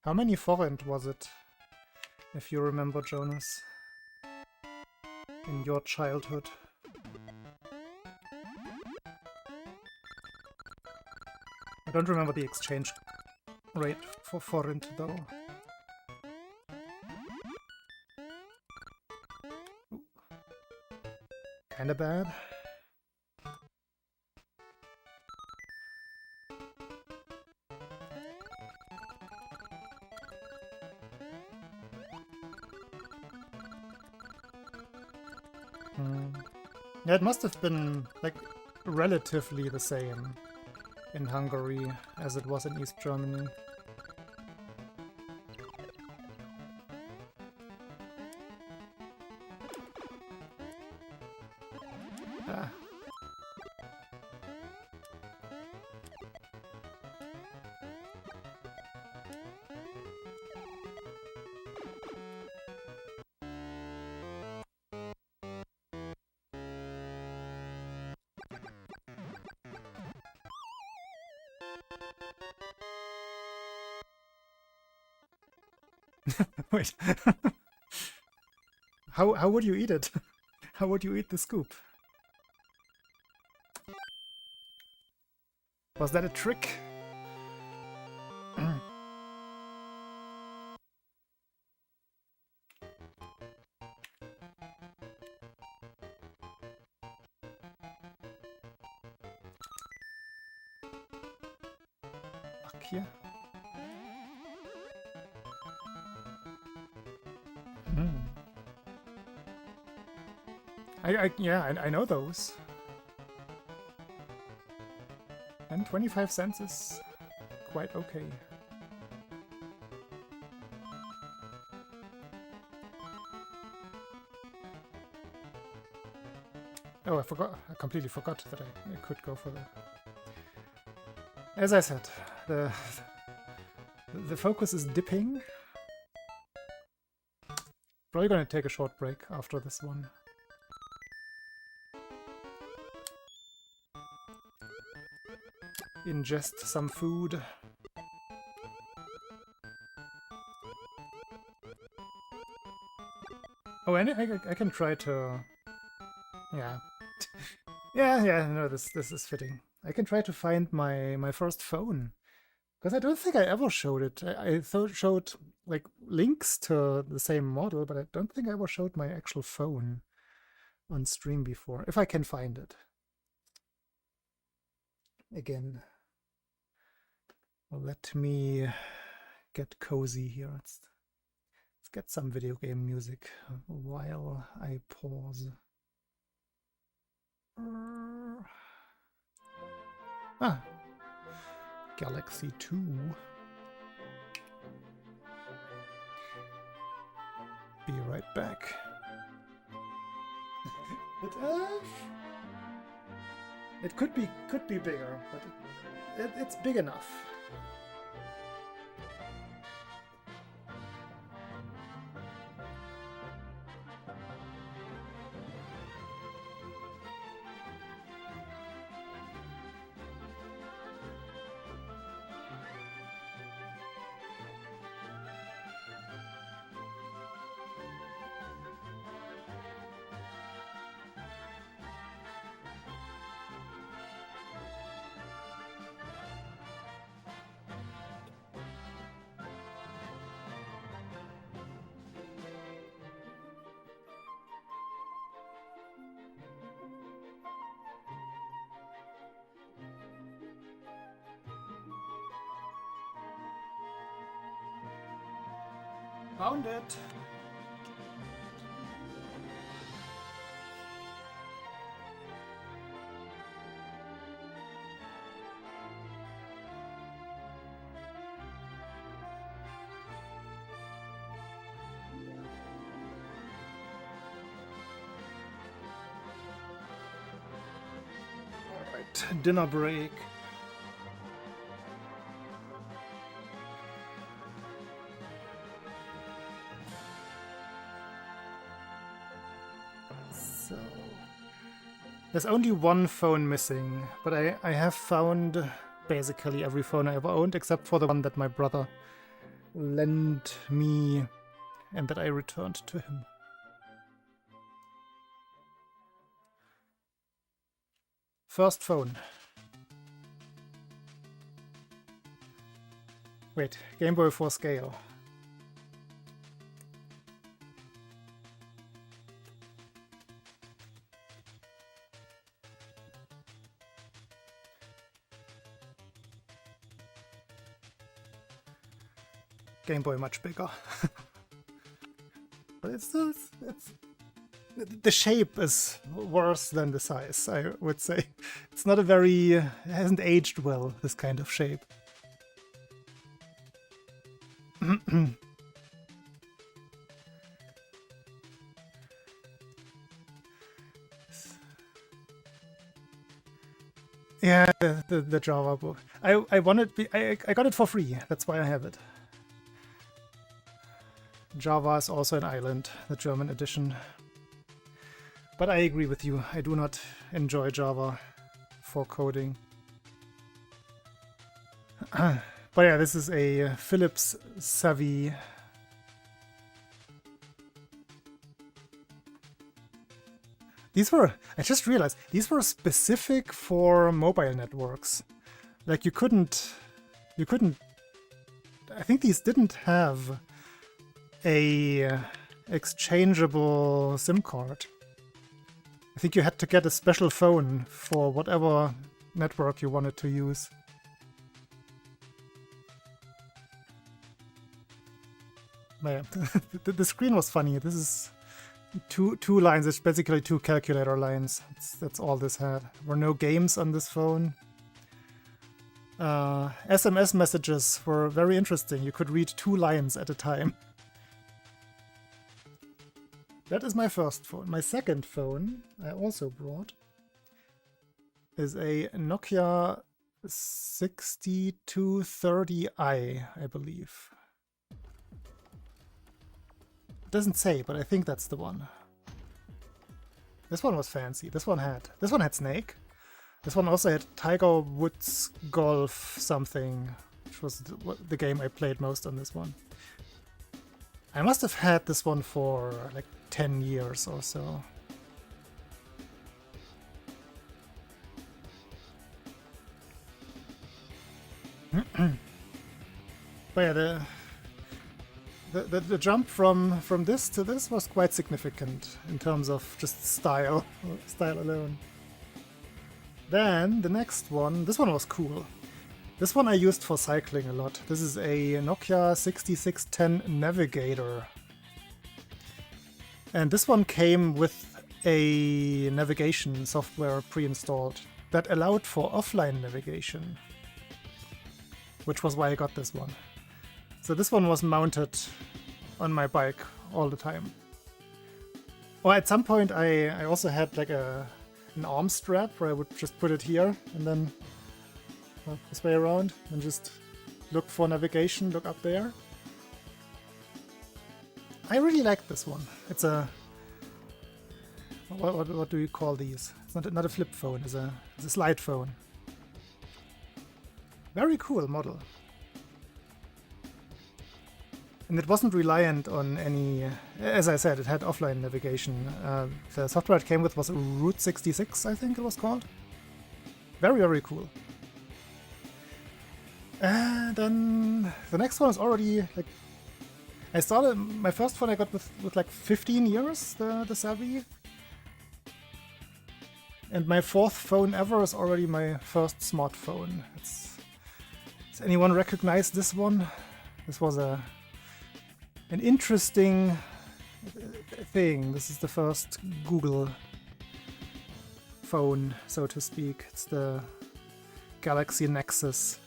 How many forint was it, if you remember, Jonas, in your childhood? I don't remember the exchange rate for forint, though. Ooh. Kinda bad. Yeah, it must have been, like, relatively the same in Hungary as it was in East Germany. Ah. Wait. How would you eat it? How would you eat the scoop? Was that a trick? Fuck yeah. I know those. And 25 cents is quite okay. Oh, I completely forgot that I could go for that. As I said, the focus is dipping. Probably gonna take a short break after this one. Ingest some food. Oh, and I can try to... Yeah. yeah, no, this is fitting. I can try to find my first phone. Because I don't think I ever showed it. I showed, like, links to the same model, but I don't think I ever showed my actual phone on stream before. If I can find it. Again. Let me get cozy here. Let's get some video game music while I pause. Ah, Galaxy 2. Be right back. It could be bigger, but it's big enough. Found it! Alright, dinner break. So there's only one phone missing, but I have found basically every phone I ever owned except for the one that my brother lent me and that I returned to him. First phone. Wait, Game Boy for scale. Game Boy much bigger. But it's the shape is worse than the size, I would say. It's not a very... it hasn't aged well, this kind of shape. Yeah, the Java book. I wanted... I got it for free, that's why I have it. Java is also an island, the German edition. But I agree with you, I do not enjoy Java for coding. But yeah, this is a Philips Savvy. These were, I just realized, these were specific for mobile networks. Like you couldn't, I think these didn't have a exchangeable SIM card. I think you had to get a special phone for whatever network you wanted to use. Man, the screen was funny. This is two lines. It's basically two calculator lines. That's all this had. There were no games on this phone. SMS messages were very interesting. You could read 2 lines at a time. That is my first phone. My second phone, I also brought, is a Nokia 6230i, I believe. It doesn't say, but I think that's the one. This one was fancy. This one had Snake. This one also had Tiger Woods Golf something, which was the game I played most on this one. I must have had this one for like 10 years or so. But yeah, the jump from this to this was quite significant in terms of just style alone. Then the next one, this one was cool. This one I used for cycling a lot. This is a Nokia 6610 Navigator. And this one came with a navigation software pre-installed that allowed for offline navigation, which was why I got this one. So this one was mounted on my bike all the time. Or at some point I also had like a an arm strap where I would just put it here and then this way around and just look for navigation, look up there. I really like this one. It's a... What do you call these? It's not a flip phone, it's a slide phone. Very cool model. And it wasn't reliant on any... As I said, it had offline navigation. The software it came with was Route 66, I think it was called. Very, very cool. And then the next one is already like... I started... My first phone I got with like 15 years, the Savvy. And my fourth phone ever is already my first smartphone. Does anyone recognize this one? This was an interesting thing. This is the first Google phone, so to speak. It's the Galaxy Nexus.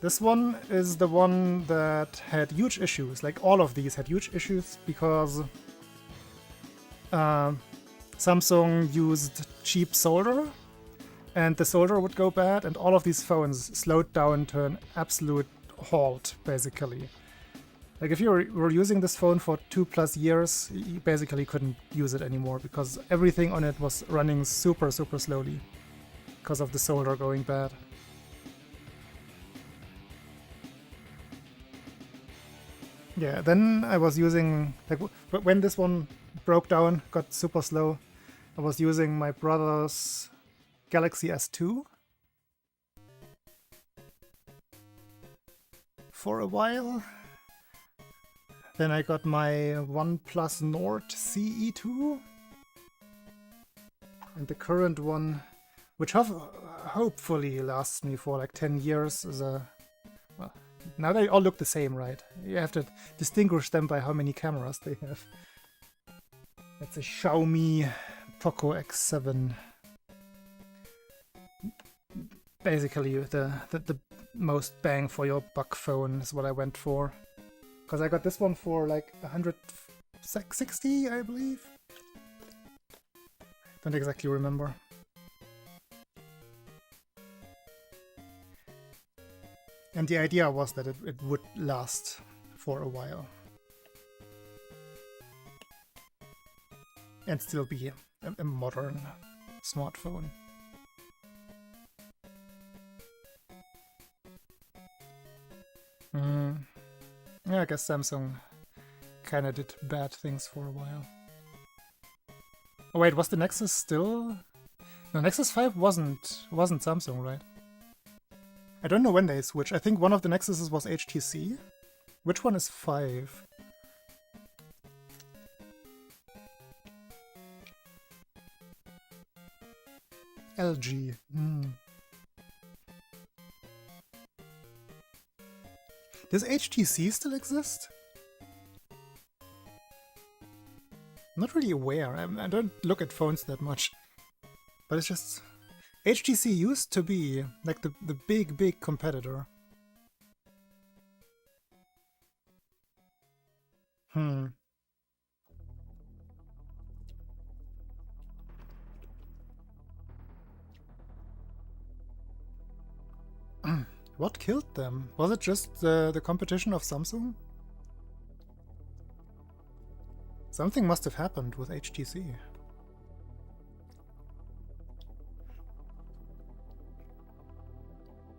This one is the one that had huge issues. Like all of these had huge issues because Samsung used cheap solder and the solder would go bad and all of these phones slowed down to an absolute halt, basically. Like if you were using this phone for 2+ years, you basically couldn't use it anymore because everything on it was running super, super slowly because of the solder going bad. Yeah, then I was using, like, when this one broke down, got super slow, I was using my brother's Galaxy S2 for a while. Then I got my OnePlus Nord CE2. And the current one, which hopefully lasts me for like 10 years, is a... Well, now they all look the same, right? You have to distinguish them by how many cameras they have. That's a Xiaomi Poco X7. Basically, the most bang for your buck phone is what I went for. Because I got this one for like 160, I believe. Don't exactly remember. And the idea was that it would last for a while. And still be a modern smartphone. Yeah, I guess Samsung kinda did bad things for a while. Oh wait, was the Nexus still... No, Nexus 5 wasn't Samsung, right? I don't know when they switched. I think one of the Nexuses was HTC. Which one is 5? LG. Does HTC still exist? I'm not really aware. I don't look at phones that much. But it's just... HTC used to be like the big competitor. What killed them? Was it just the competition of Samsung? Something must have happened with HTC.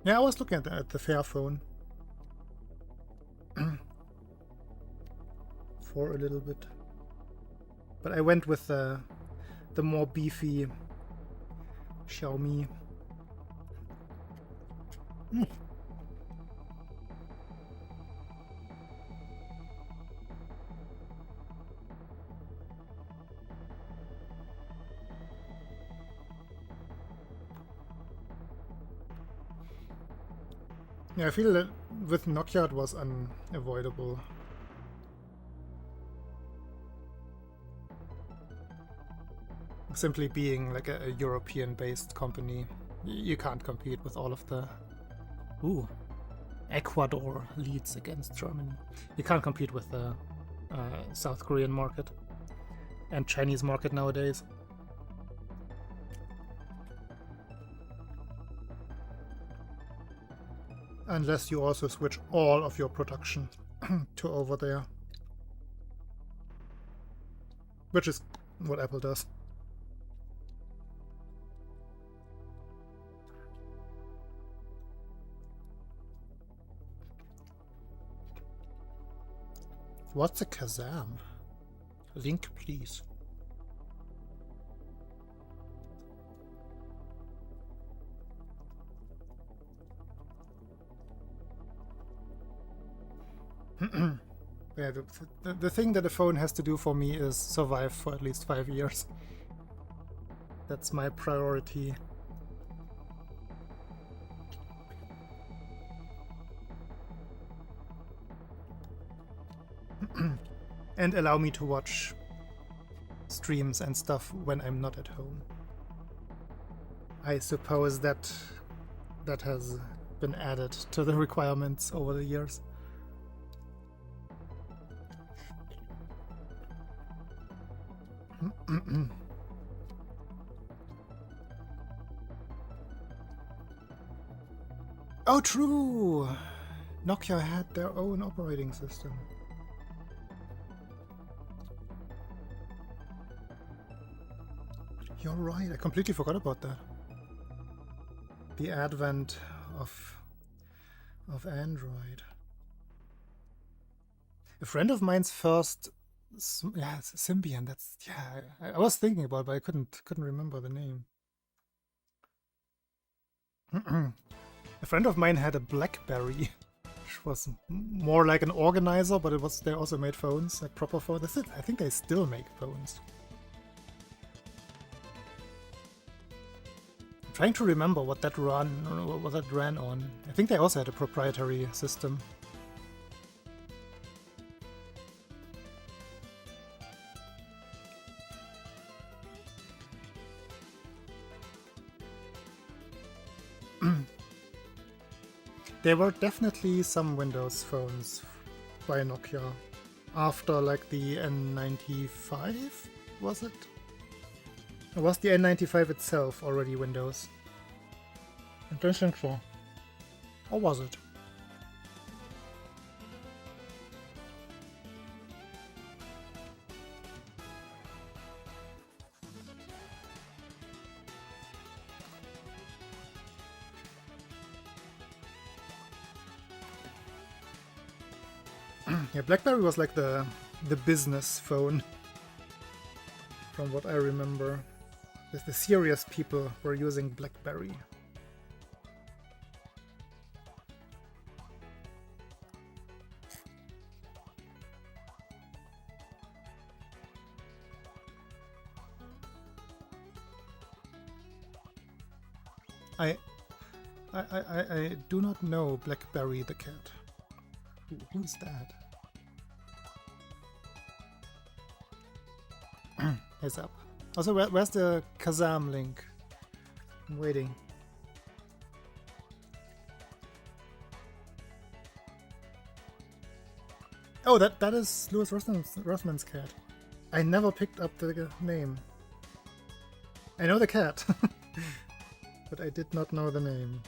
Yeah, I was looking at the Fairphone for a little bit, but I went with the more beefy Xiaomi. Yeah, I feel that with Nokia it was unavoidable. Simply being like a European-based company, you can't compete with all of the... Ooh, Ecuador leads against Germany. You can't compete with the South Korean market and Chinese market nowadays. Unless you also switch all of your production to over there. Which is what Apple does. What's a Kazam? Link, please. Yeah, the thing that a phone has to do for me is survive for at least 5 years. That's my priority. And allow me to watch streams and stuff when I'm not at home. I suppose that has been added to the requirements over the years. Oh, true! Nokia had their own operating system. You're right, I completely forgot about that. The advent of Android. A friend of mine's first Symbian, that's I was thinking about it, but I couldn't remember the name. A friend of mine had a BlackBerry, which was more like an organizer, but they also made phones, like proper phones. That's it. I think they still make phones. I'm trying to remember what that ran on. I think they also had a proprietary system. There were definitely some Windows phones by Nokia after like the N95, was it? Or was the N95 itself already Windows? I don't think so. Or was it? Yeah, BlackBerry was like the business phone, from what I remember. The serious people were using BlackBerry. I do not know BlackBerry the cat. Who's that? Heads up. Also, where's the Kazam link? I'm waiting. Oh, that is Louis Rossman's cat. I never picked up the name. I know the cat, but I did not know the name.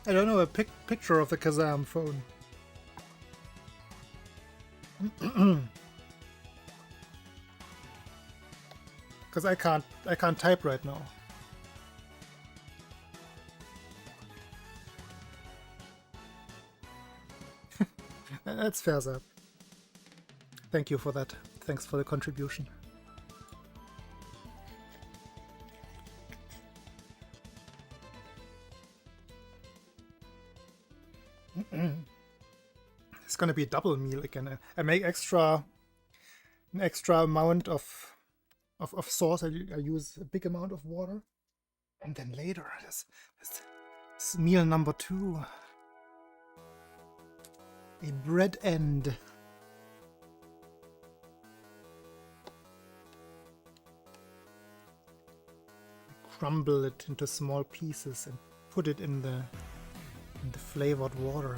I don't know a picture of the Kazam phone. Because I can't type right now. That's fair, Zap. Thank you for that. Thanks for the contribution. It's gonna be a double meal again. I make an extra amount of sauce. I use a big amount of water, and then later this meal number 2, a bread end. I crumble it into small pieces and put it in the flavored water.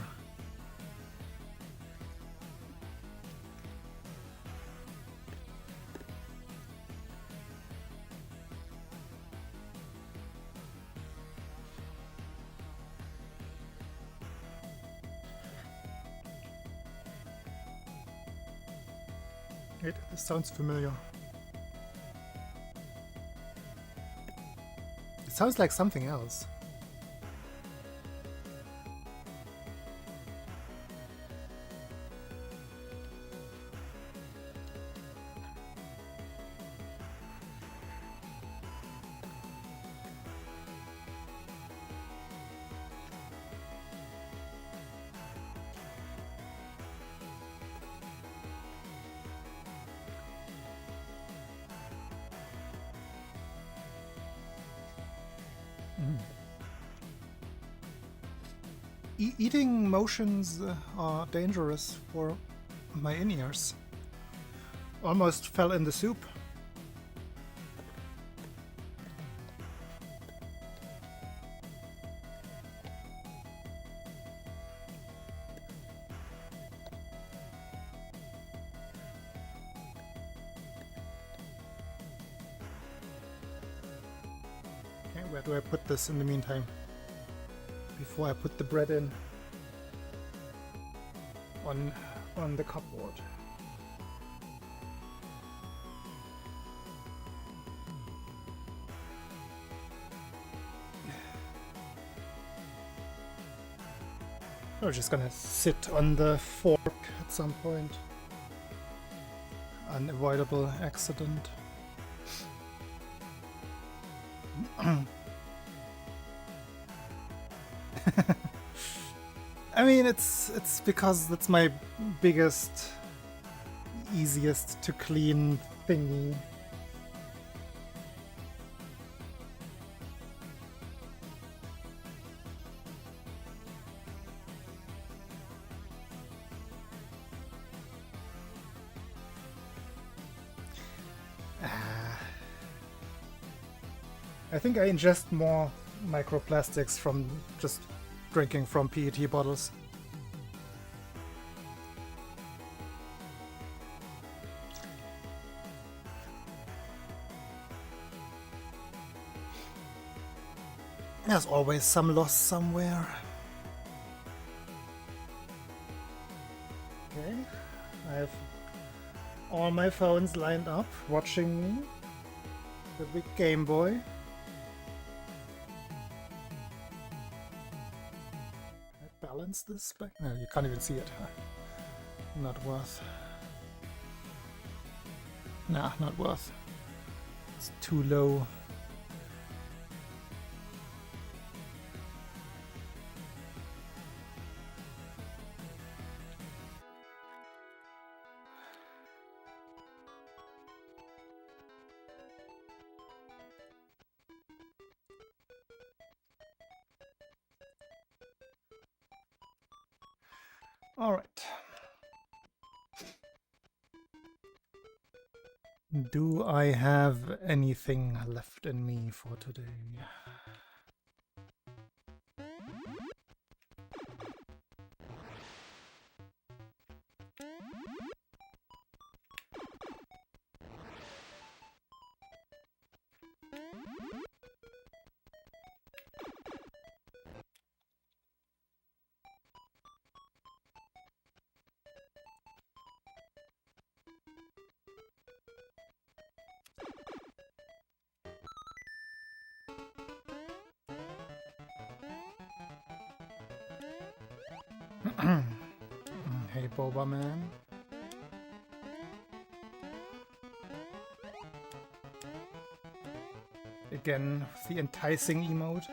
It sounds familiar. It sounds like something else. Eating motions are dangerous for my in-ears. Almost fell in the soup. Okay, where do I put this in the meantime? Before I put the bread in on the cupboard. We're just gonna sit on the fork at some point. Unavoidable accident. I mean, it's because that's my biggest, easiest to clean thingy. I think I ingest more microplastics from just drinking from PET bottles. There's always some loss somewhere. Okay, I have all my phones lined up, watching me. The big Game Boy. Balance this back? No, you can't even see it. Not worth. Nah, not worth. It's too low. All right. Do I have anything left in me for today? Hey, Boba Man. Again, the enticing emote.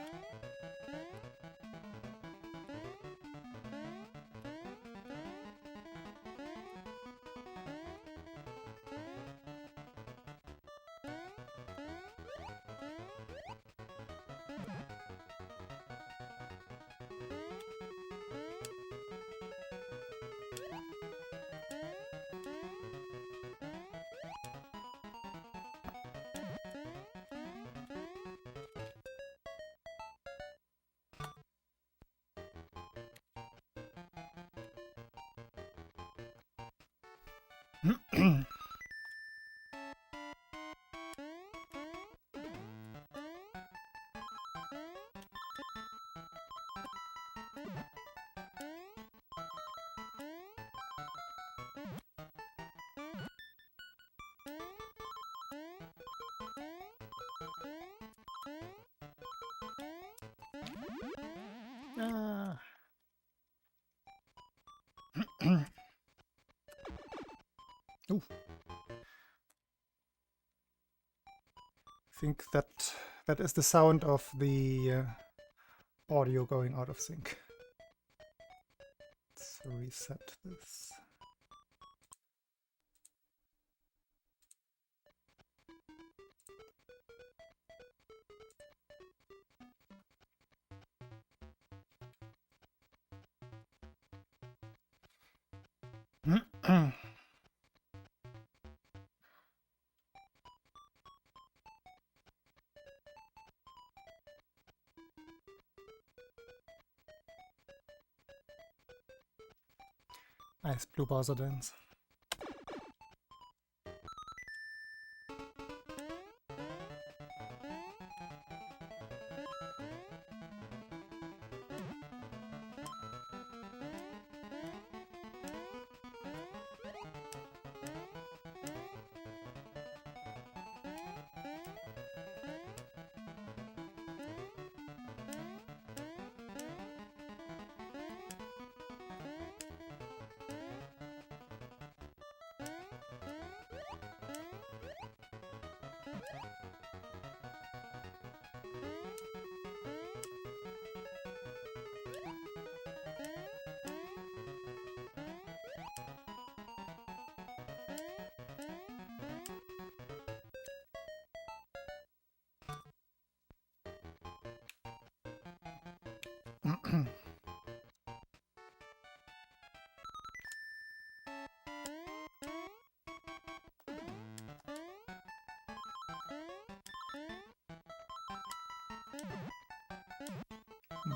Ooh. I think that is the sound of the audio going out of sync. Let's reset this. Nice blue Bowser dance.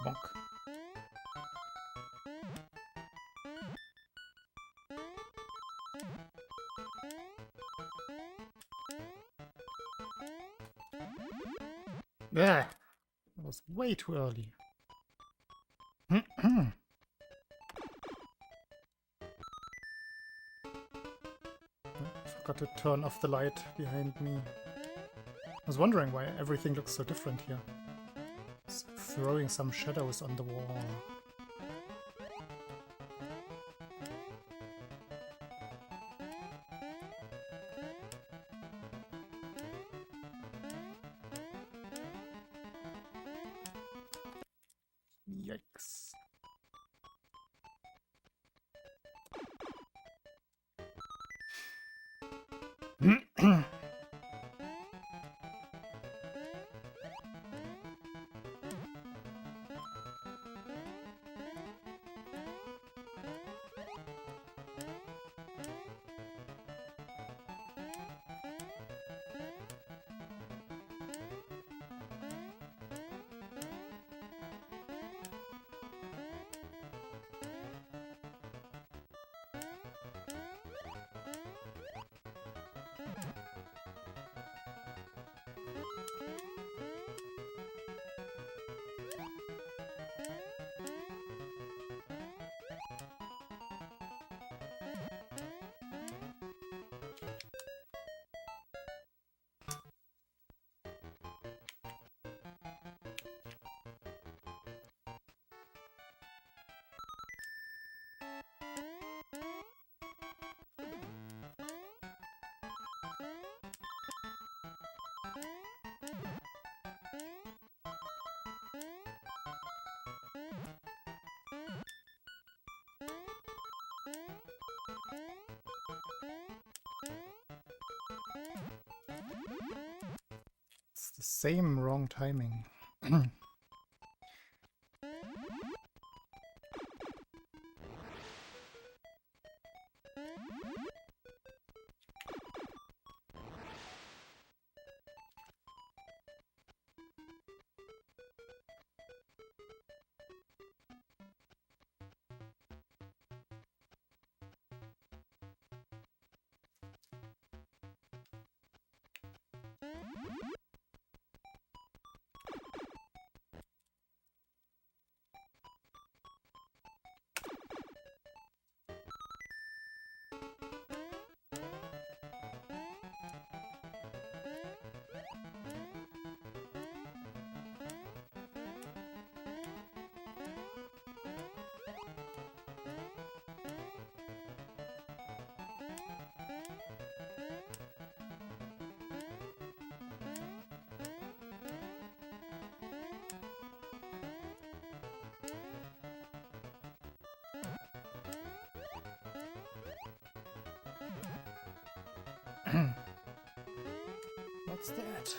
Bonk. Yeah, that was way too early. Forgot to turn off the light behind me. I was wondering why everything looks so different here. It's throwing some shadows on the wall. Yikes. It's the same wrong timing. What's that?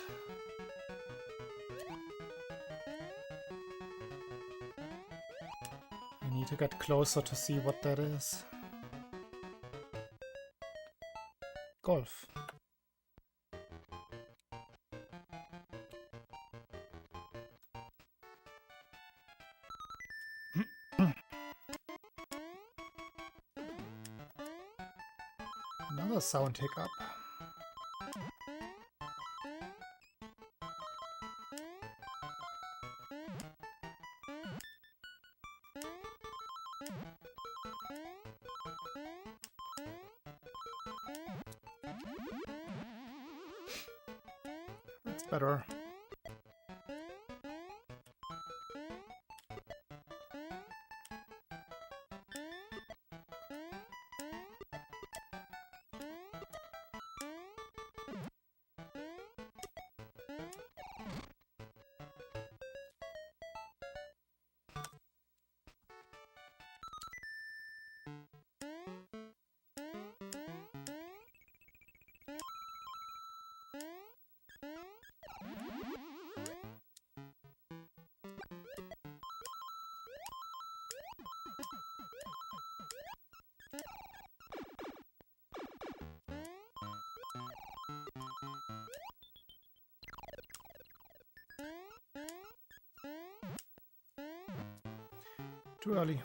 I need to get closer to see what that is. Golf. Another sound hiccup. That's better. Too early.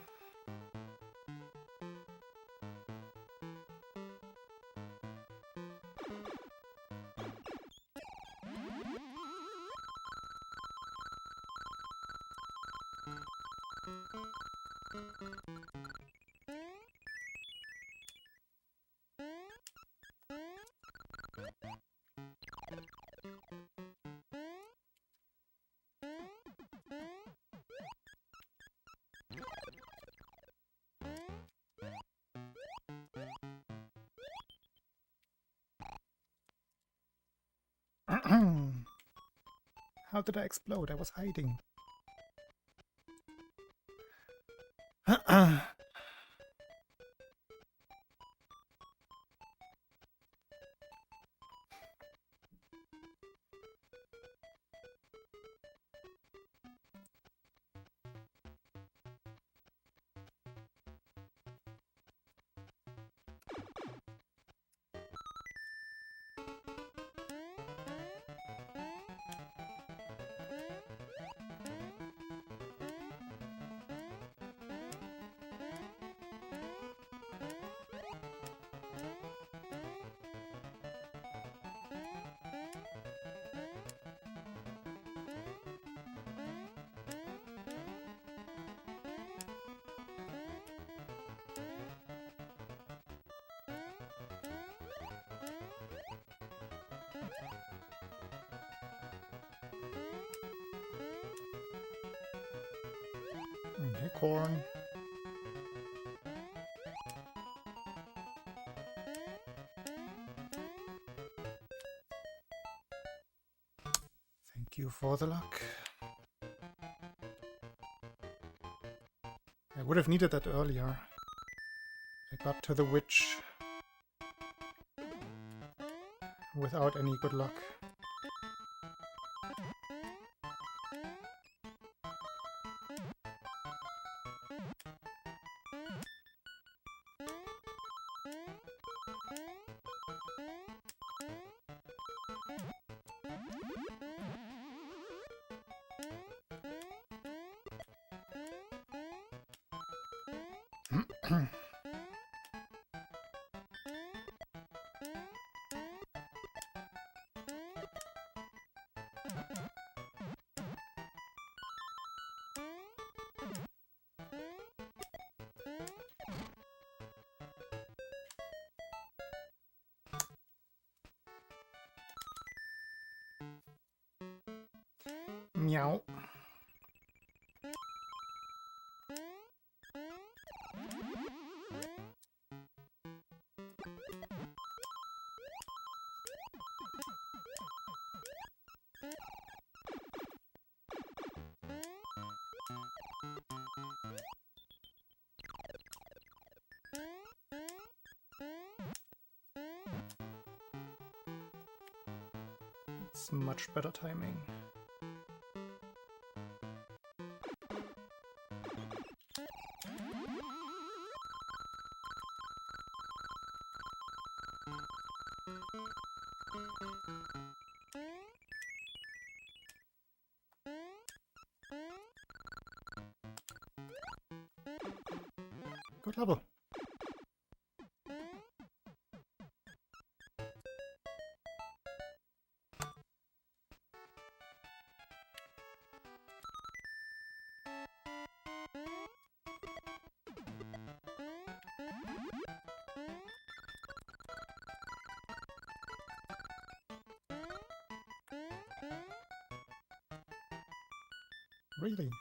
How did I explode? I was hiding. Okay, corn. Thank you for the luck. I would have needed that earlier. I got to the witch without any good luck. Meow. That's much better timing. Good level. Really?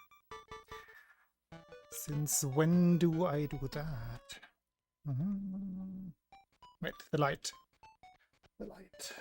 Since when do I do that? Wait, the light. The light.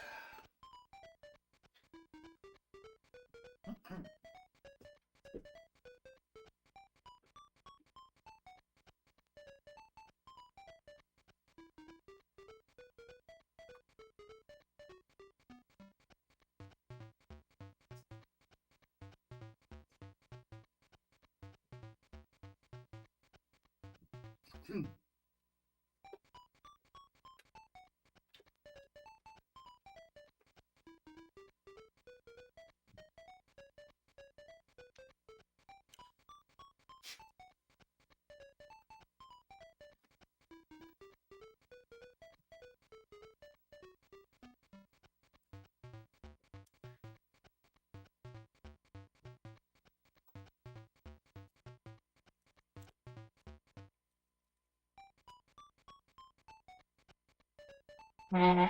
No.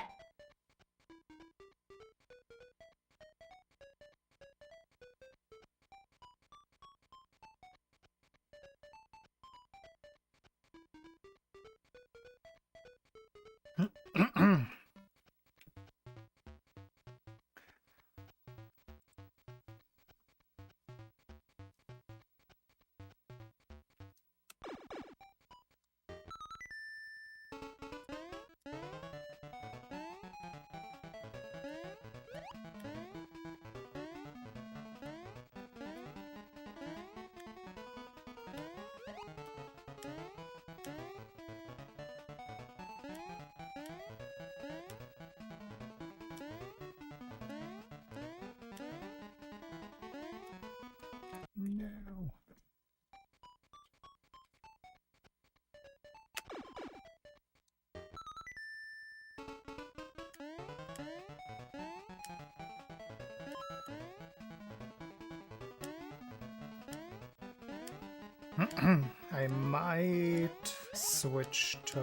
I might switch to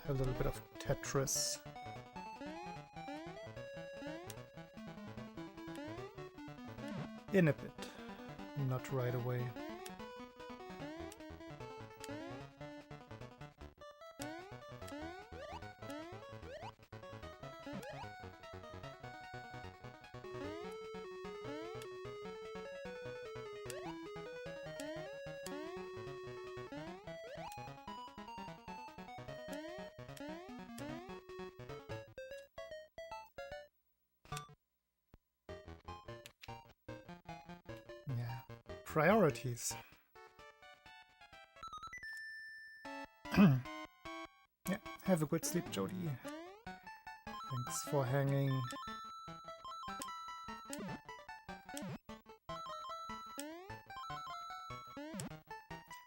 a little bit of Tetris. In a bit, not right away. Yeah, priorities. Yeah, have a good sleep, Jody. Thanks for hanging.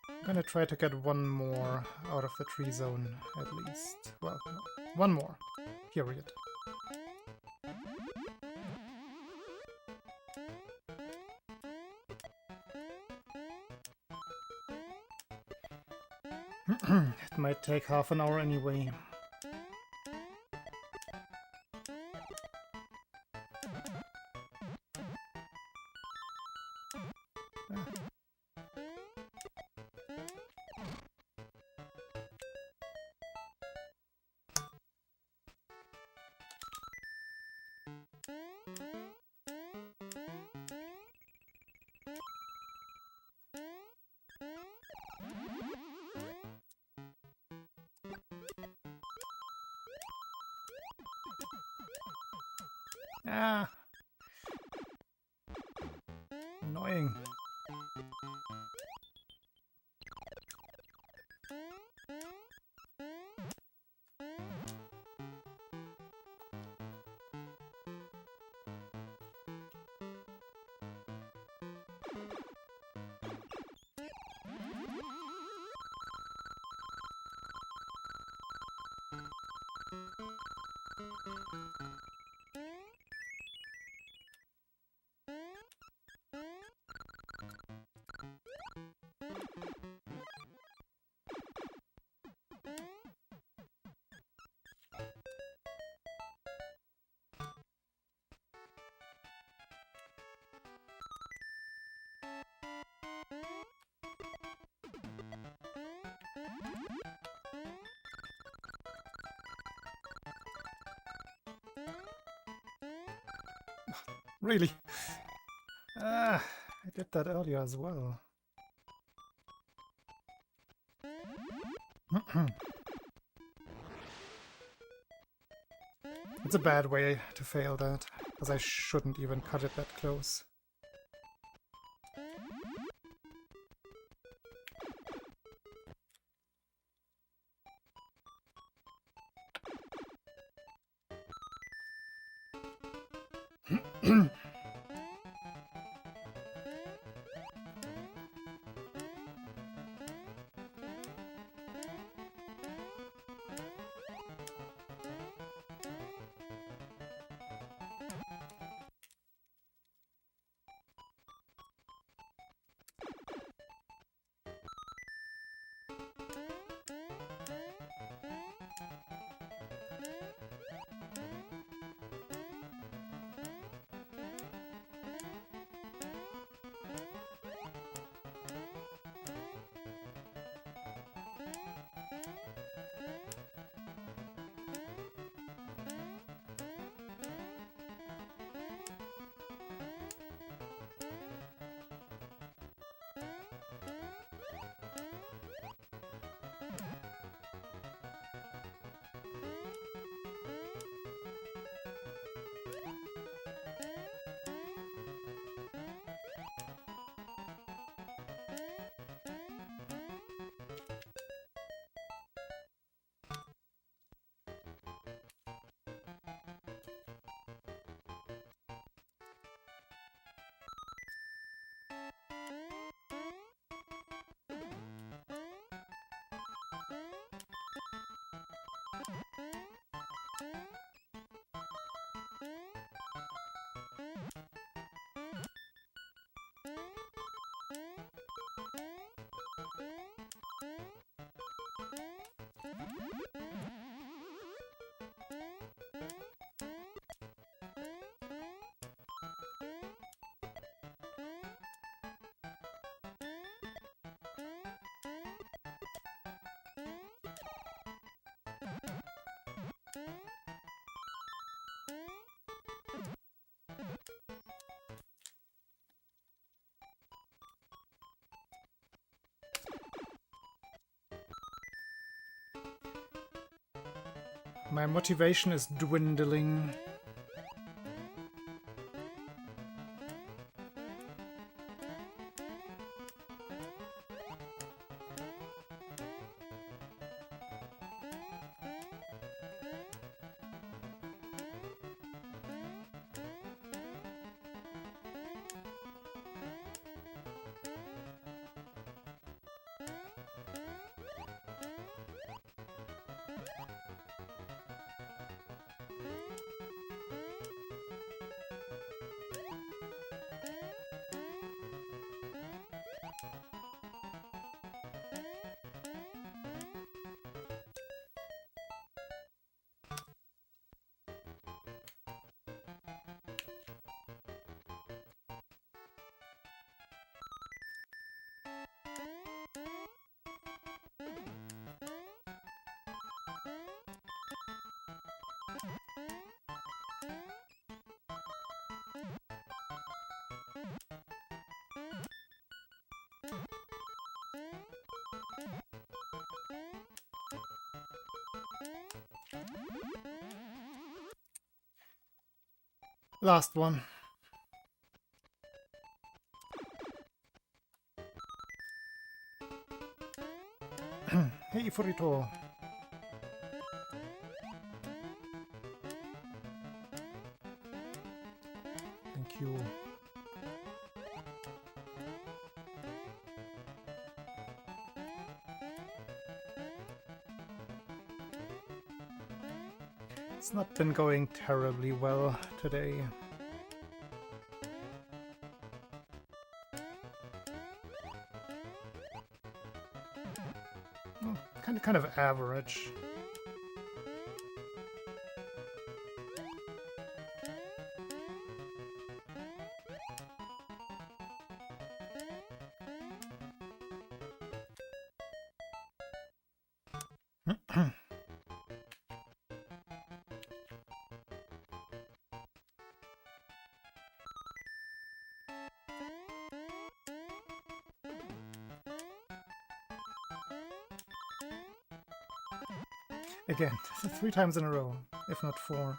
I'm gonna try to get one more out of the tree zone, at least. Well, no, one more. Period. It might take half an hour anyway. Ah, Annoying. Really? Ah, I did that earlier as well. It's a bad way to fail that, because I shouldn't even cut it that close. My motivation is dwindling. Last one. Furito. Thank you. It's not been going terribly well today. Oh, kind of average. Again, 3 times in a row, if not 4.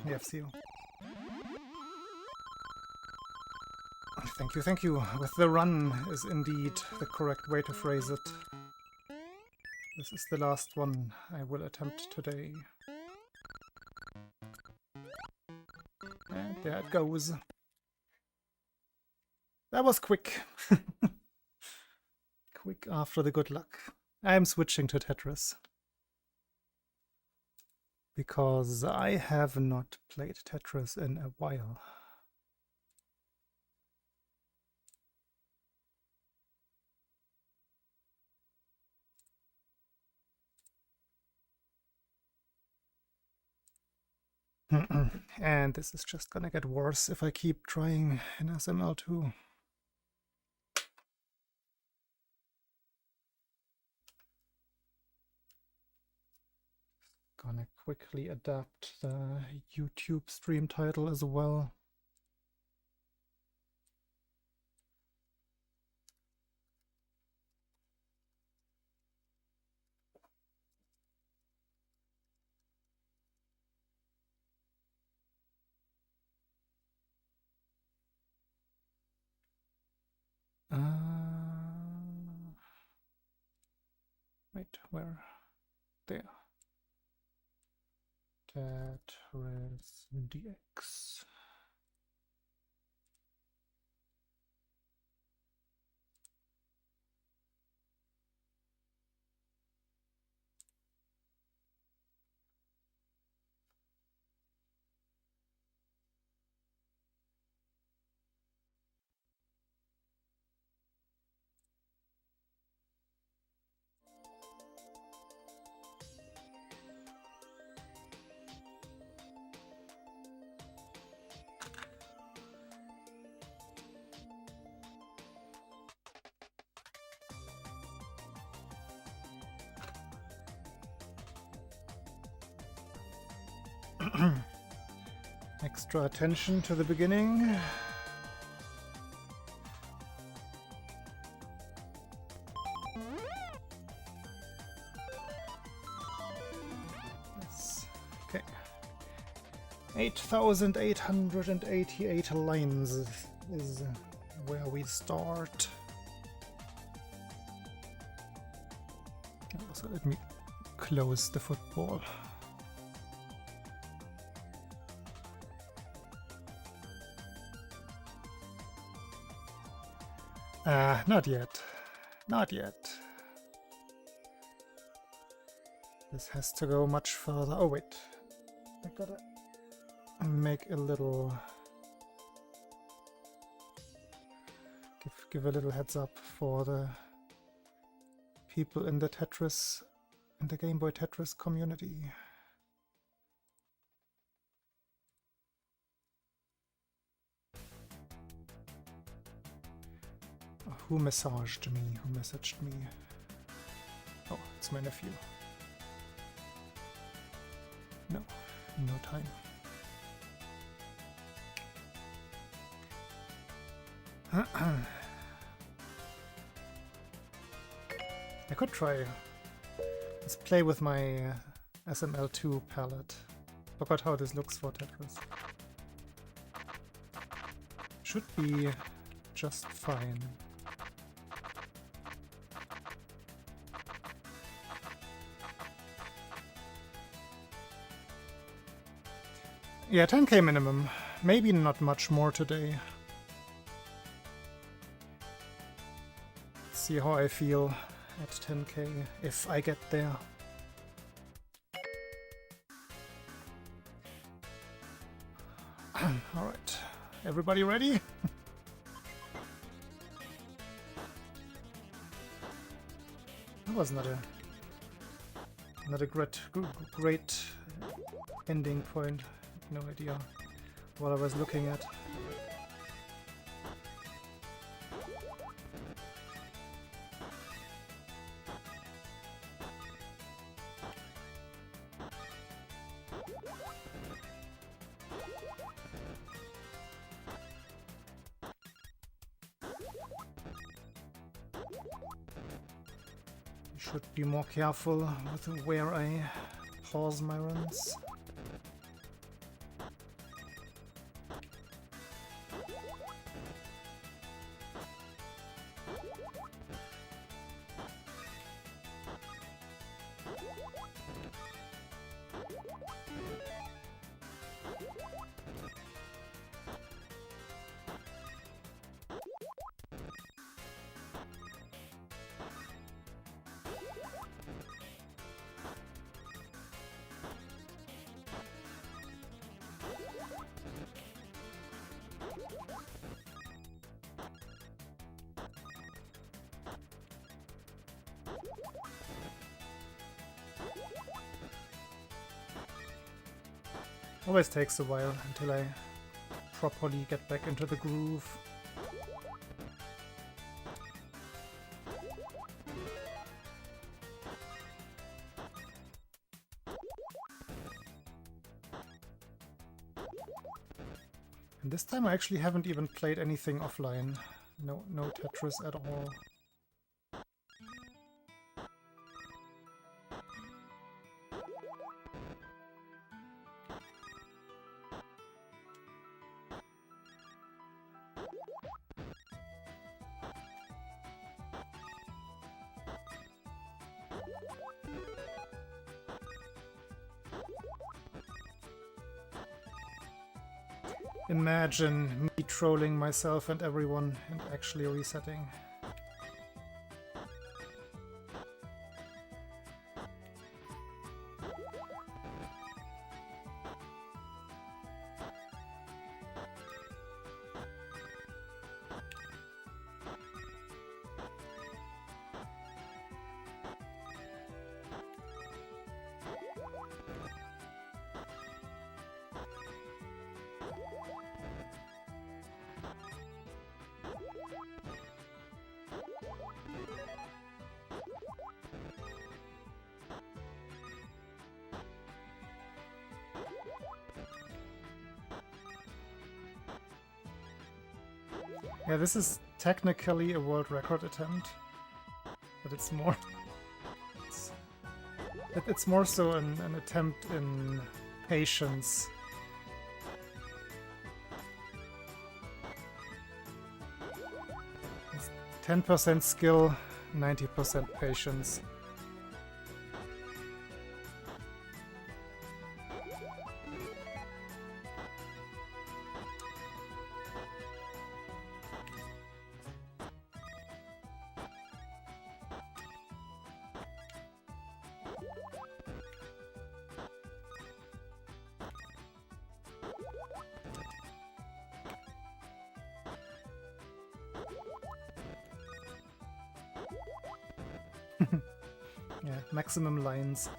Yes, you. Thank you, thank you. With the run is indeed the correct way to phrase it. This is the last one I will attempt today. And there it goes. That was quick. Quick after the good luck. I am switching to Tetris. Because I have not played Tetris in a while. And this is just gonna get worse if I keep trying in SML2. Gonna quickly adapt the YouTube stream title as well. Wait, where? There. Tetris DX. Extra attention to the beginning. Yes. Okay. 8,888 lines is where we start. That was So let me close the football. Not yet. Not yet. This has to go much further. Oh wait. I gotta make a little... Give a little heads up for the people in the Tetris, in the Game Boy Tetris community. Who messaged me? Who messaged me? Oh, it's my nephew. No, no time. I could try. Let's play with my SML2 palette. Forgot how this looks for Tetris. Should be just fine. Yeah, 10k minimum. Maybe not much more today. Let's see how I feel at 10k, if I get there. Alright, everybody ready? That was not a great ending point. No idea what I was looking at. Should be more careful with where I pause my runs. Always takes a while until I properly get back into the groove. And this time I actually haven't even played anything offline. No Tetris at all. Imagine me trolling myself and everyone and actually resetting. Yeah, this is technically a world record attempt, but it's more... It's more so an attempt in patience. It's 10% skill, 90% patience. Yeah, maximum lines.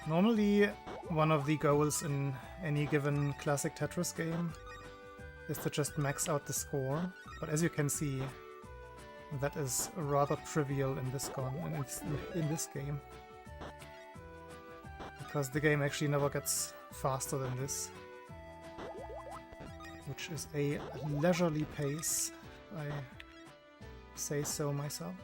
Normally, one of the goals in any given classic Tetris game is to just max out the score, but as you can see, that is rather trivial in this game. Because the game actually never gets faster than this. Which is a leisurely pace, I say so myself.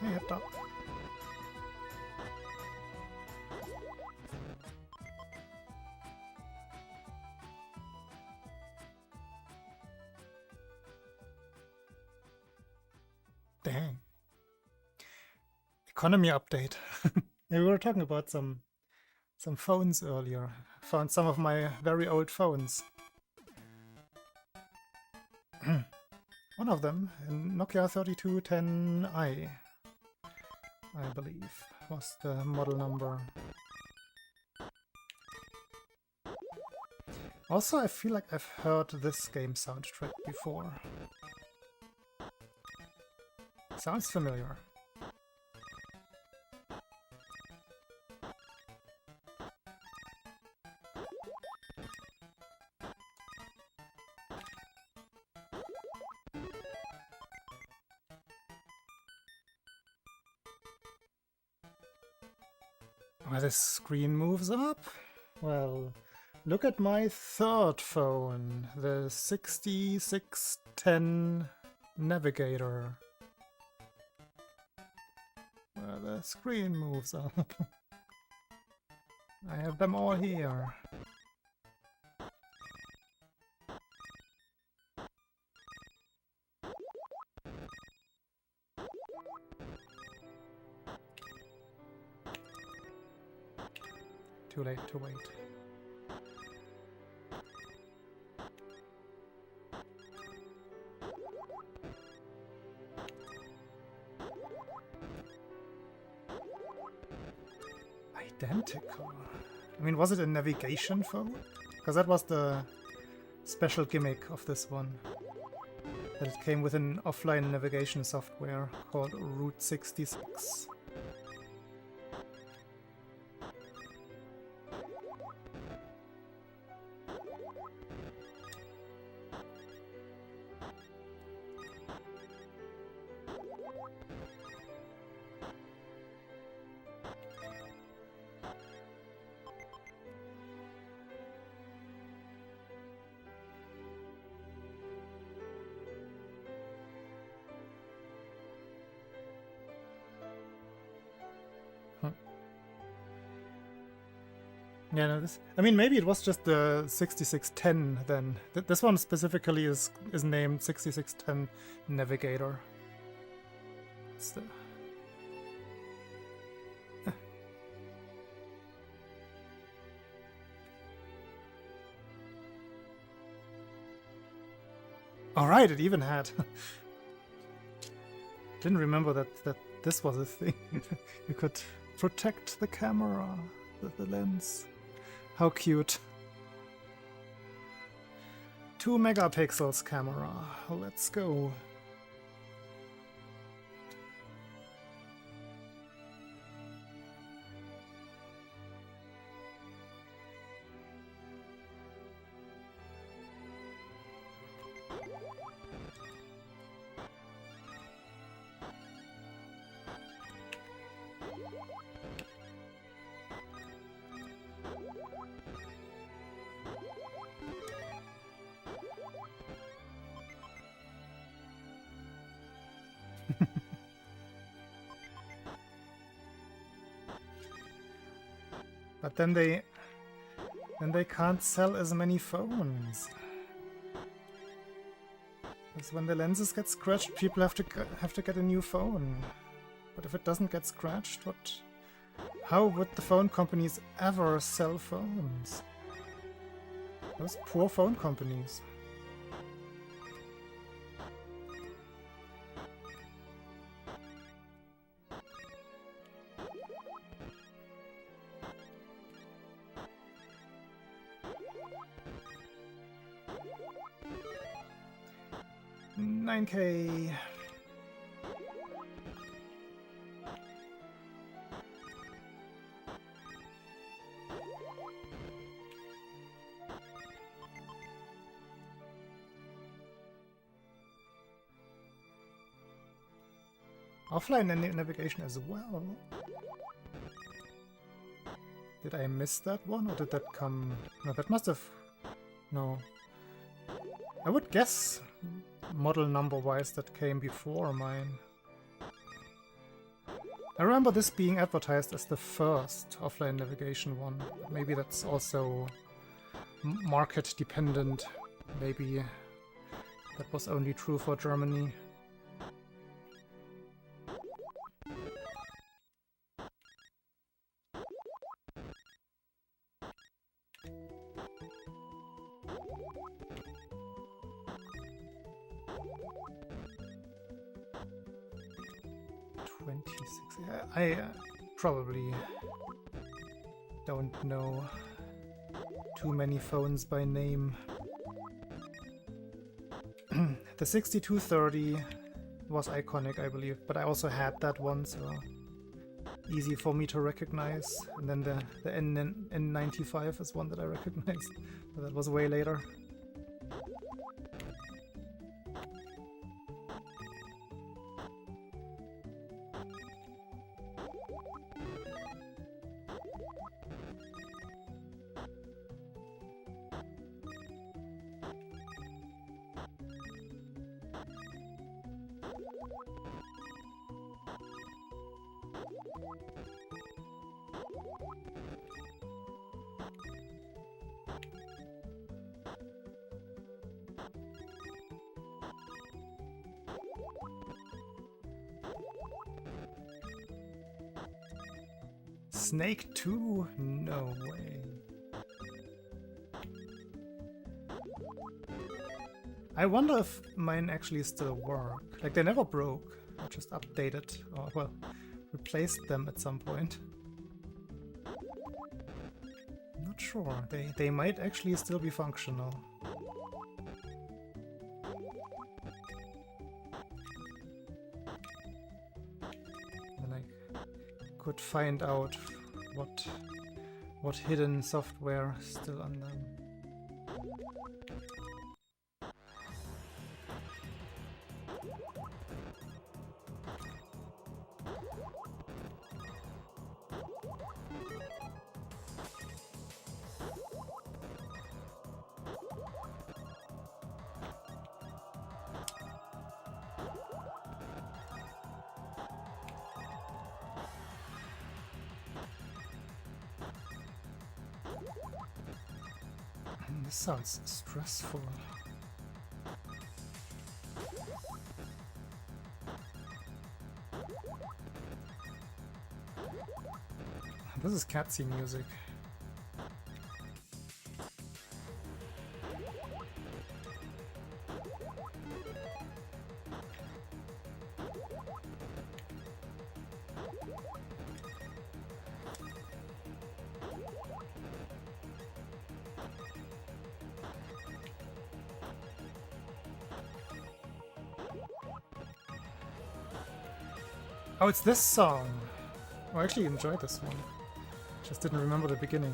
Hey, up top. Dang. Economy update. Yeah, we were talking about some phones earlier. Found some of my very old phones. One of them, a Nokia 3210i, I believe, was the model number. Also, I feel like I've heard this game soundtrack before. Sounds familiar. Why the screen moves up? Well, look at my third phone, the 6610 Navigator. Well, the screen moves up. I have them all here. Too late to wait. Identical. I mean, was it a navigation phone? Because that was the special gimmick of this one. That it came with an offline navigation software called Route 66. Yeah, no, this. I mean, maybe it was just the 6610 then. This one specifically is named 6610 Navigator. It's the. All right, it even had. Didn't remember that this was a thing. You could protect the camera with the lens. How cute. 2 megapixels camera. Let's go. But then they then they can't sell as many phones. Because when the lenses get scratched, people have to get a new phone. But if it doesn't get scratched, how would the phone companies ever sell phones? Those poor phone companies. $9K. Offline navigation as well. Did I miss that one, or did that come? No, that must have. No. I would guess model number-wise that came before mine. I remember this being advertised as the first offline navigation one. Maybe that's also market dependent. Maybe that was only true for Germany. I probably don't know too many phones by name. The 6230 was iconic, I believe, but I also had that one, so easy for me to recognize. And then the N95 is one that I recognize, but that was way later. Snake 2? No way. I wonder if mine actually still work. Like, they never broke. I just updated, or, well, replaced them at some point. Not sure. They might actually still be functional. Then I could find out what hidden software is still on them. This sounds stressful. This is cutscene music. Oh, it's this song! Oh, I actually enjoyed this one. Just didn't remember the beginning.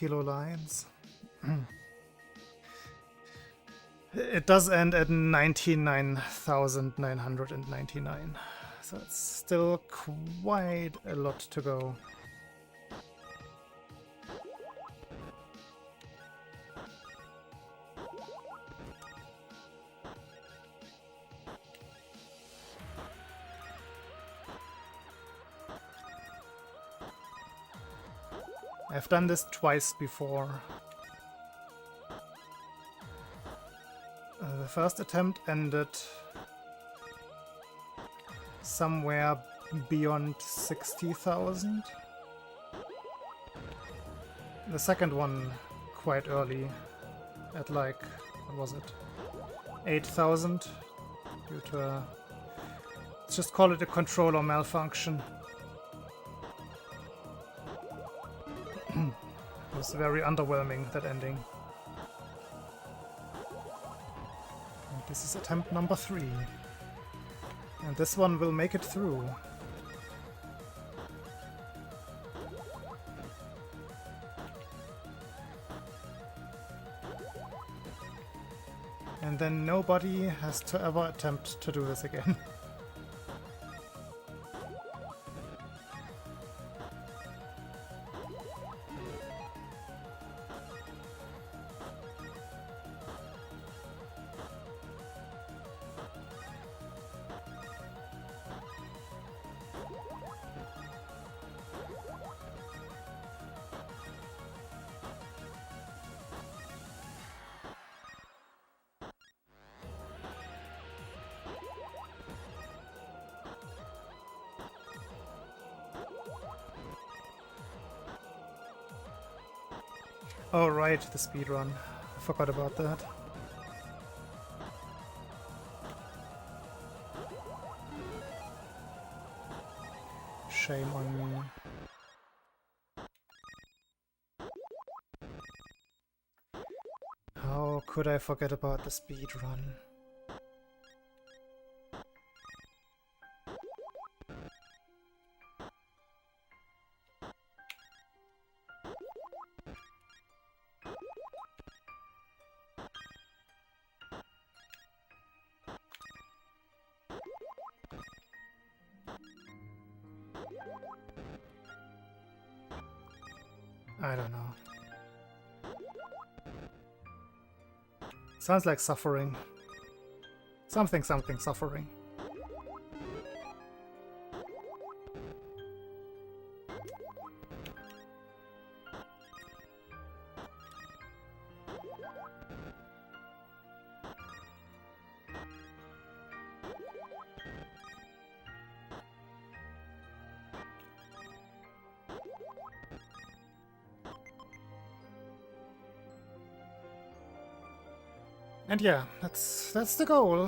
kilo lines. It does end at 99,999, so it's still quite a lot to go. I've done this twice before. The first attempt ended somewhere beyond 60,000. The second one quite early, at like, what was it, 8,000, due to a, let's just call it a controller malfunction. It was very underwhelming, that ending. And this is attempt number 3. And this one will make it through. And then nobody has to ever attempt to do this again. Oh right, the speedrun. I forgot about that. Shame on me. How could I forget about the speedrun? I don't know. Sounds like suffering. Something suffering. And yeah, that's the goal.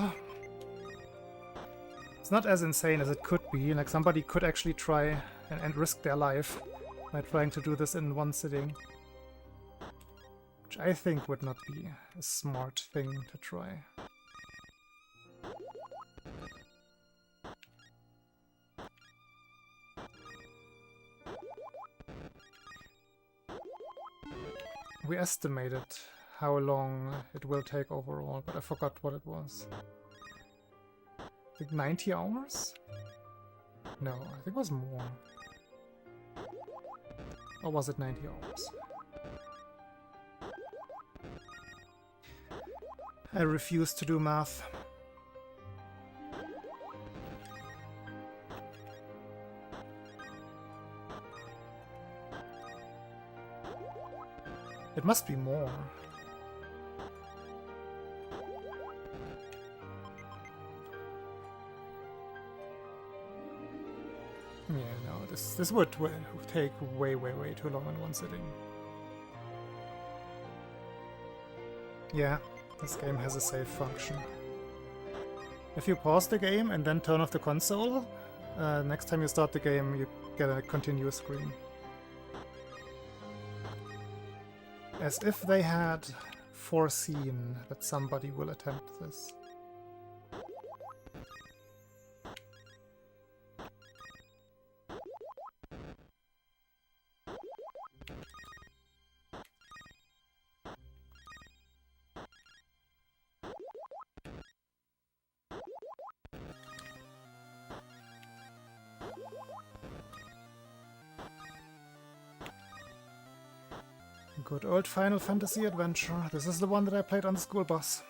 It's not as insane as it could be. Like, somebody could actually try and risk their life by trying to do this in one sitting. Which I think would not be a smart thing to try. We estimated how long it will take overall, but I forgot what it was. I think 90 hours? No, I think it was more. Or was it 90 hours? I refuse to do math. It must be more. Yeah, no, this would take way too long in one sitting. Yeah, this game has a save function. If you pause the game and then turn off the console, next time you start the game you get a continuous screen. As if they had foreseen that somebody will attempt this. Good old Final Fantasy adventure. This is the one that I played on the school bus.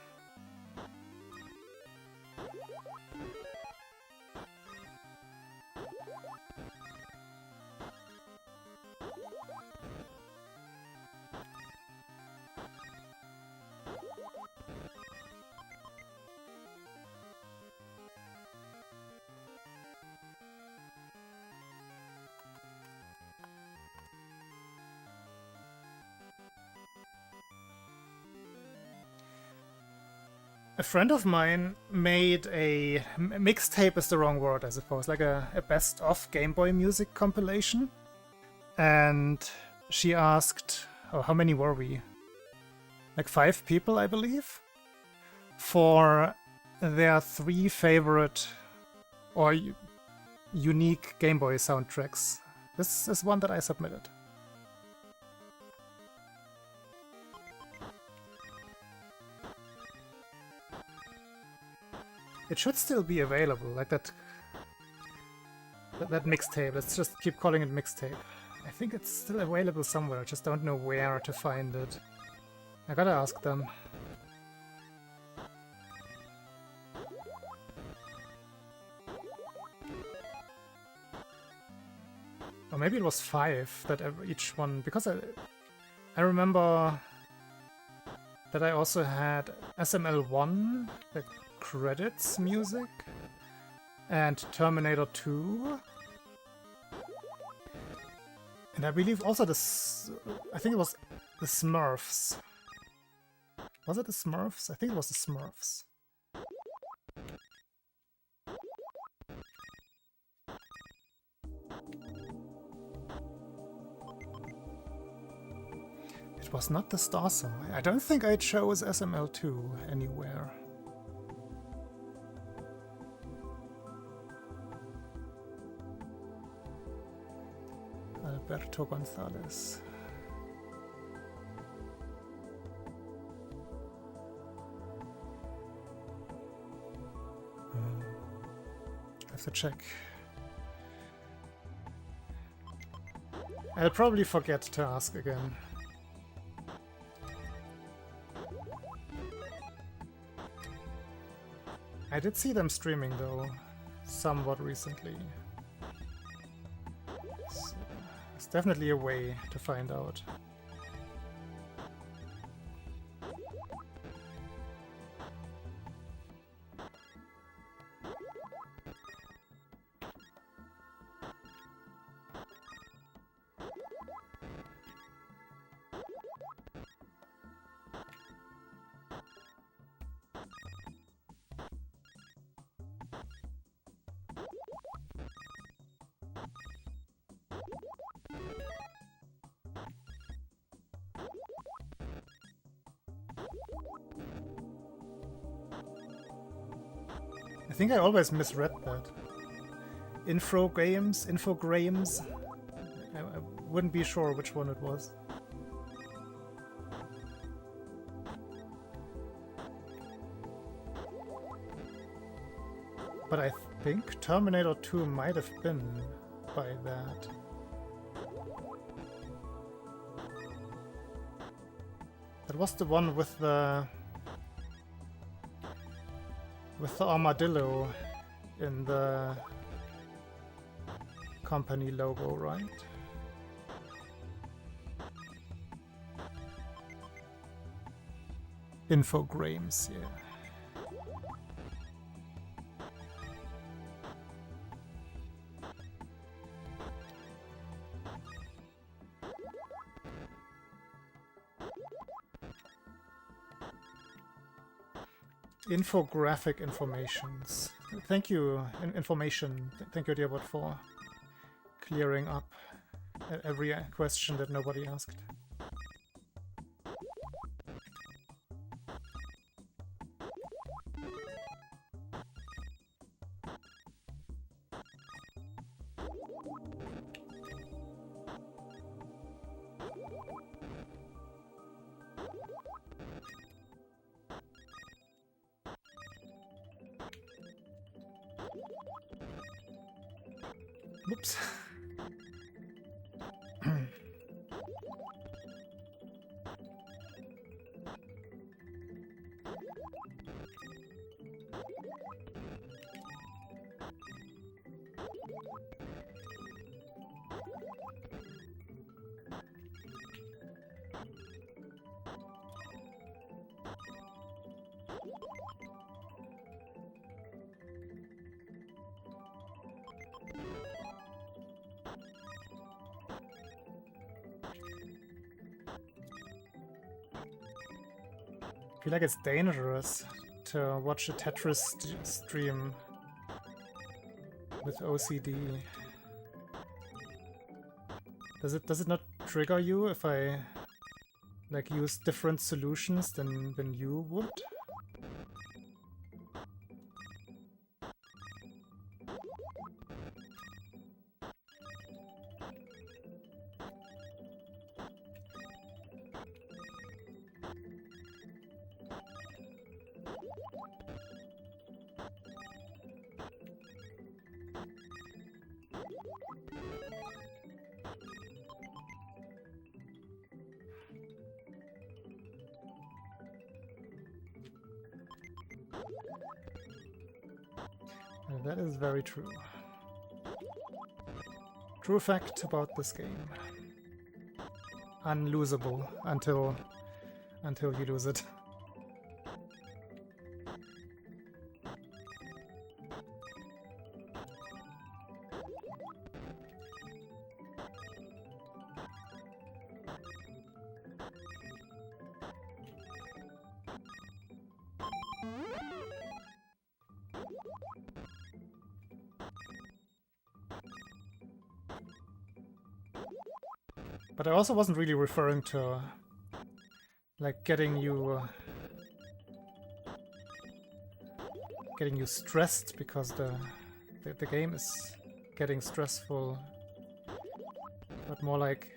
A friend of mine made a mixtape is the wrong word, I suppose, like a best of Game Boy music compilation. And she asked, oh, how many were we? Like 5 people, I believe, for their 3 favorite or unique Game Boy soundtracks. This is one that I submitted. It should still be available, like that mixtape. Let's just keep calling it mixtape. I think it's still available somewhere, I just don't know where to find it. I gotta ask them. Or maybe it was 5 that each one, because I remember that I also had SML1, the credits music, and Terminator 2. And I believe also I think it was the Smurfs. Was it the Smurfs? I think it was the Smurfs. It was not the Star Song. I don't think I chose SML2 anywhere. Alberto Gonzalez. I have to check. I'll probably forget to ask again. I did see them streaming though, somewhat recently. So, it's definitely a way to find out. I think I always misread that. Infogrames? I wouldn't be sure which one it was. But I think Terminator 2 might have been by that. That was the one with the armadillo in the company logo, right? Infogrames, yeah. Infographic informations. Thank you, information. Thank you, Dearbot, for clearing up every question that nobody asked. Oops. I feel like it's dangerous to watch a Tetris stream with OCD. Does it not trigger you if I like use different solutions than you would? That is very true. True fact about this game. Unlosable until you lose it. But I also wasn't really referring to like getting you stressed because the game is getting stressful, but more like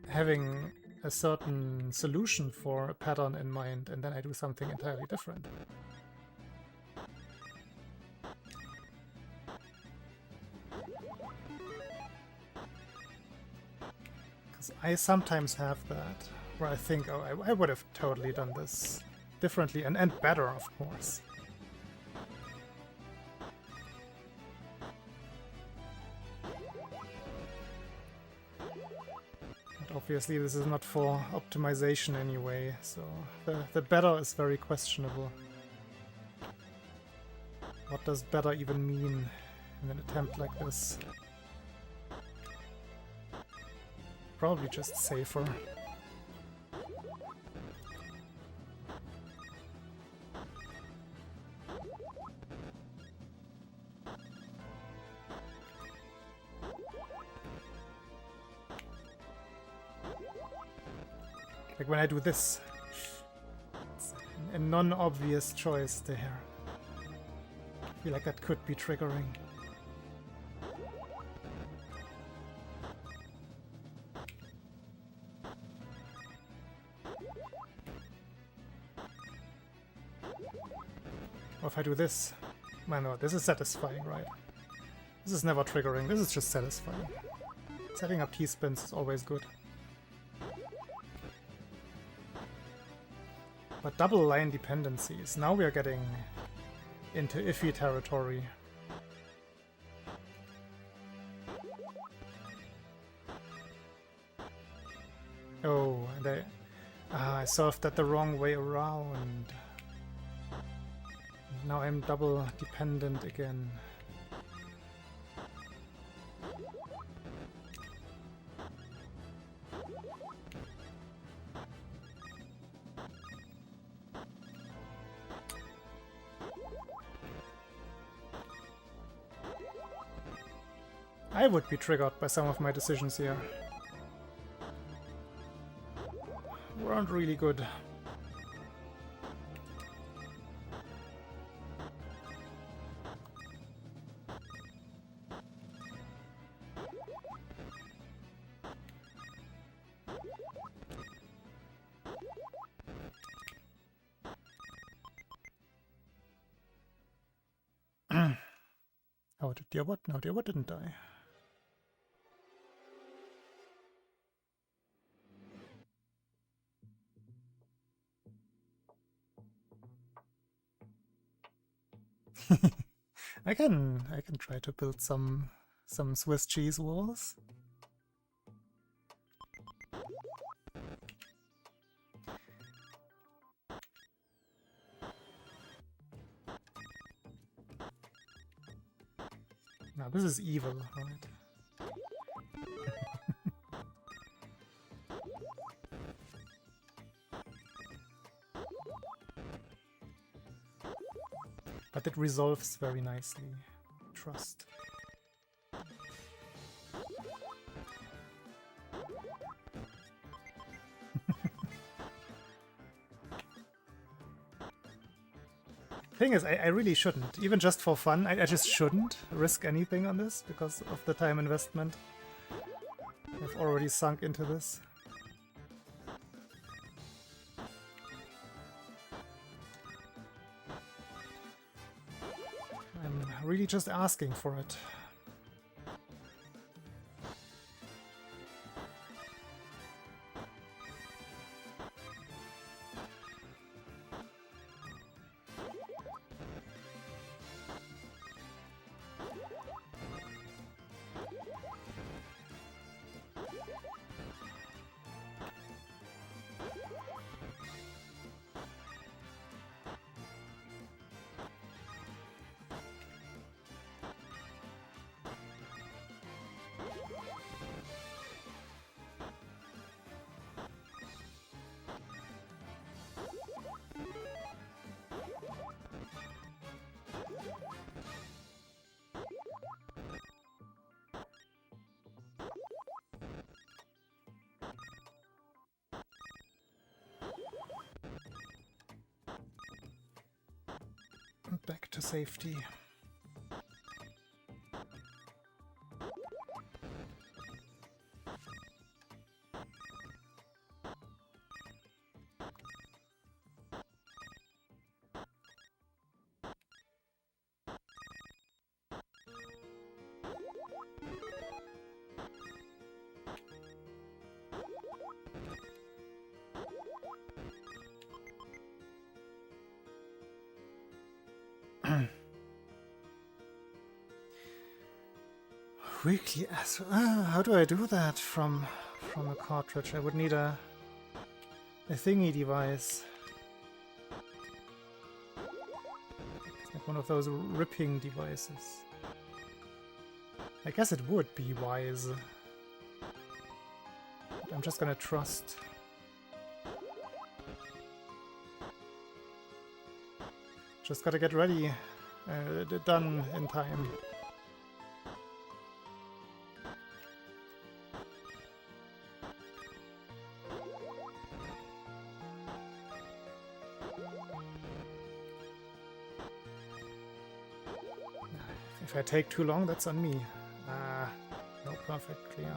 having a certain solution for a pattern in mind and then I do something entirely different. I sometimes have that, where I think, oh, I would have totally done this differently and better, of course. But obviously this is not for optimization anyway, so the better is very questionable. What does better even mean in an attempt like this? Probably just safer. Like when I do this, it's a non-obvious choice there. I feel like that could be triggering. Or if I do this, I know, this is satisfying, right? This is never triggering, this is just satisfying. Setting up T-spins is always good. But double line dependencies, now we are getting into iffy territory. Oh, and I solved that the wrong way around. Now I'm double dependent again. I would be triggered by some of my decisions here. Weren't really good. Oh, did the what? No, the what didn't die. I can try to build some Swiss cheese walls. Now this is evil, right? But it resolves very nicely. Trust. Thing is, I really shouldn't. Even just for fun, I just shouldn't risk anything on this because of the time investment I've already sunk into this. I'm really just asking for it. Back to safety. Weekly as how do I do that from a cartridge? I would need a thingy device. It's like one of those ripping devices. I guess it would be wise. But I'm just gonna trust. Just gotta get ready, done in time. If I take too long, that's on me. No, perfect, clear.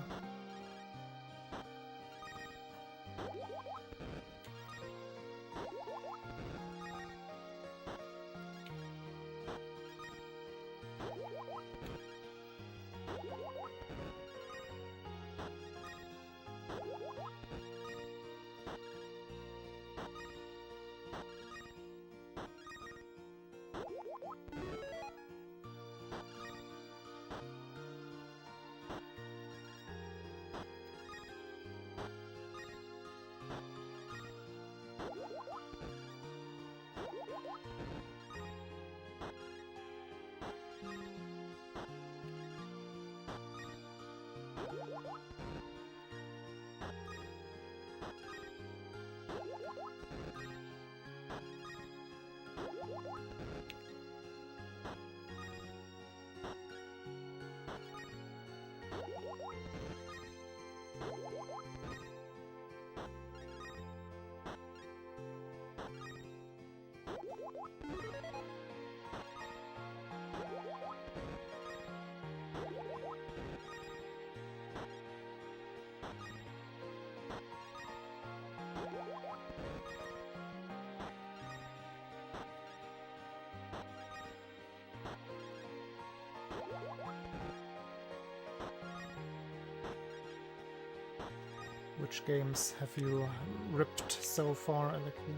Which games have you ripped so far, Aleki?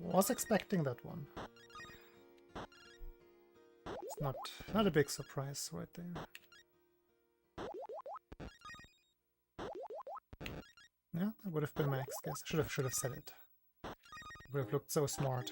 Was expecting that one. It's not a big surprise right there. Yeah, that would have been my next guess. Should have said it. Would have looked so smart.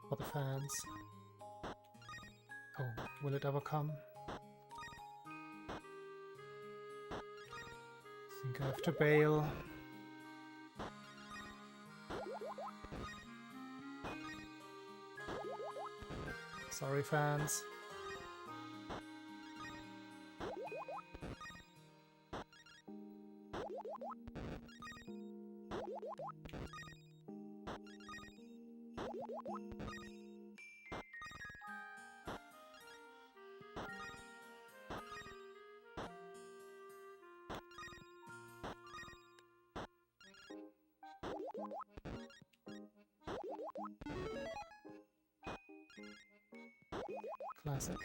For the fans. Oh, will it ever come? I think I have to bail. Sorry, fans. Classic.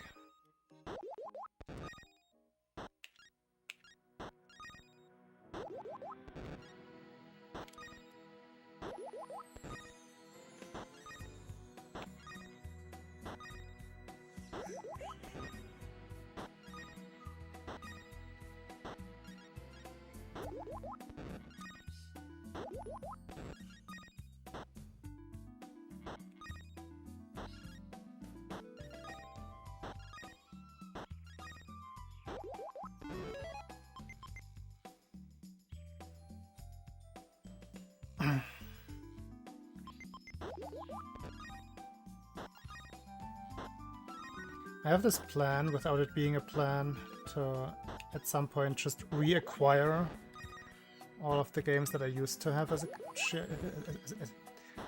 I have this plan, without it being a plan, to at some point just reacquire all of the games that I used to have as a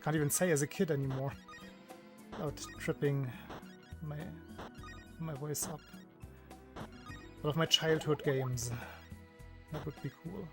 can't even say as a kid anymore without tripping my voice up. All of my childhood games. That would be cool.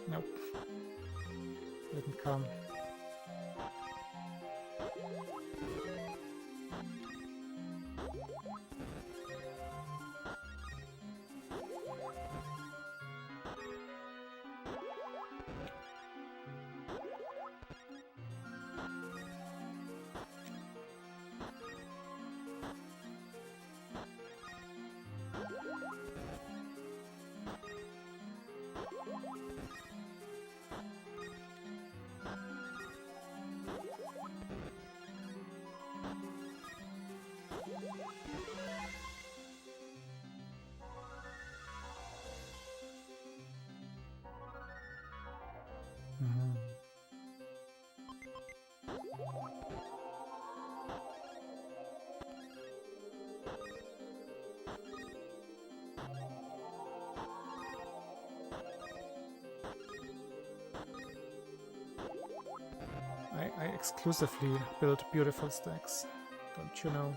Nope. Didn't come. I exclusively build beautiful stacks, don't you know?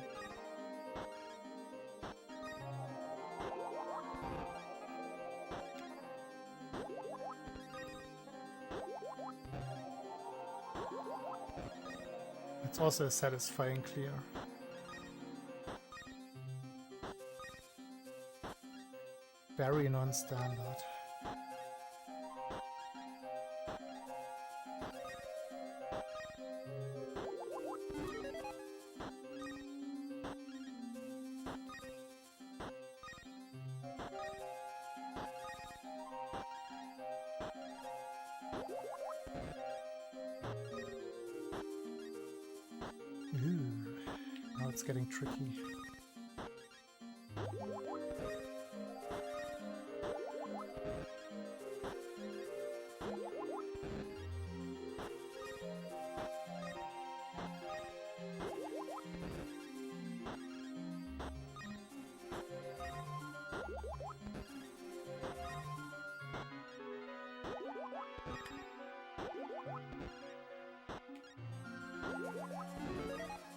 It's also a satisfying clear. Very non-standard. Now it's getting tricky.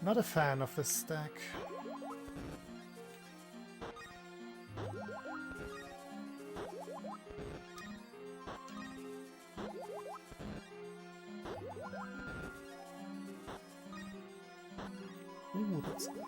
Not a fan of this stack. Ooh, that's good.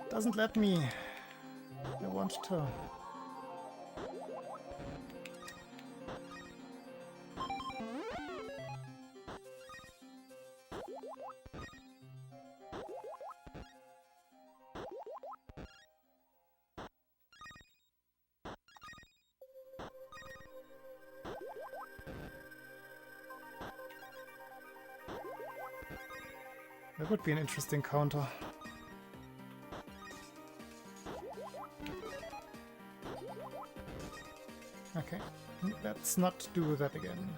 Doesn't let me. I want to. That would be an interesting counter. Okay, let's not do that again.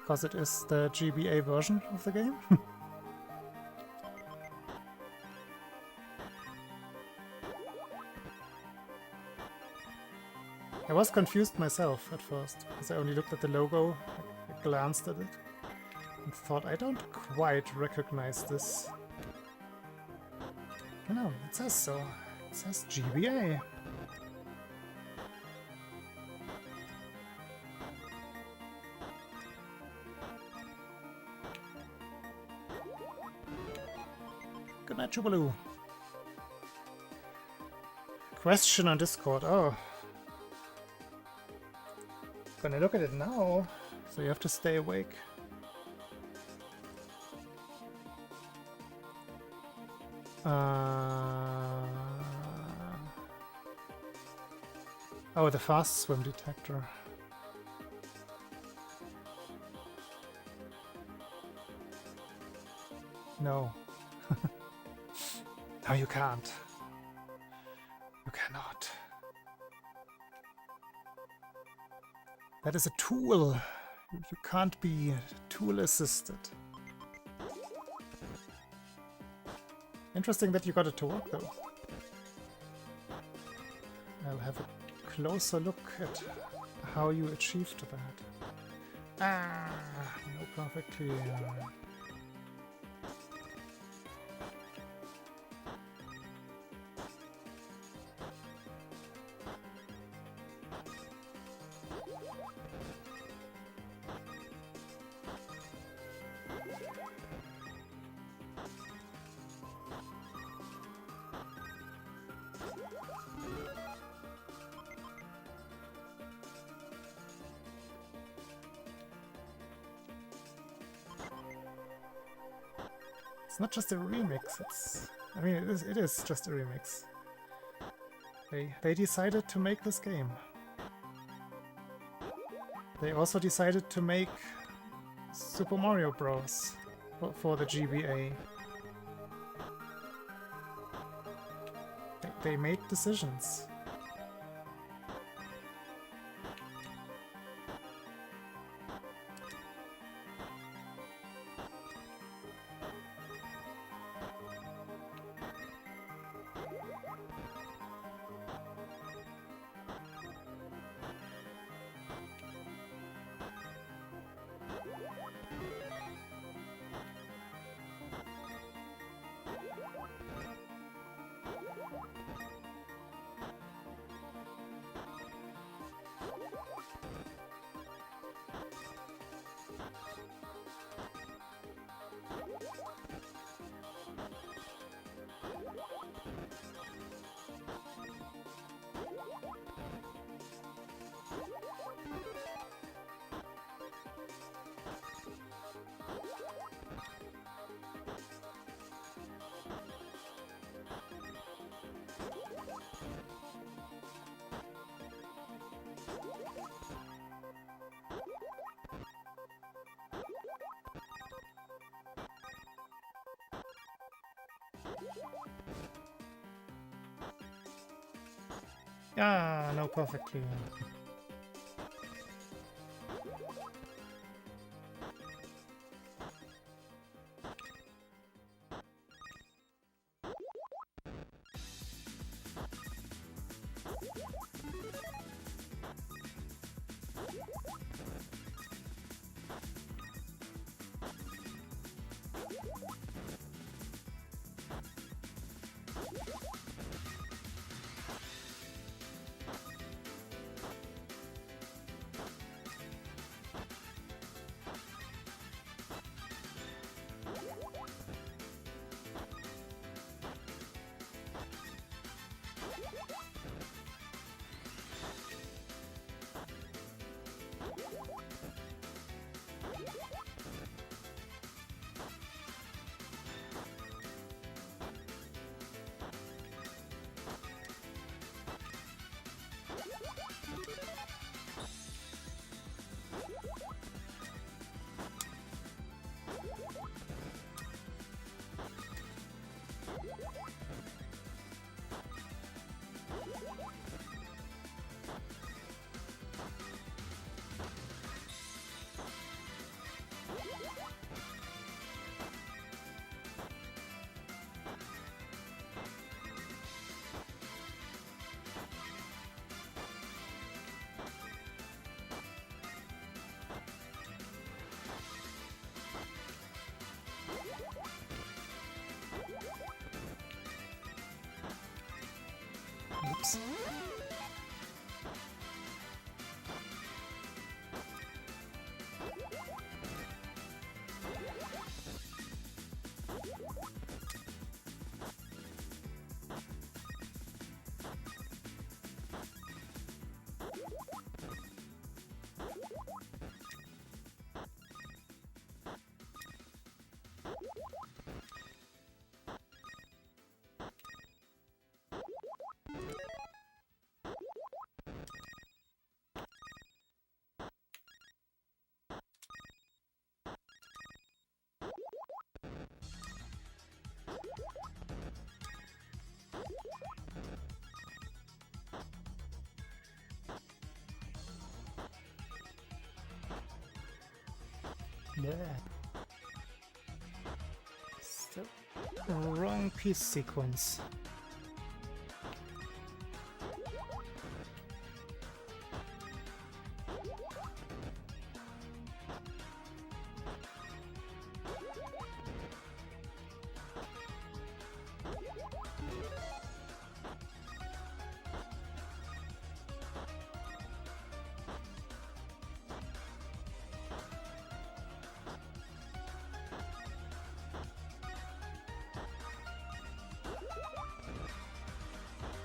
Because it is the GBA version of the game. I was confused myself at first, because I only looked at the logo, I glanced at it, and thought, I don't quite recognize this. No, it says so. It says GBA. Good night, Chubaloo. Question on Discord. Oh. When I look at it now, so you have to stay awake. Oh, the fast swim detector. No. No, you can't. You cannot. That is a tool. You can't be tool assisted. Interesting that you got it to work though. I'll have a closer look at how you achieved that. Ah, no perfect clear. It's not just a remix, I mean, it is just a remix. They decided to make this game. They also decided to make Super Mario Bros. For the GBA. They made decisions. Ah, no perfectly. Oops. Yeah. So, wrong piece sequence.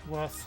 Worth.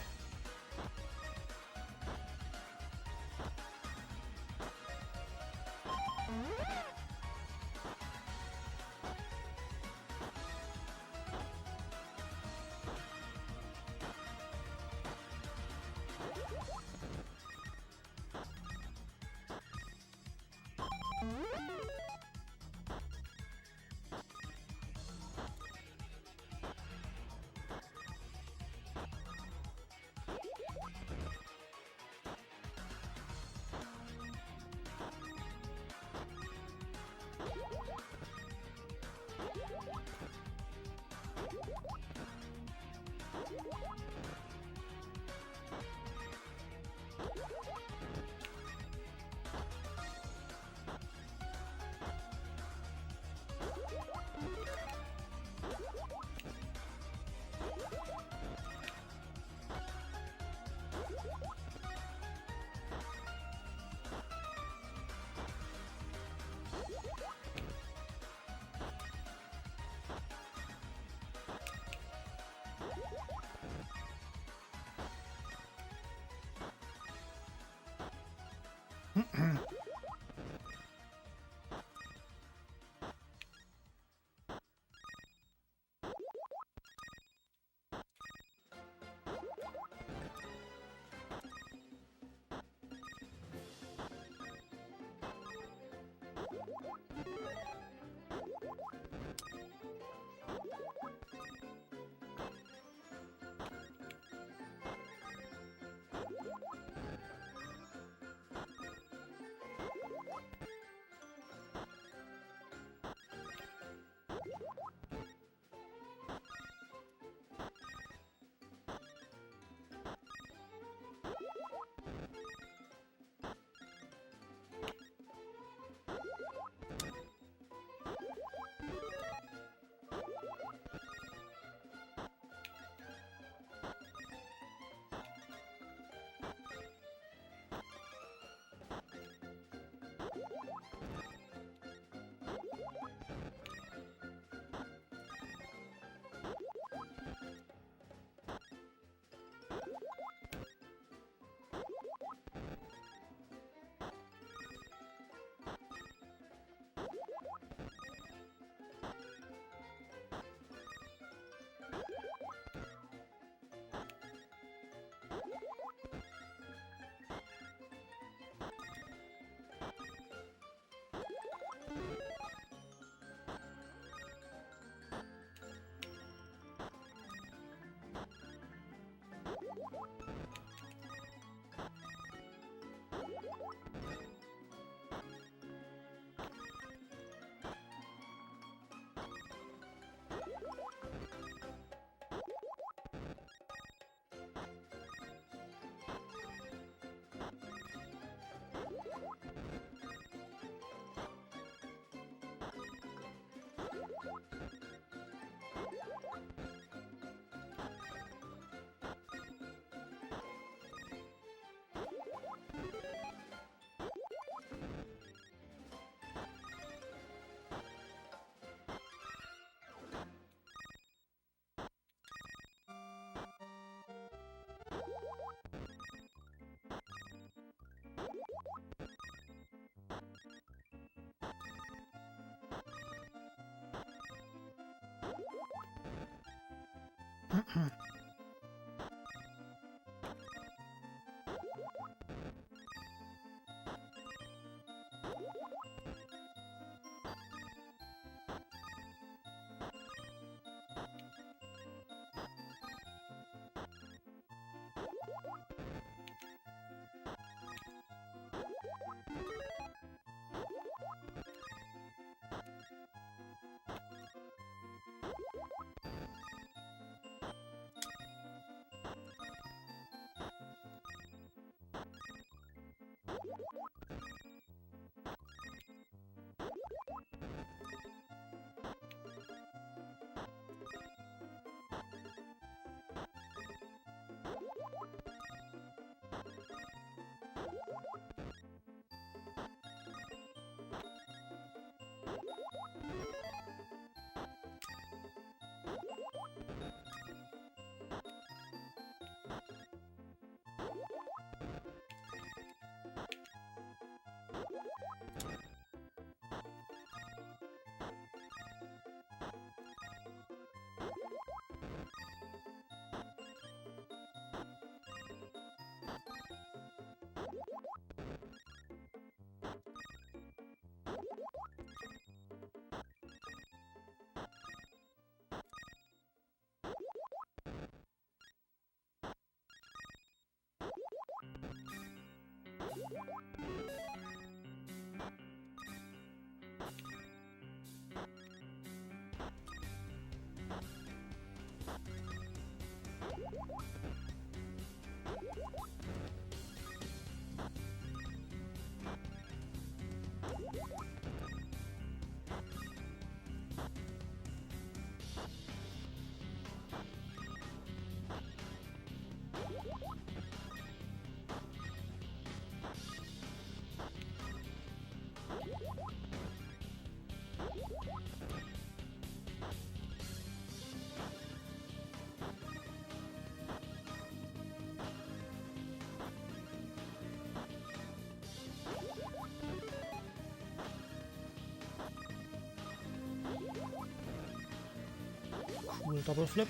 Cool double flip.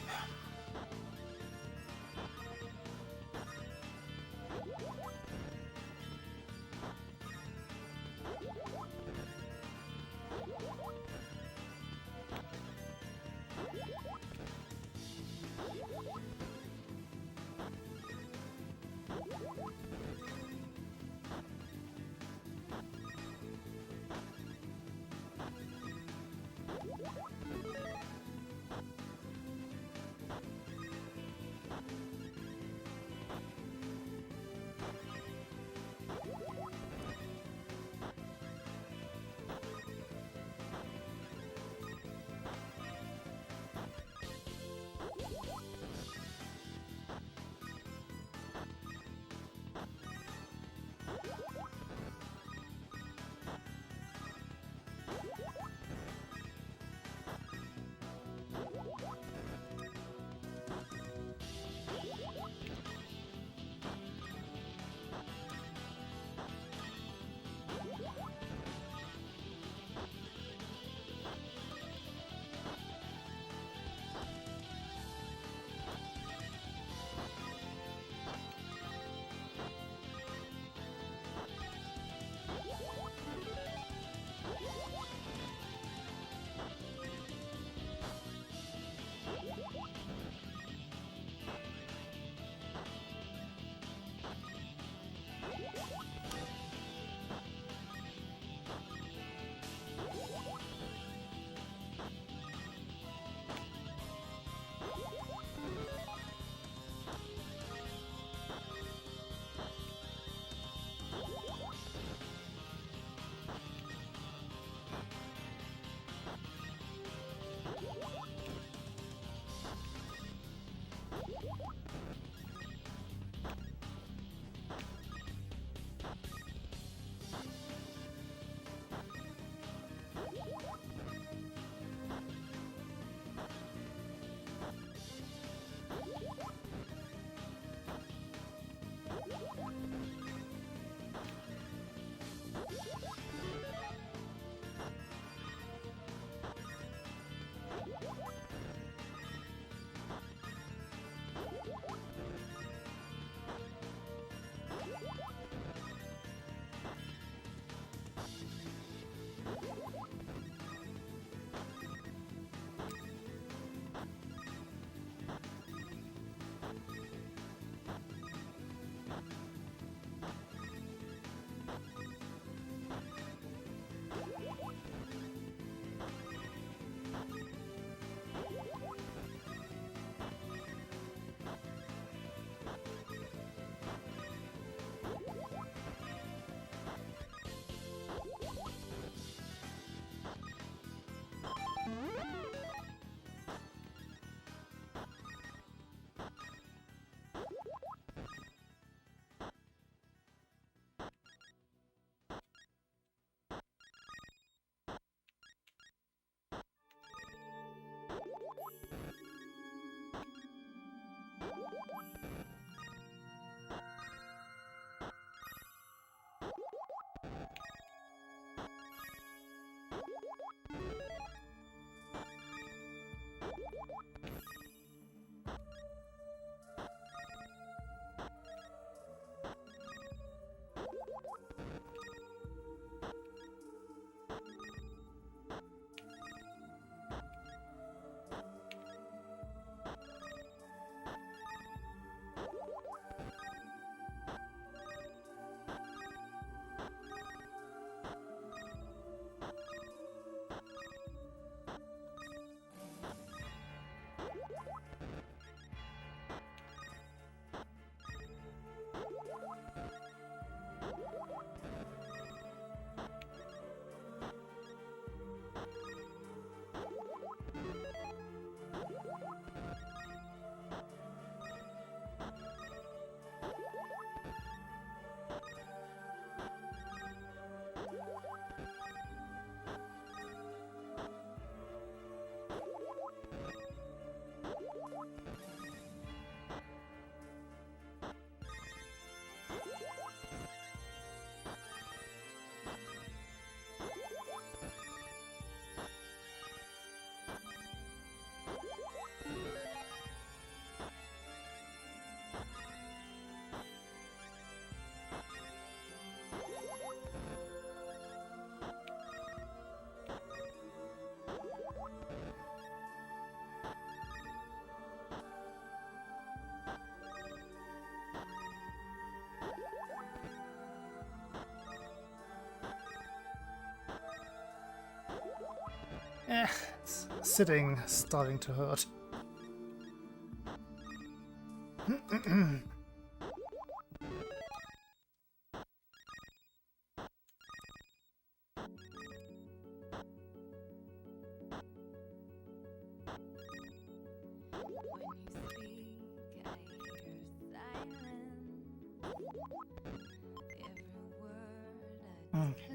It's sitting starting to hurt.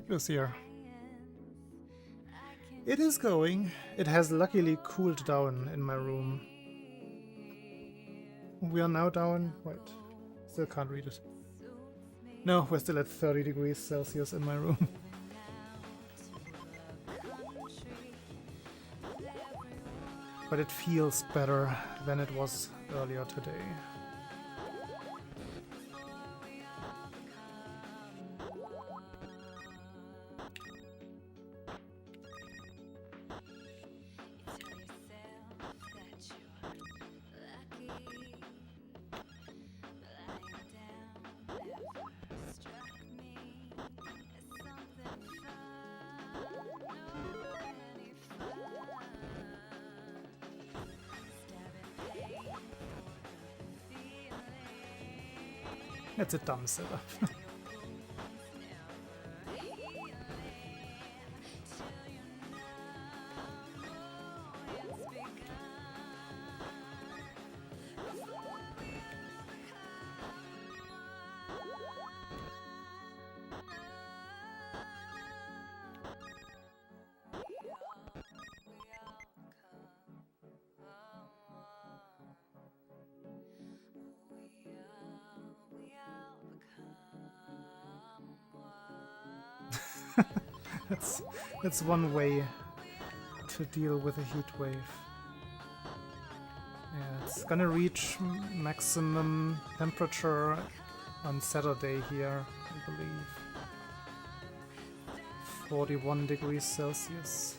It here. It is going. It has luckily cooled down in my room. We are now down. Wait, still can't read it. No, we're still at 30 degrees Celsius in my room. But it feels better than it was earlier today. It's a dumb setup. That's one way to deal with a heat wave. Yeah, it's gonna reach maximum temperature on Saturday here, I believe. 41 degrees Celsius.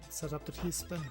Set up the T-spin.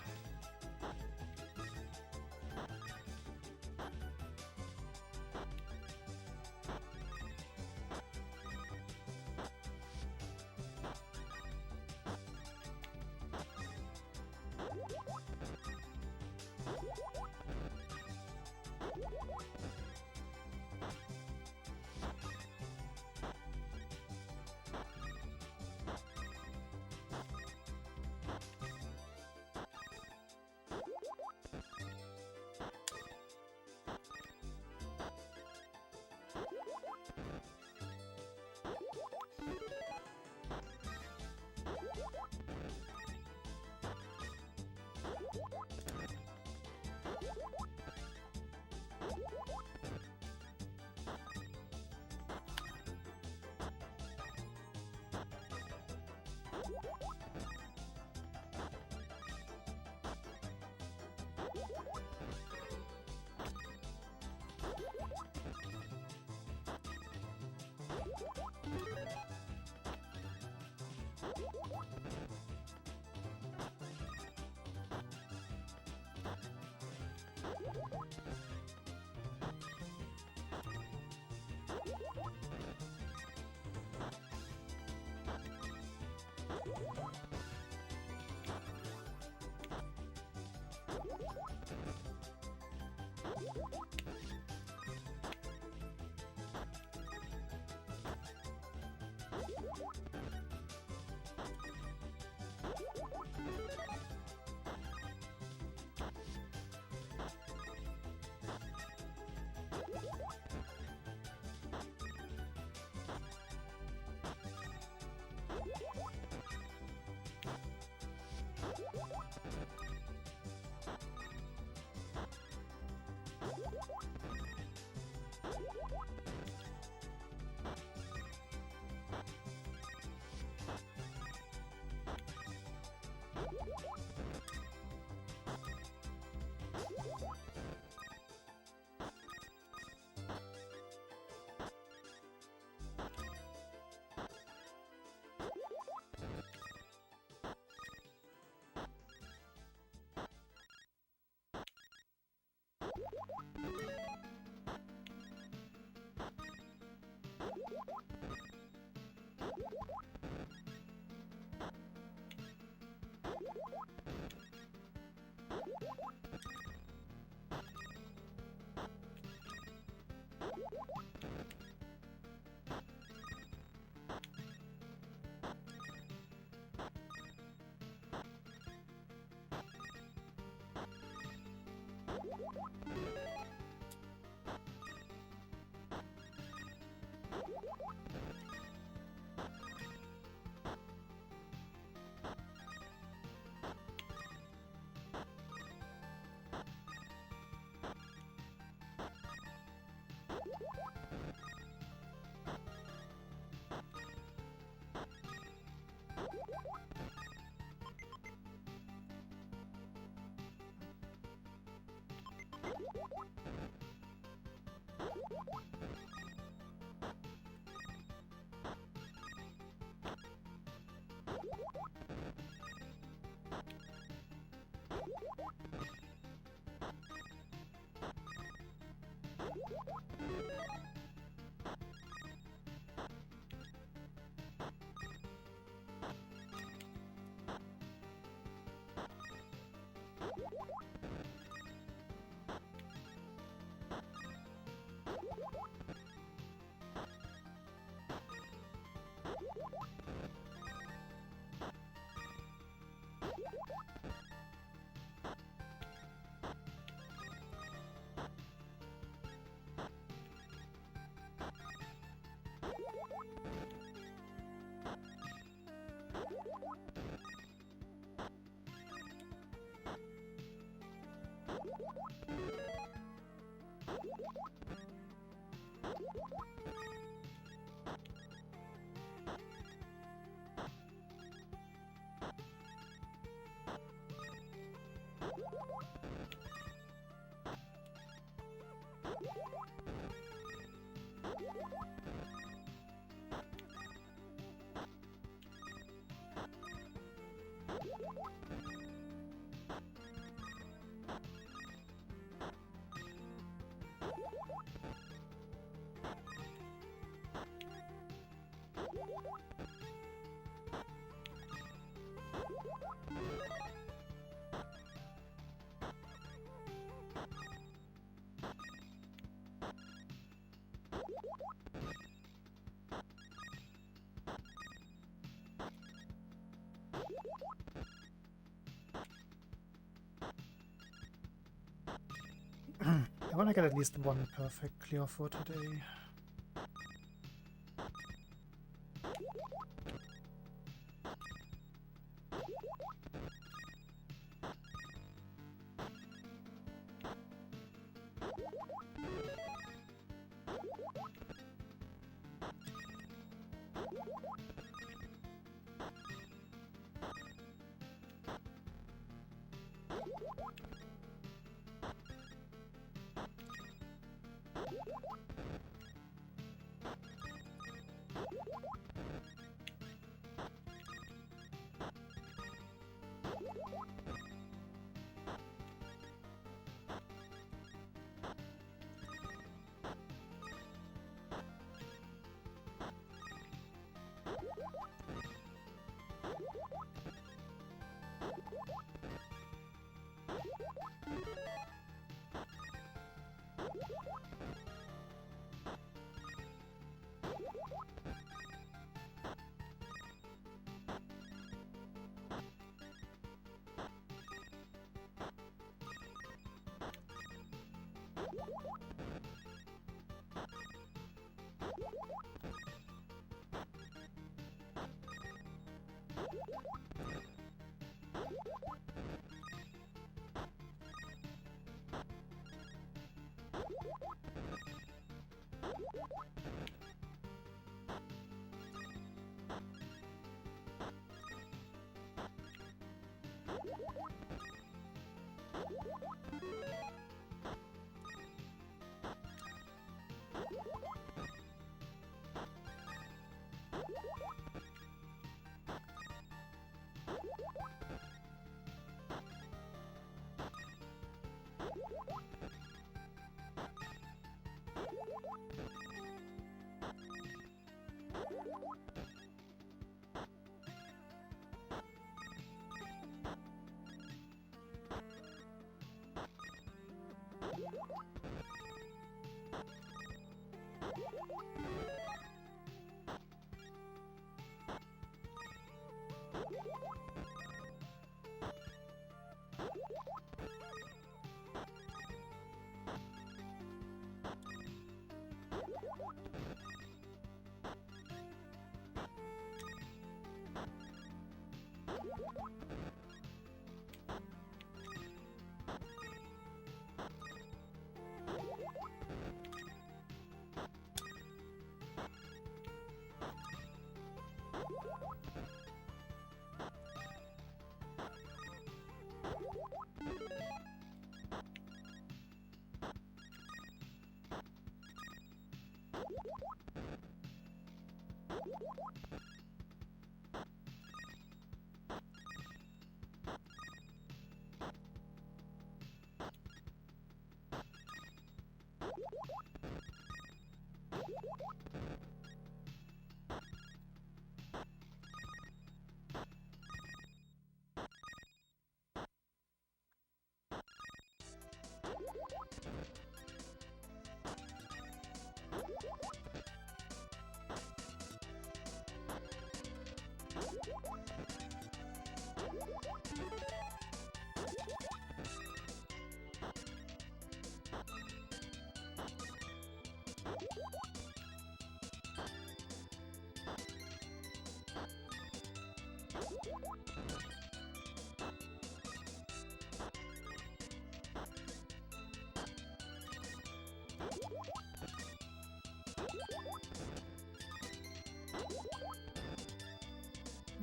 I want to get at least one perfect clear for today.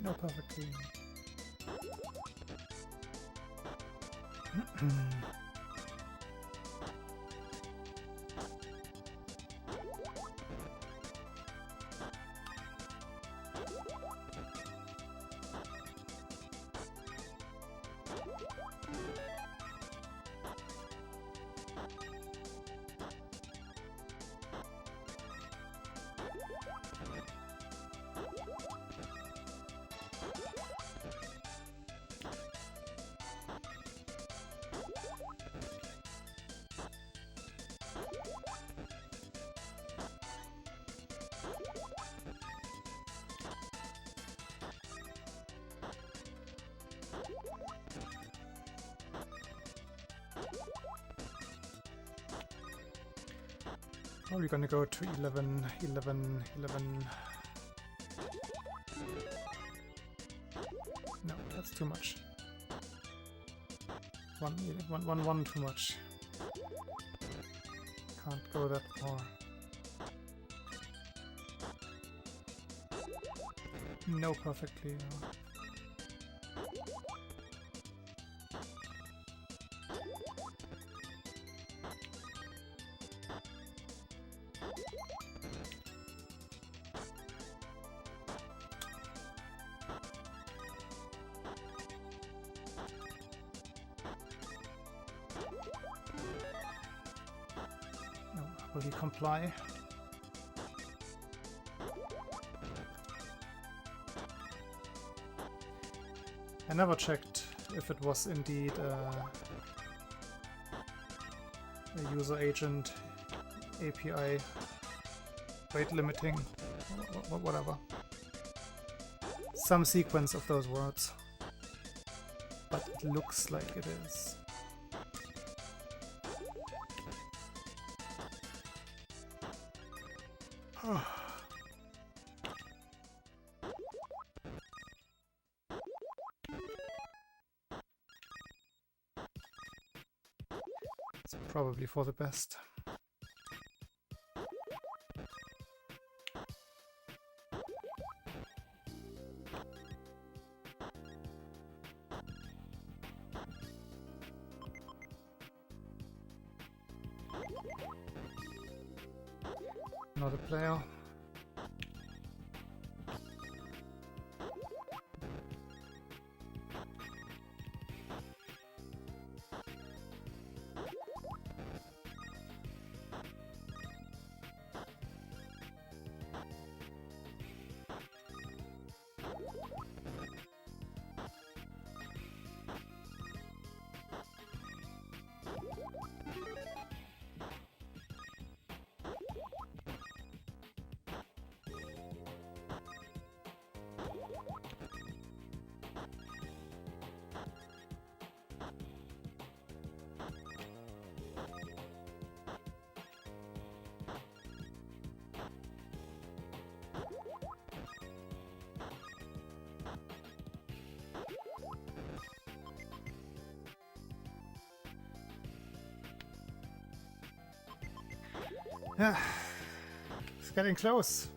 No perfect green. Probably gonna go to 11, 11, 11. No, that's too much. One too much. Can't go that far. No perfect clear. Will he comply? I never checked if it was indeed a user agent API rate limiting, whatever. Some sequence of those words. But it looks like it is. It's probably for the best. Another player. Yeah, it's getting close.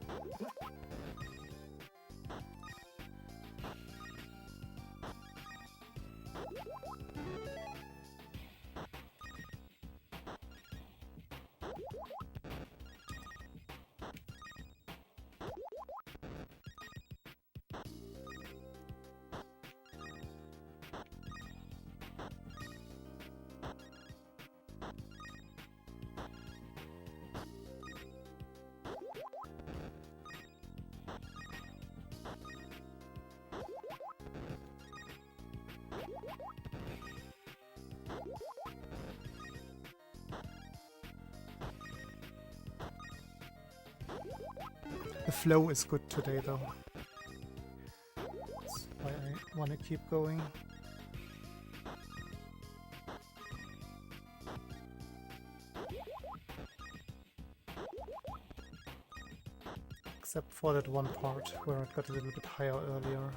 The flow is good today, though. That's why I want to keep going. Except for that one part where it got a little bit higher earlier.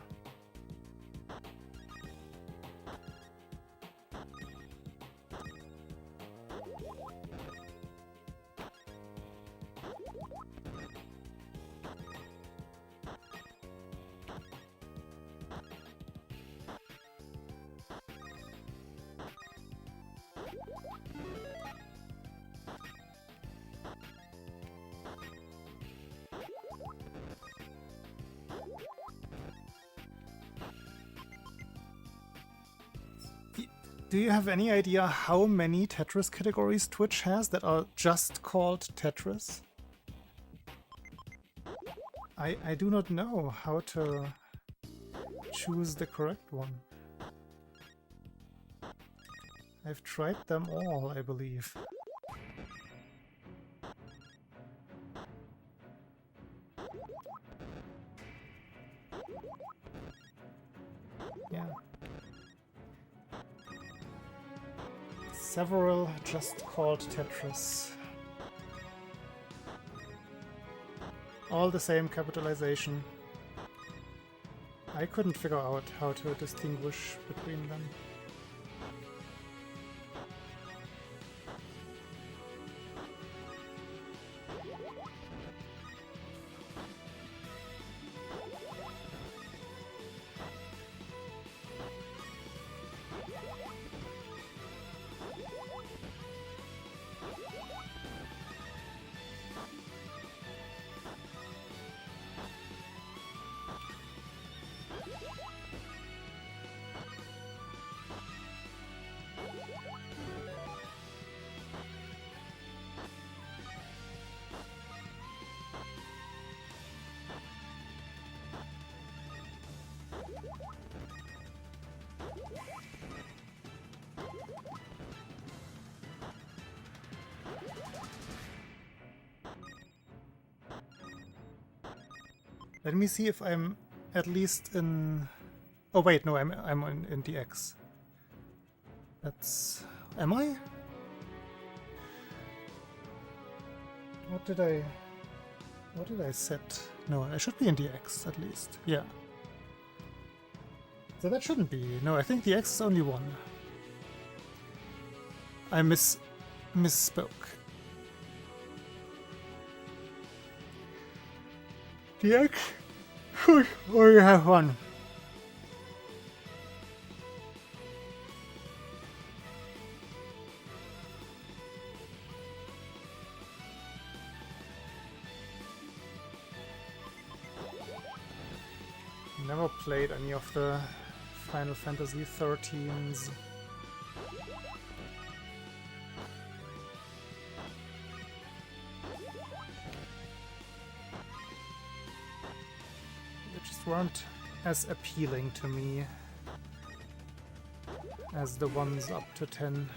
Do you have any idea how many Tetris categories Twitch has that are just called Tetris? I do not know how to choose the correct one. I've tried them all, I believe. Yeah. Several just called Tetris. All the same capitalization. I couldn't figure out how to distinguish between them. Let me see if I'm at least in... Oh wait, no, I'm in DX. That's... Am I? What did I set? No, I should be in DX at least. Yeah. So that shouldn't be. No, I think DX is only 1. I misspoke. DX should only have 1. Never played any of the Final Fantasy 13s. They just weren't as appealing to me as the ones up to 10.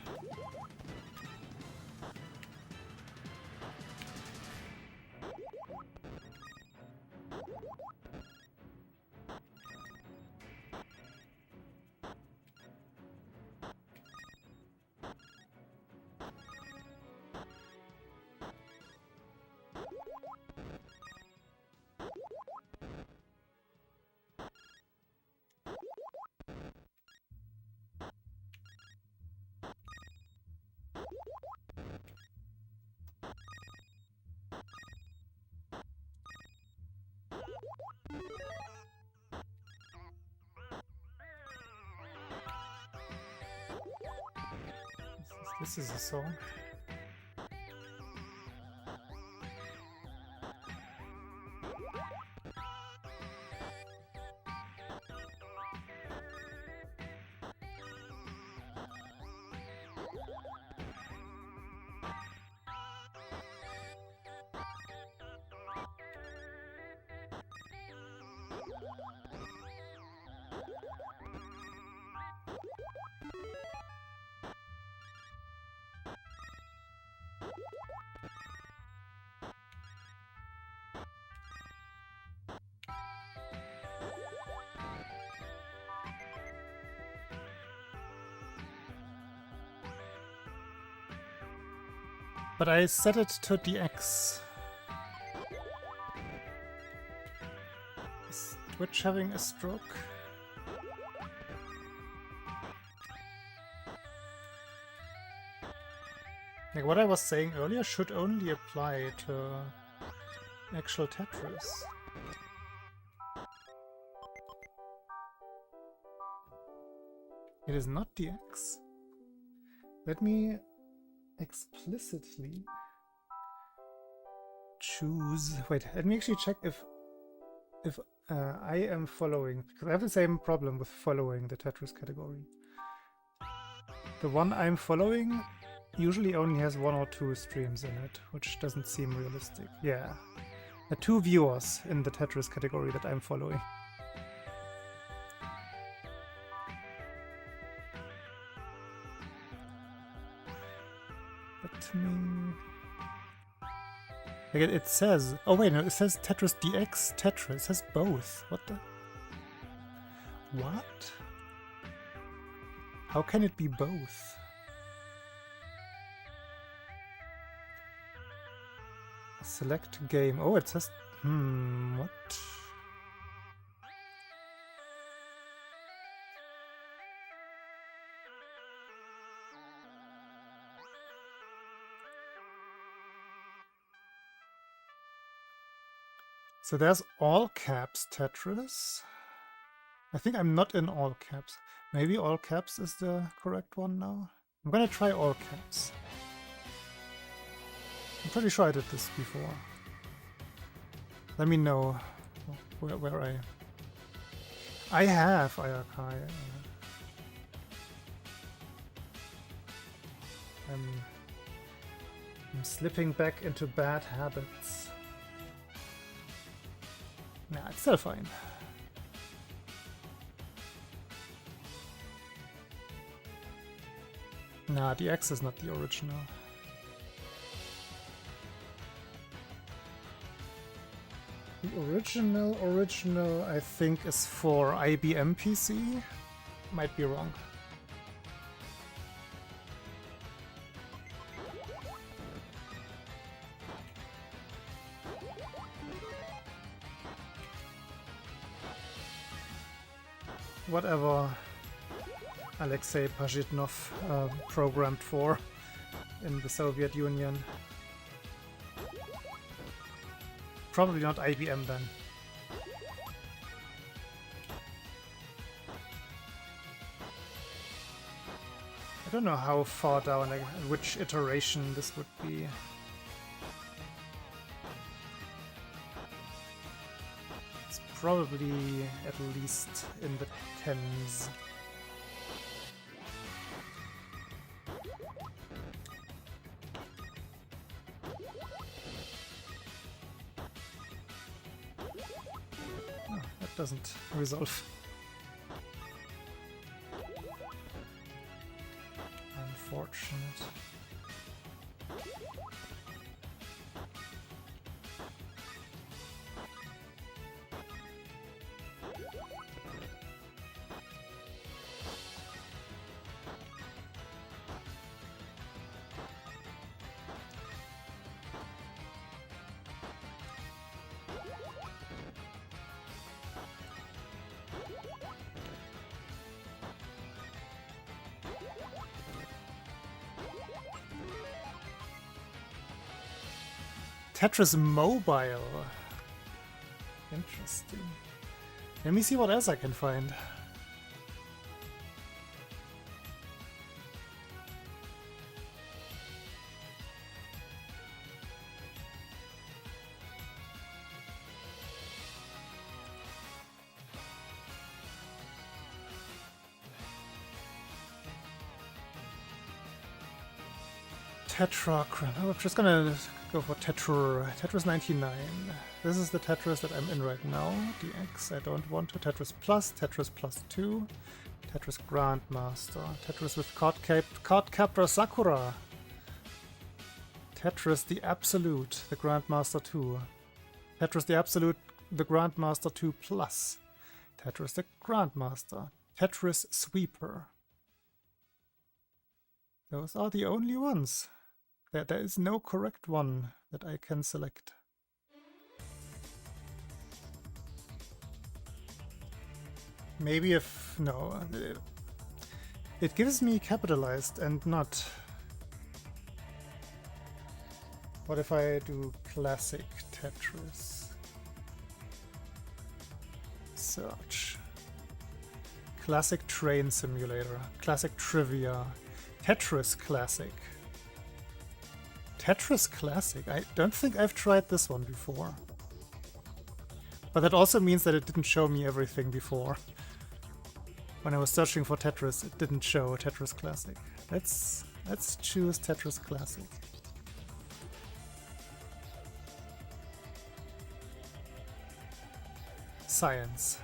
This is a song. But I set it to DX. Is Twitch having a stroke? Like what I was saying earlier should only apply to actual Tetris. It is not DX. Let me explicitly choose. Wait, let me actually check if I am following, because I have the same problem with following the Tetris category. The one I'm following usually only has 1 or 2 streams in it, which doesn't seem realistic. Yeah, 2 viewers in the Tetris category that I'm following. Like it says, oh wait, no, it says Tetris DX Tetris. It says both. What the? What? How can it be both? Select game. Oh, it says, what? So there's all caps Tetris. I think I'm not in all caps. Maybe all caps is the correct one now. I'm gonna try all caps. I'm pretty sure I did this before. Let me know where I have Ayakai. I'm slipping back into bad habits. Nah, it's still fine. Nah, DX is not the original. The original, I think, is for IBM PC. Might be wrong. Whatever Alexei Pajitnov programmed for in the Soviet Union. Probably not IBM then. I don't know how far down, like, which iteration this would be. It's probably at least in the tens. Oh, that doesn't resolve. Unfortunate. Tetris Mobile. Interesting. Let me see what else I can find. Tetra. I'm just gonna go for Tetris 99. This is the Tetris that I'm in right now. DX. I don't want to. Tetris Plus, Tetris Plus 2, Tetris Grandmaster, Tetris with Card Captor Sakura, Tetris the Absolute, the Grandmaster 2, Tetris the Absolute, the Grandmaster 2 Plus, Tetris the Grandmaster, Tetris Sweeper. Those are the only ones. There is no correct one that I can select. Maybe if... no. It gives me capitalized and not... What if I do classic Tetris? Search. Classic Train Simulator. Classic Trivia. Tetris Classic. Tetris Classic? I don't think I've tried this one before. But that also means that it didn't show me everything before. When I was searching for Tetris, it didn't show Tetris Classic. Let's choose Tetris Classic. Science.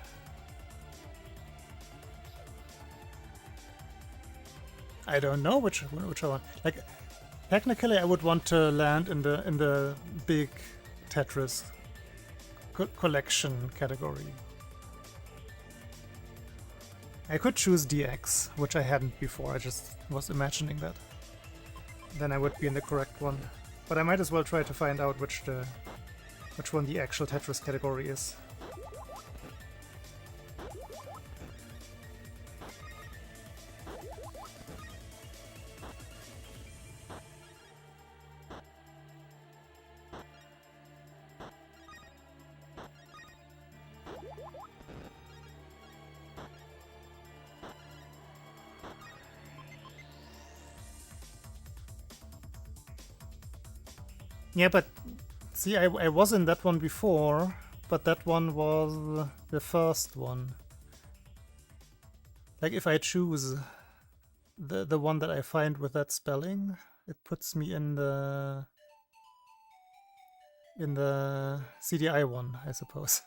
I don't know which I want. Like, technically, I would want to land in the big Tetris collection category. I could choose DX, which I hadn't before. I just was imagining that. Then I would be in the correct one. But I might as well try to find out which one the actual Tetris category is. Yeah, but see, I was in that one before, but that one was the first one. Like, if I choose the one that I find with that spelling, it puts me in the CDI one, I suppose.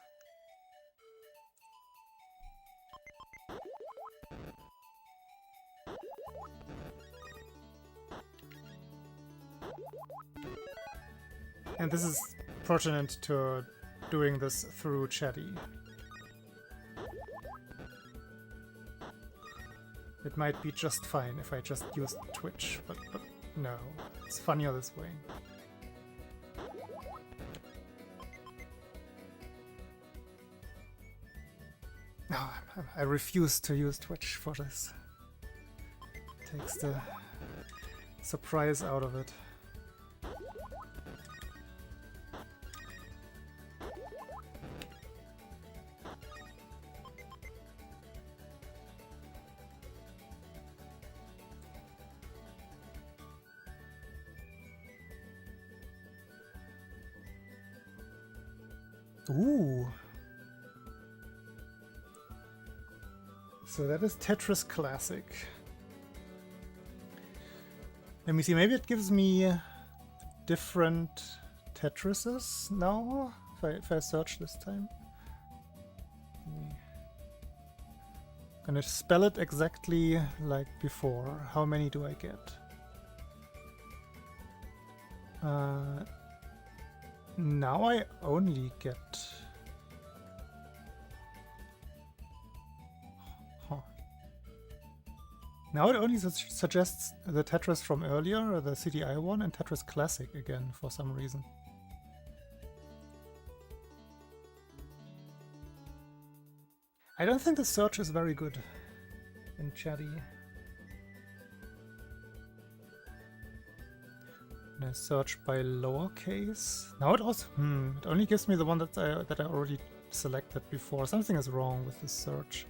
And this is pertinent to doing this through Chatty. It might be just fine if I just used Twitch, but no, it's funnier this way. No, I refuse to use Twitch for this. Takes the surprise out of it. Ooh. So that is Tetris Classic. Let me see, maybe it gives me different Tetrises now, if I search this time. I'm gonna spell it exactly like before. How many do I get? Now I only get... Huh. Now it only suggests the Tetris from earlier, or the CDI one, and Tetris Classic again for some reason. I don't think the search is very good in Chatty. I search by lowercase. Now it also it only gives me the one that I already selected before. Something is wrong with this search.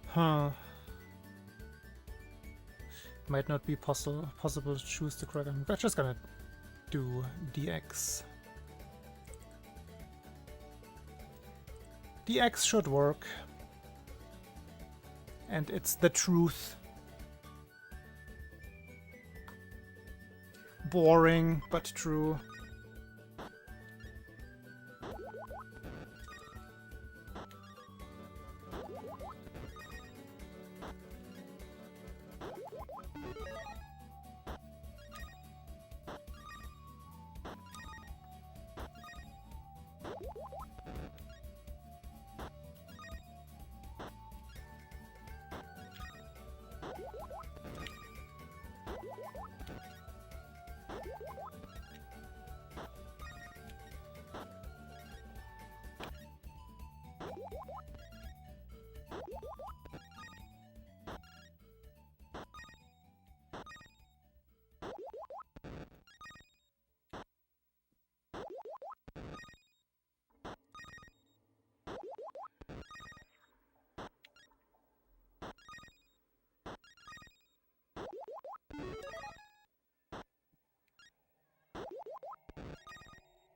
Huh. Might not be possible to choose the correct one. I'm just gonna do DX. DX should work. And it's the truth. Boring, but true.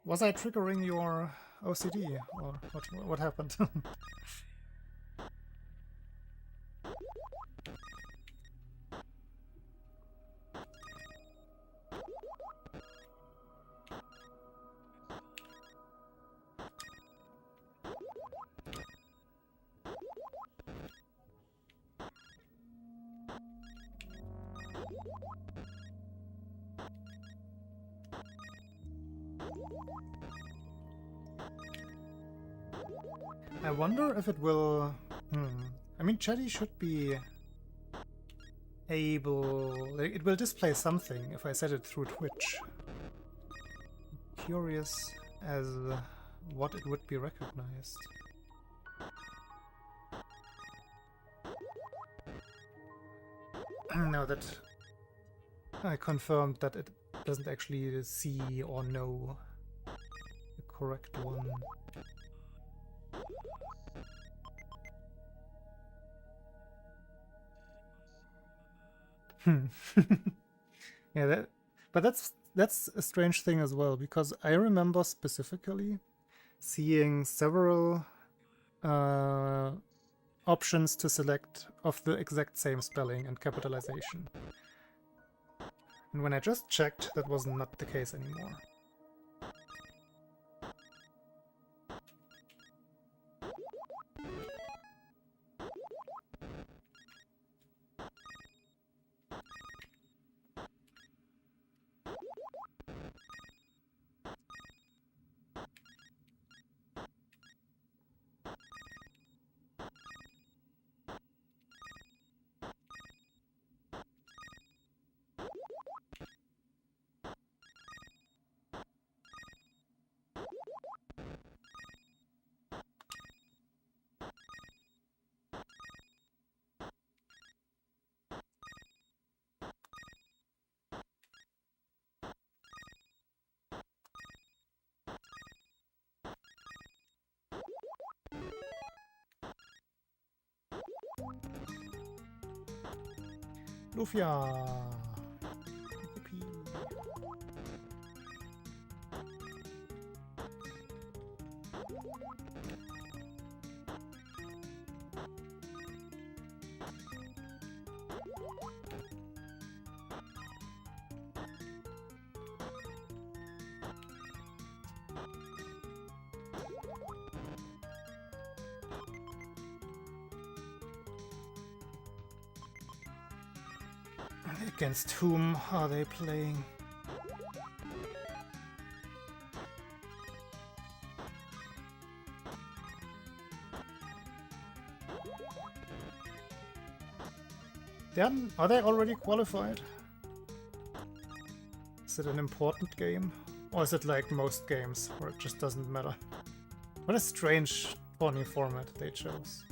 Was I triggering your OCD, or what happened? I wonder if it will... I mean, Chatty should be able... Like, it will display something if I set it through Twitch. I'm curious as what it would be recognized. Now that I confirmed that it doesn't actually see or know the correct one. Yeah, but that's a strange thing as well, because I remember specifically seeing several options to select of the exact same spelling and capitalization. And when I just checked, that was not the case anymore. Lufia! Yippee. Against whom are they playing? Are they already qualified? Is it an important game? Or is it like most games, where it just doesn't matter? What a strange tourney format they chose.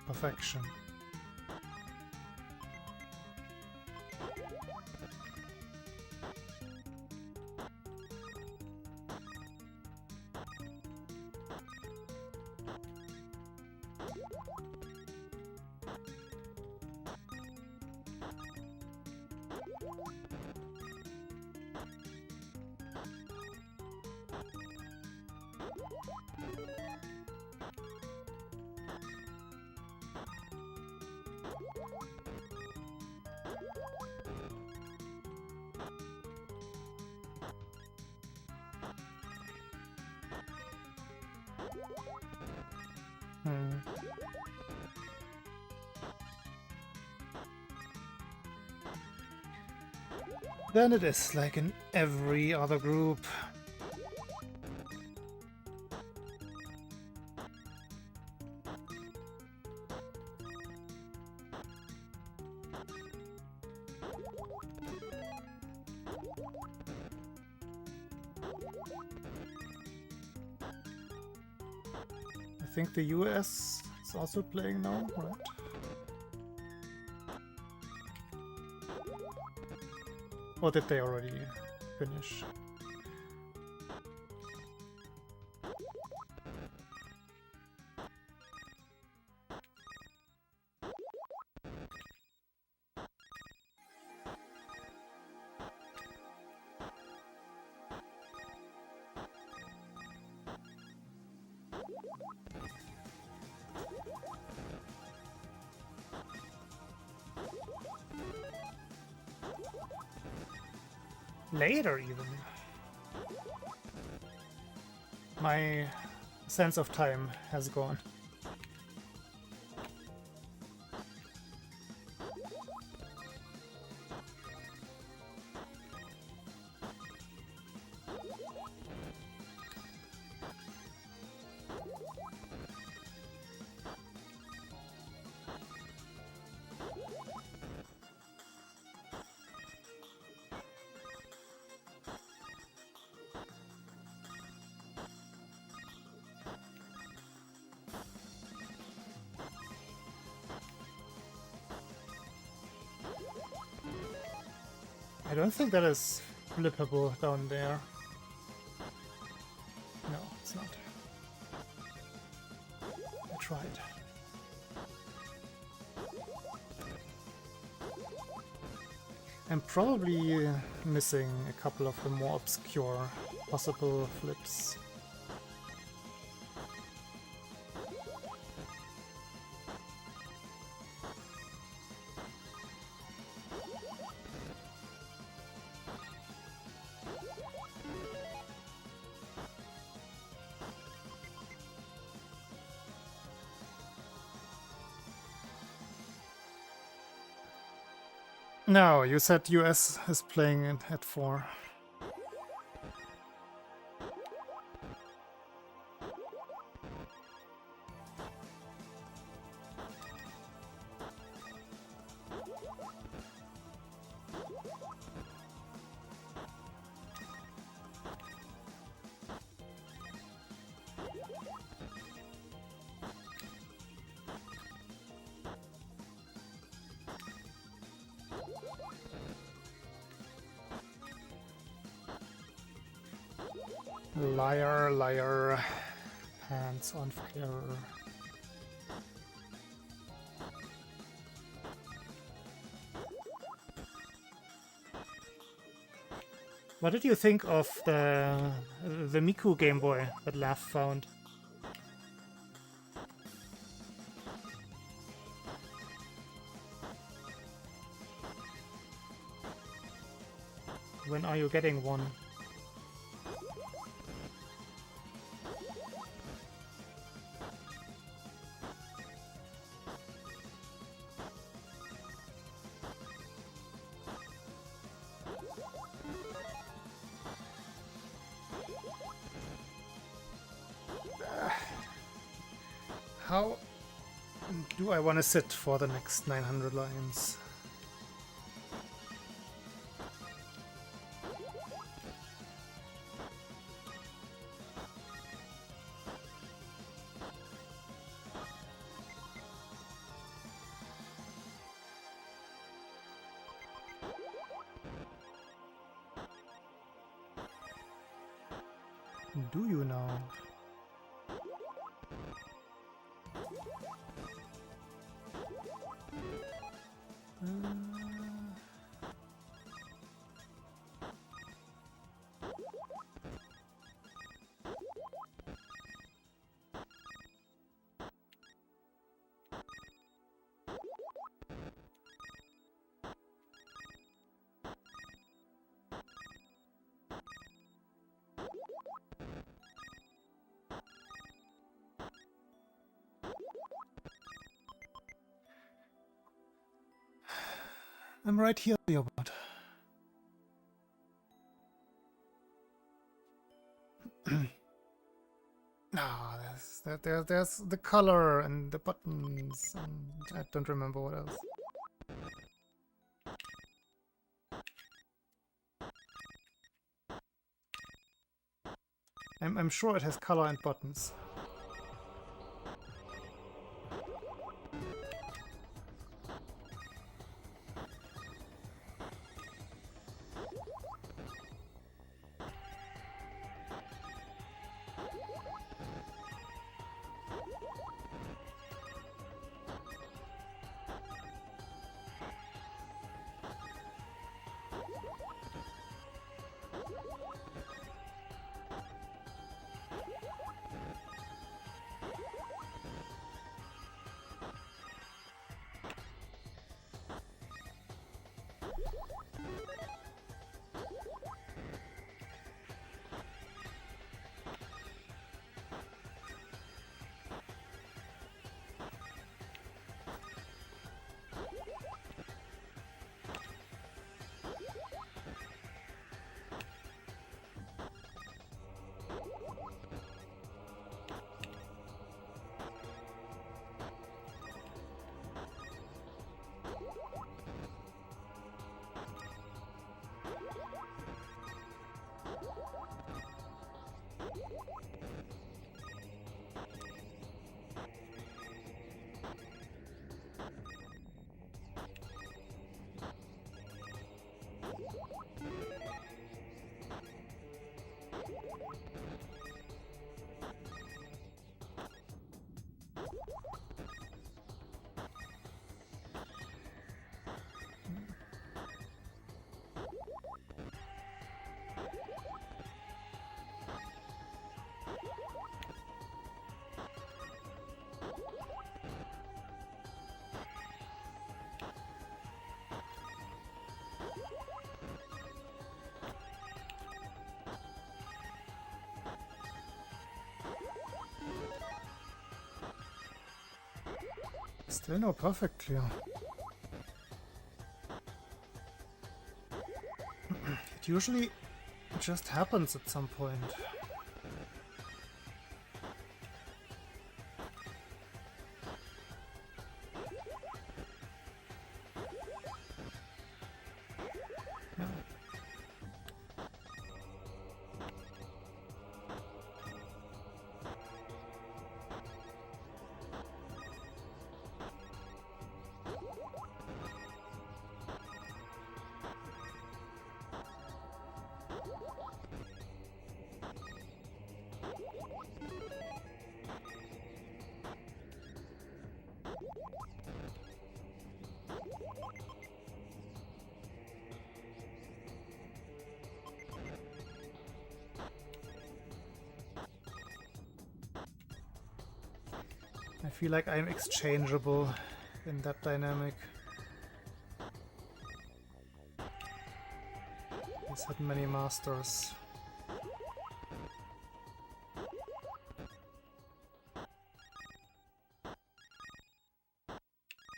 Perfection. Then it is like in every other group. I think the US is also playing now, right? Or did they already finish? Later, even. My sense of time has gone. I don't think that is flippable down there. No, it's not. I tried. I'm probably missing a couple of the more obscure possible flips. No, you said US is playing at 4. Liar, liar, pants on fire. What did you think of the Miku Game Boy that Laugh found? When are you getting one? How do I want to sit for the next 900 lions? Do you now? I'm right here, Leopard. There's the color and the buttons, and I don't remember what else. I'm sure it has color and buttons. Still no perfect clear. It usually just happens at some point. I feel like I'm exchangeable in that dynamic. He's had many masters.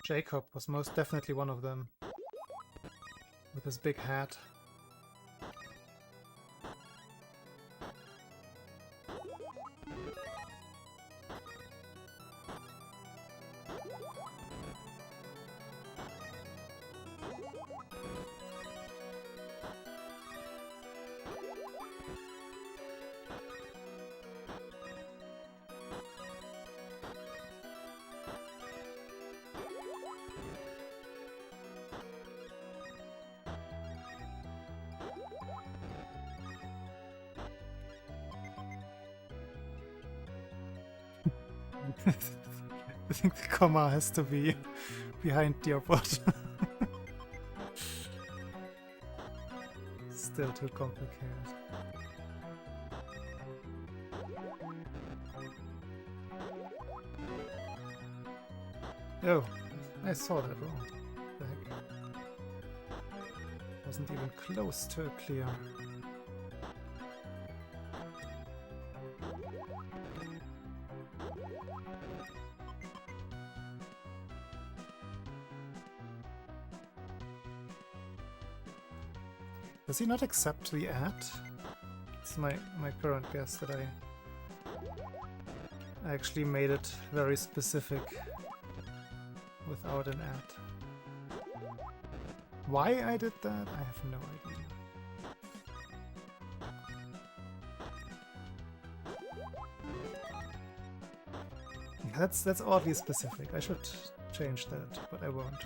Jacob was most definitely one of them, with his big hat. I think the comma has to be behind Dearbot. Still too complicated. Oh, I saw that wrong. What the heck? Wasn't even close to a clear. Does he not accept the ad? It's my current guess that I actually made it very specific without an ad. Why I did that, I have no idea. That's oddly specific. I should change that, but I won't.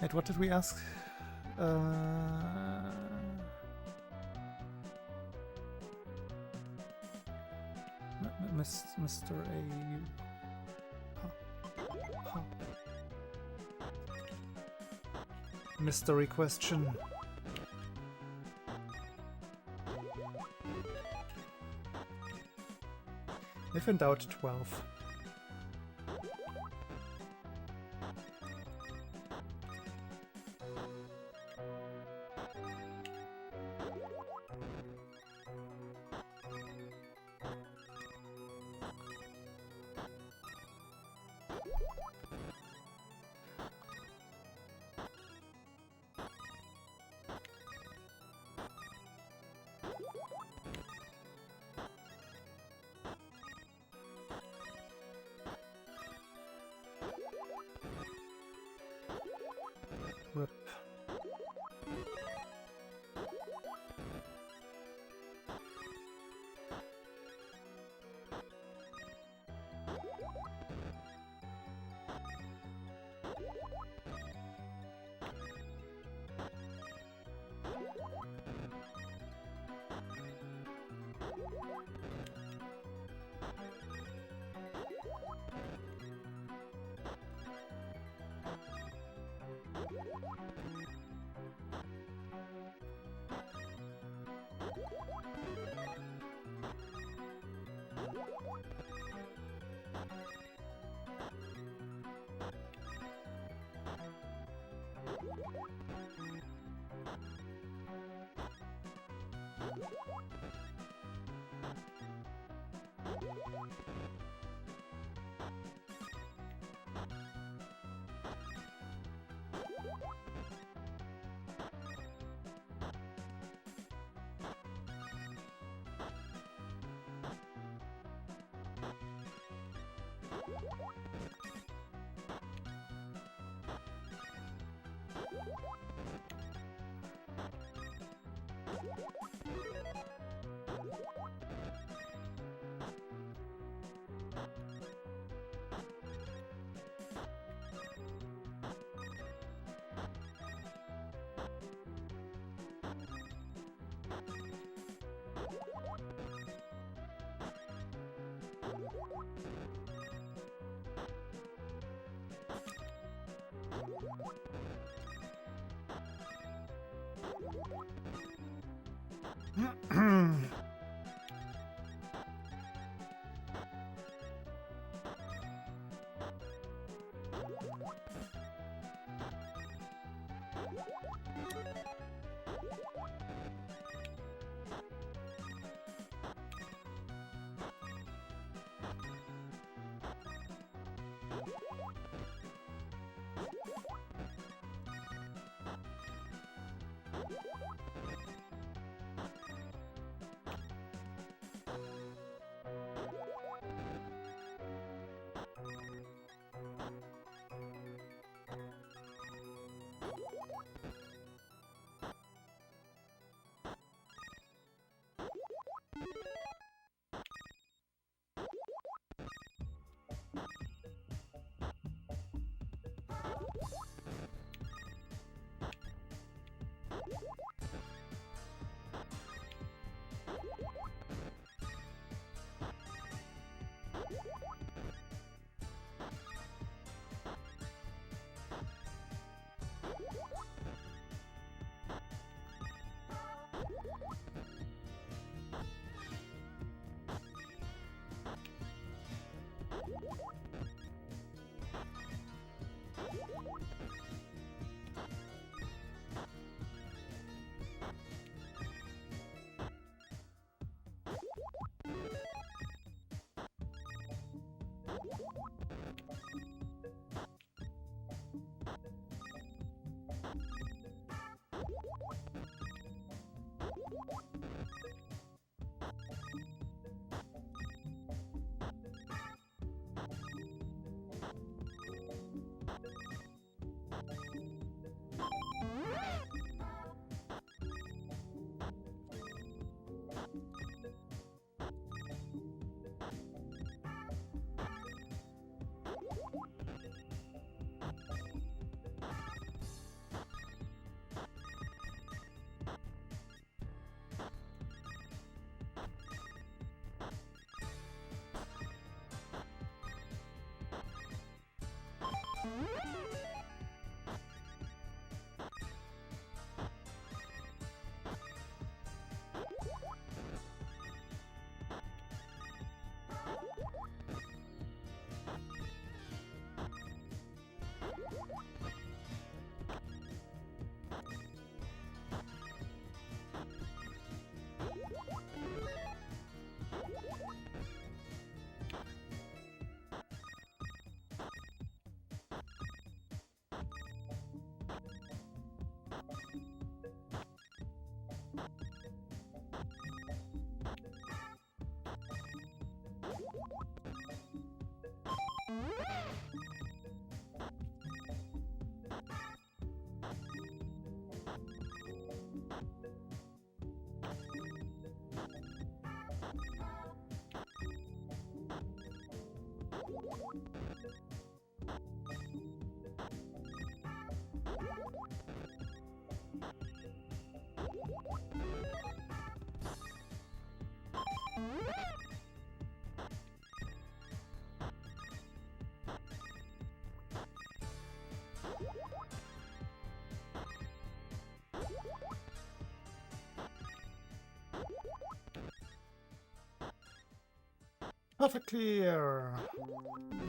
Wait, what did we ask? Mr. A. Huh. Mystery question. If in doubt, 12. Rip. Perfect clear!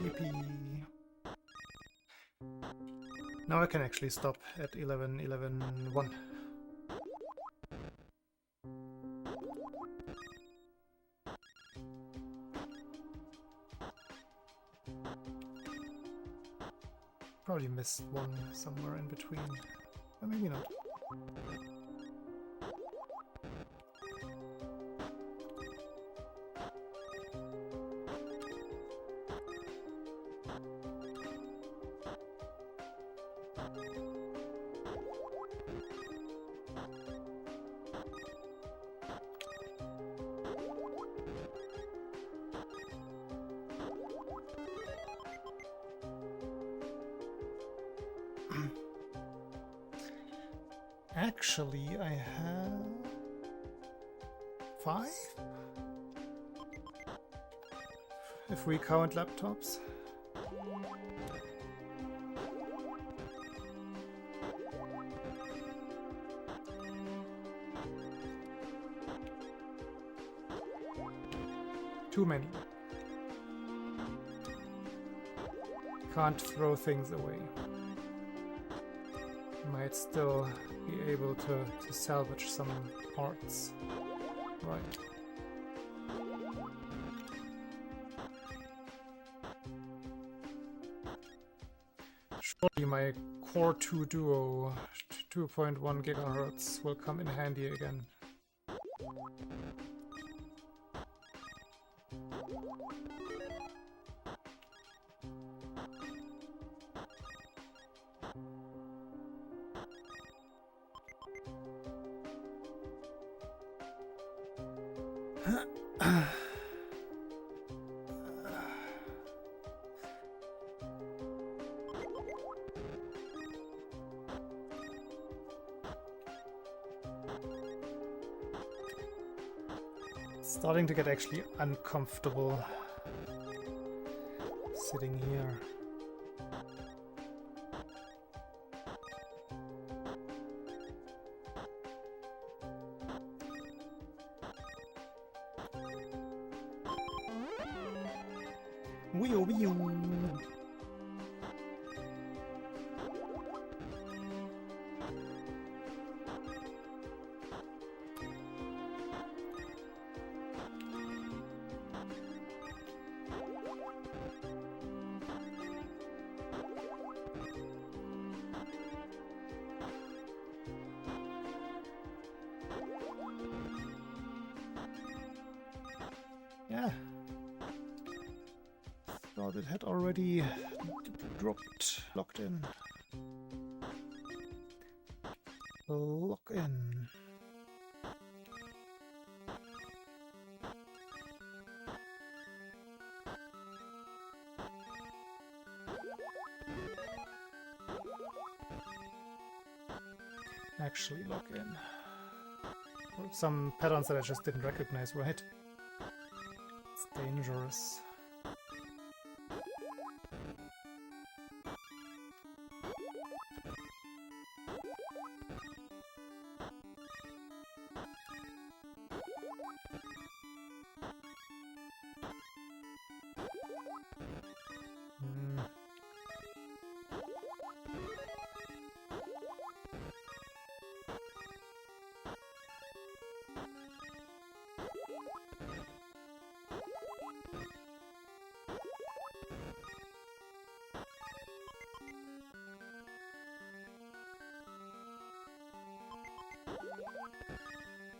Yippee! Now I can actually stop at 11-11-1. Probably missed one somewhere in between. Or maybe not. Actually, I have 5? If we count laptops. Too many. Can't throw things away. Might still be able to salvage some parts. Right. Surely my Core 2 Duo 2.1 GHz will come in handy again. Starting to get actually uncomfortable sitting here. Wee-oo, wee-oo. Yeah. Thought it had already dropped, locked in. Lock in. Actually lock in. Some patterns that I just didn't recognize, right? It's dangerous.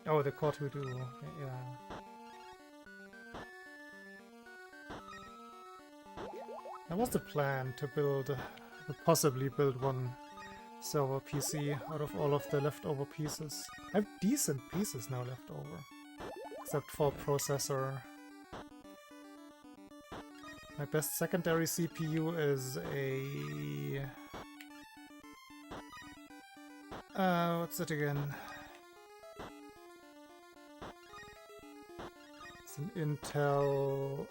Oh, the Core 2 Duo, yeah. That was the plan, to build, possibly build one server PC out of all of the leftover pieces. I have decent pieces now left over, except for processor. My best secondary CPU is a... what's it again? It's an Intel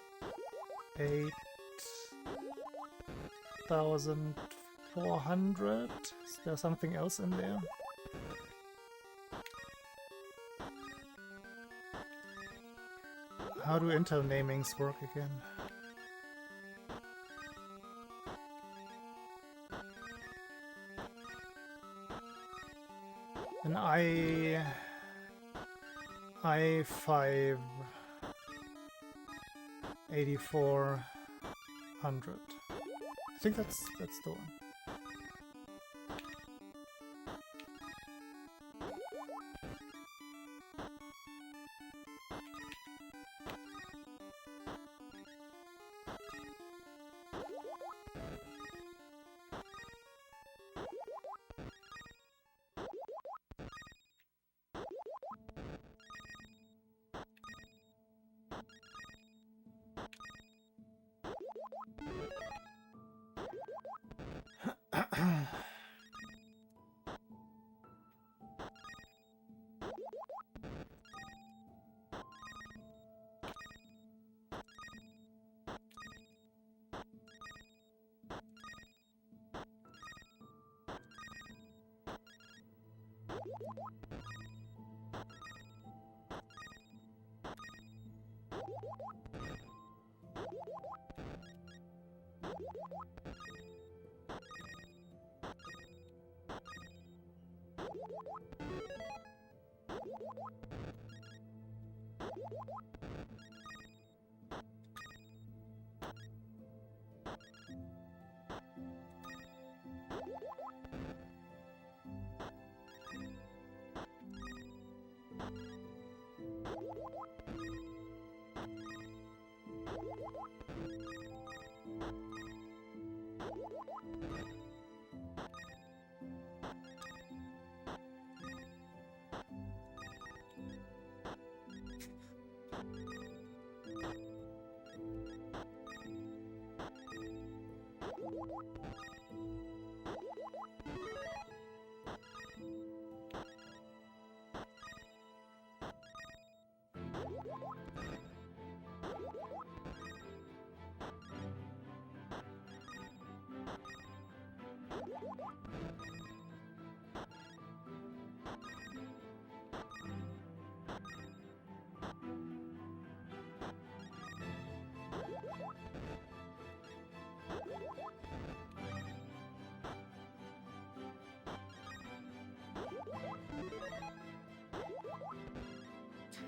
8400. Is there something else in there? How do Intel namings work again? An i5 8400. I think that's the one.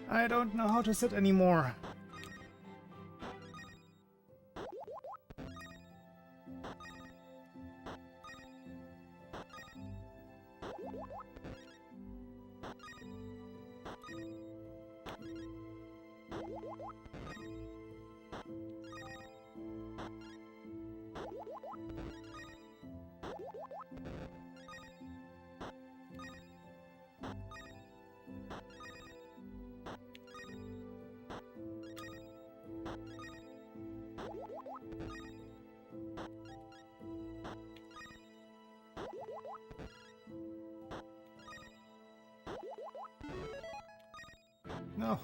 I don't know how to sit anymore. No.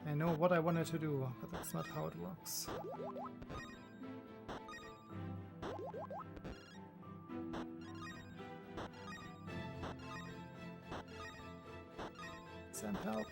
I know what I wanted to do, but that's not how it works. Send help.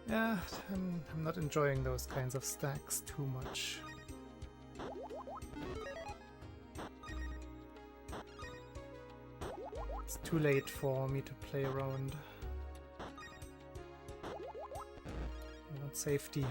Yeah, I'm not enjoying those kinds of stacks too much. It's too late for me to play around. I want safety.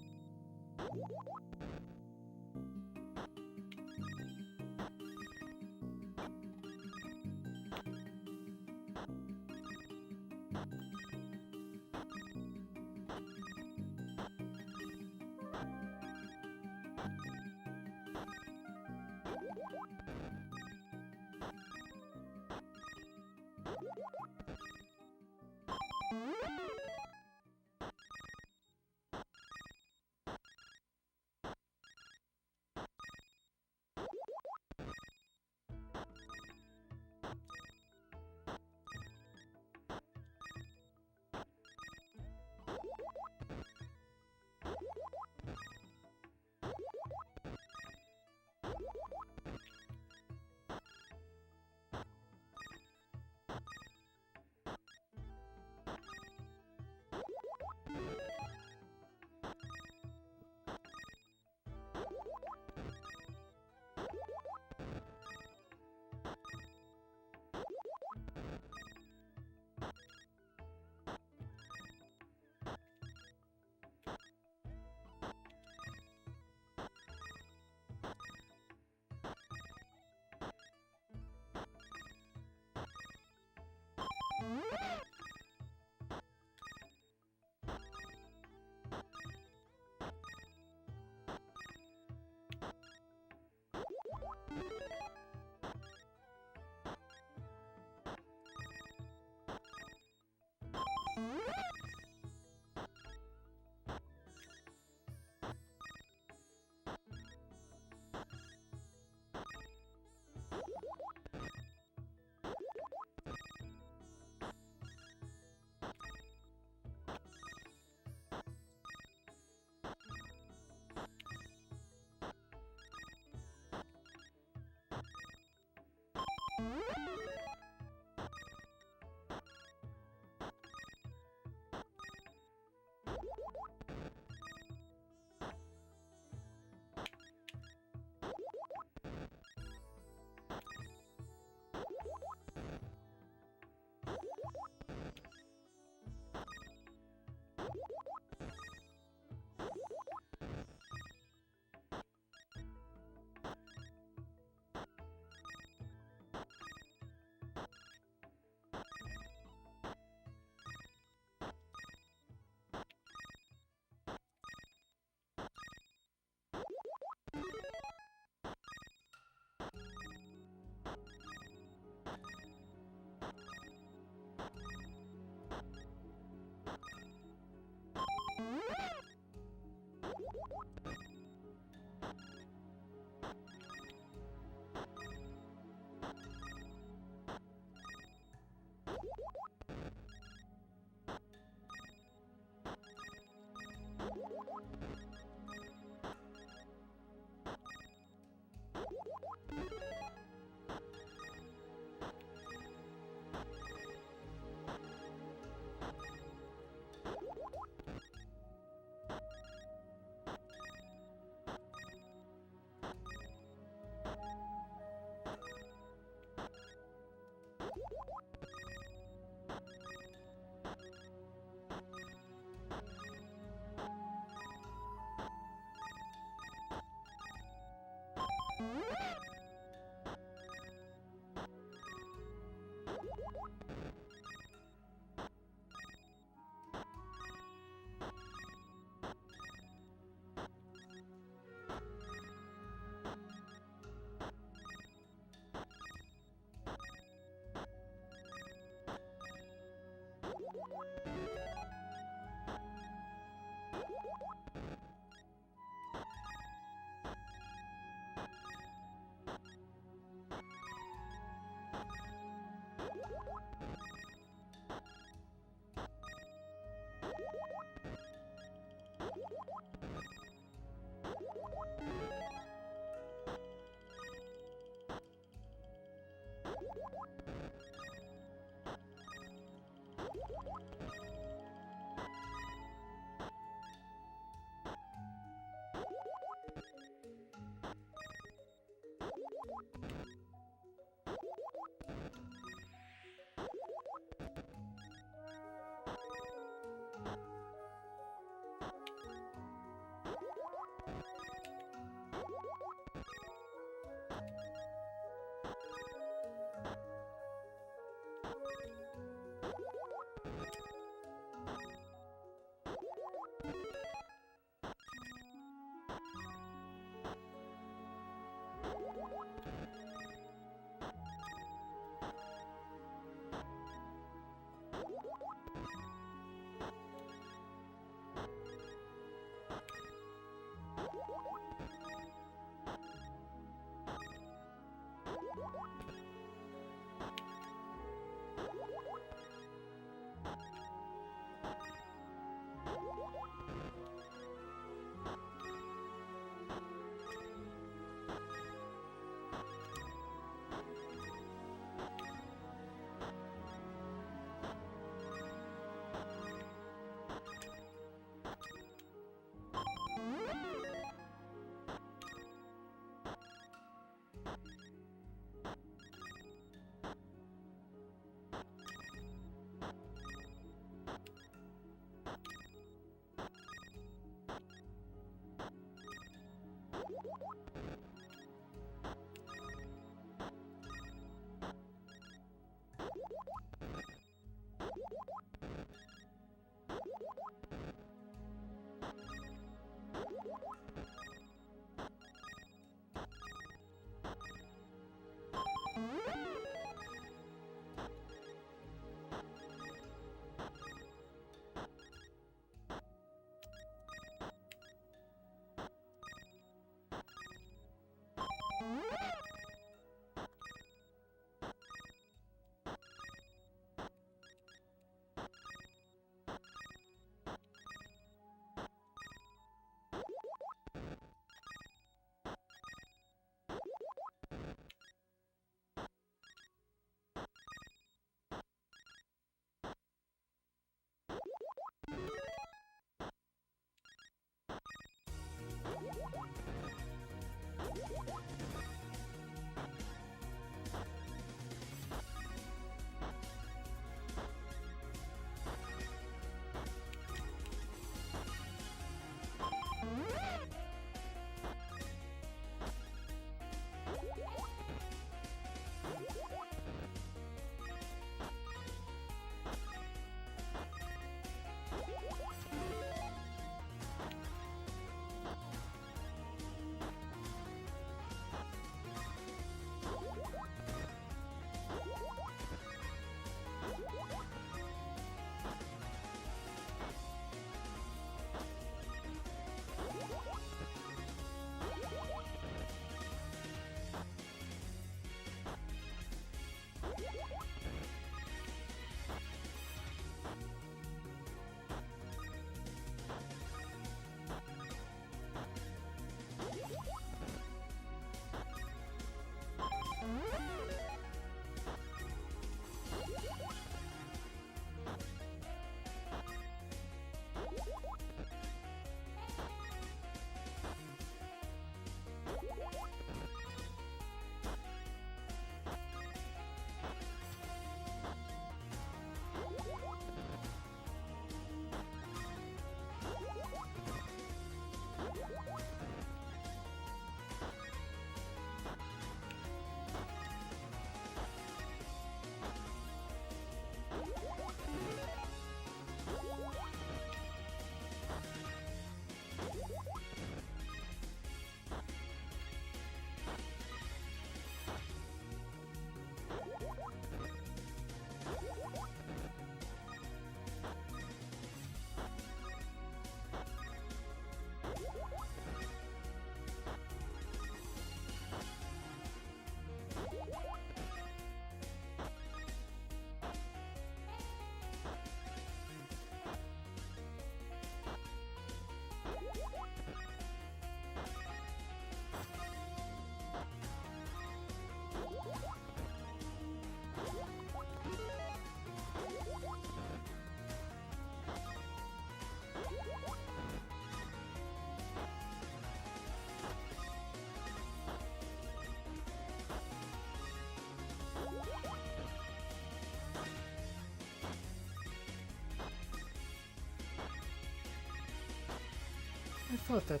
I thought that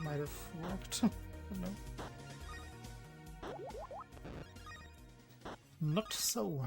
might have worked. No. Not so.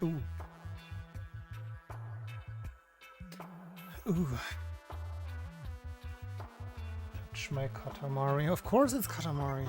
Ooh. Ooh. Touch my Katamari. Of course it's Katamari.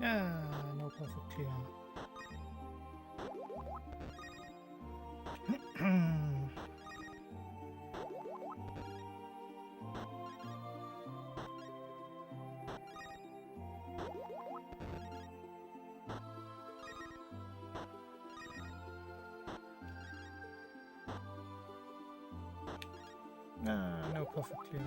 Yeah, no perfect clear. No perfect clear.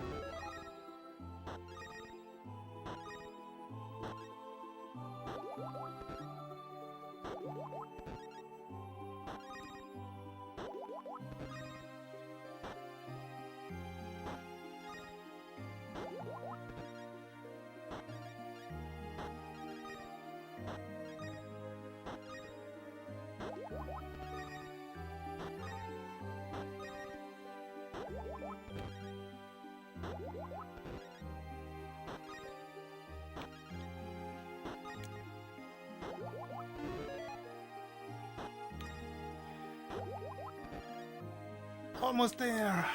Almost there.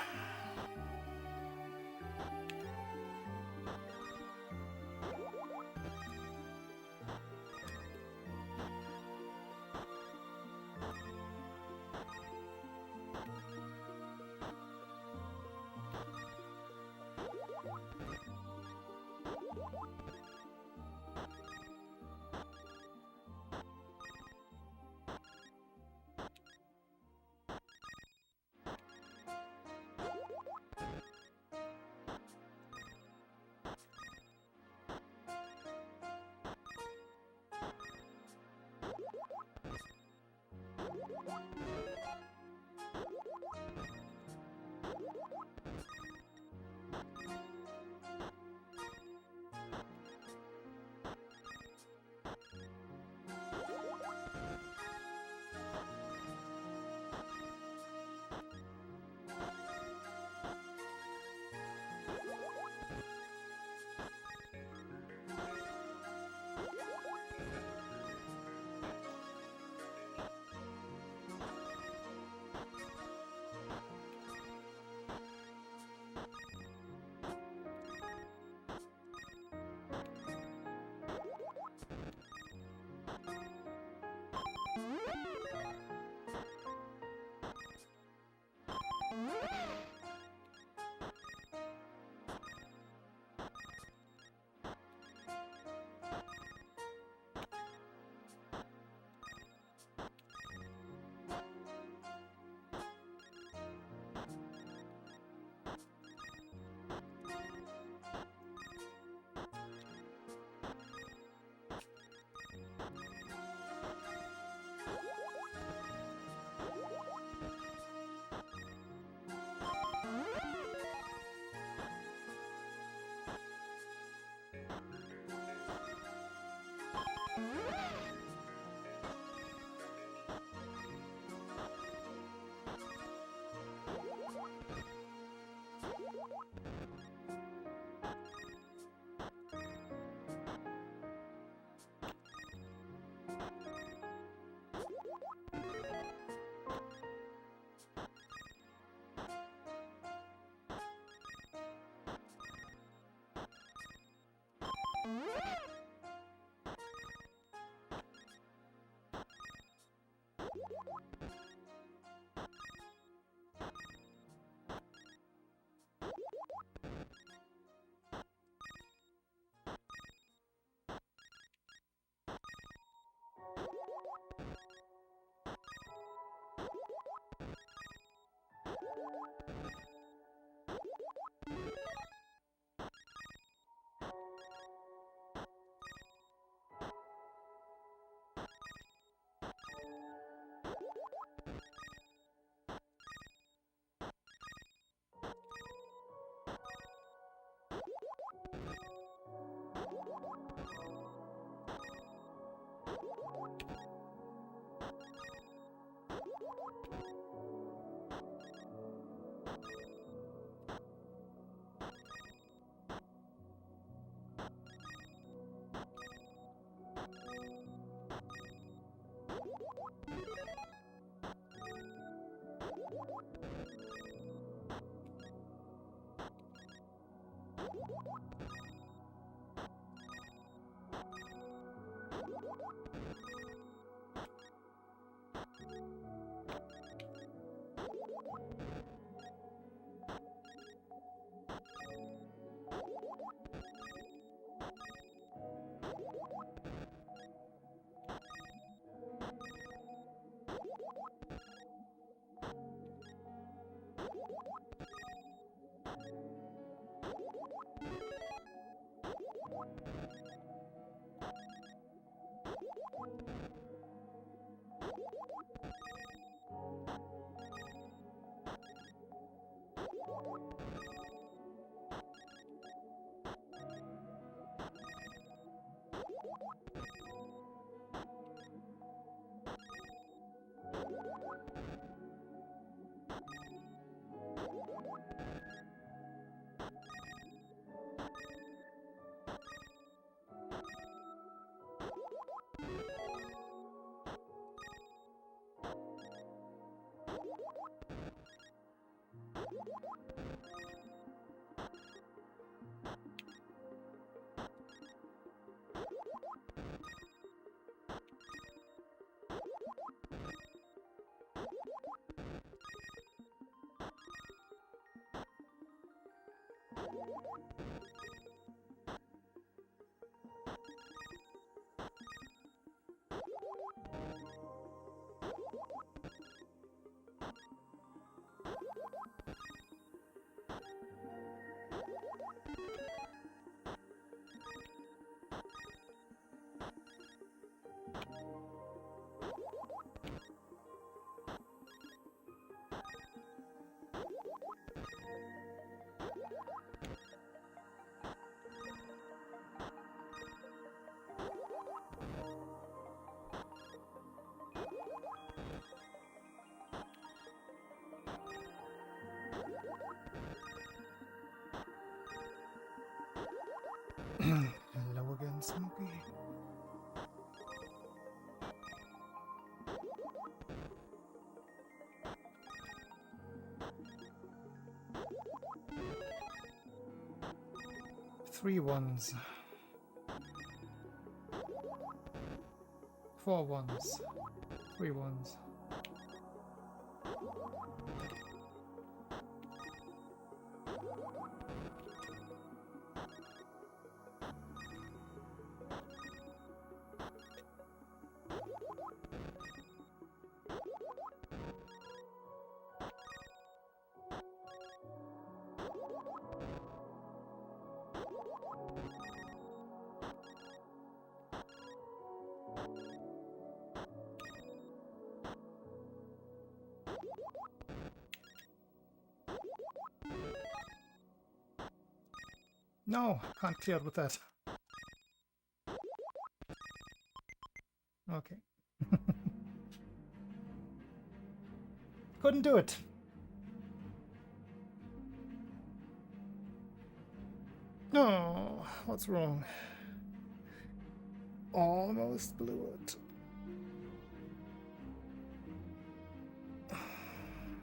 Hello again, Smokey. Three ones. 4 ones. 3 ones. No, can't clear it with that. Okay. Couldn't do it. No, what's wrong? Almost blew it.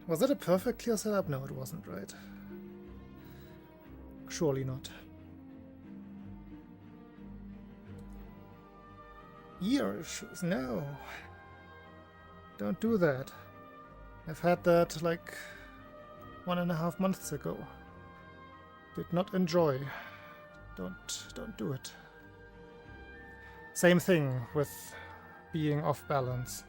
Was it a perfect clear setup? No, it wasn't, right? Surely not. Ear issues, no. Don't do that. I've had that like 1.5 months ago. Did not enjoy. Don't do it. Same thing with being off balance.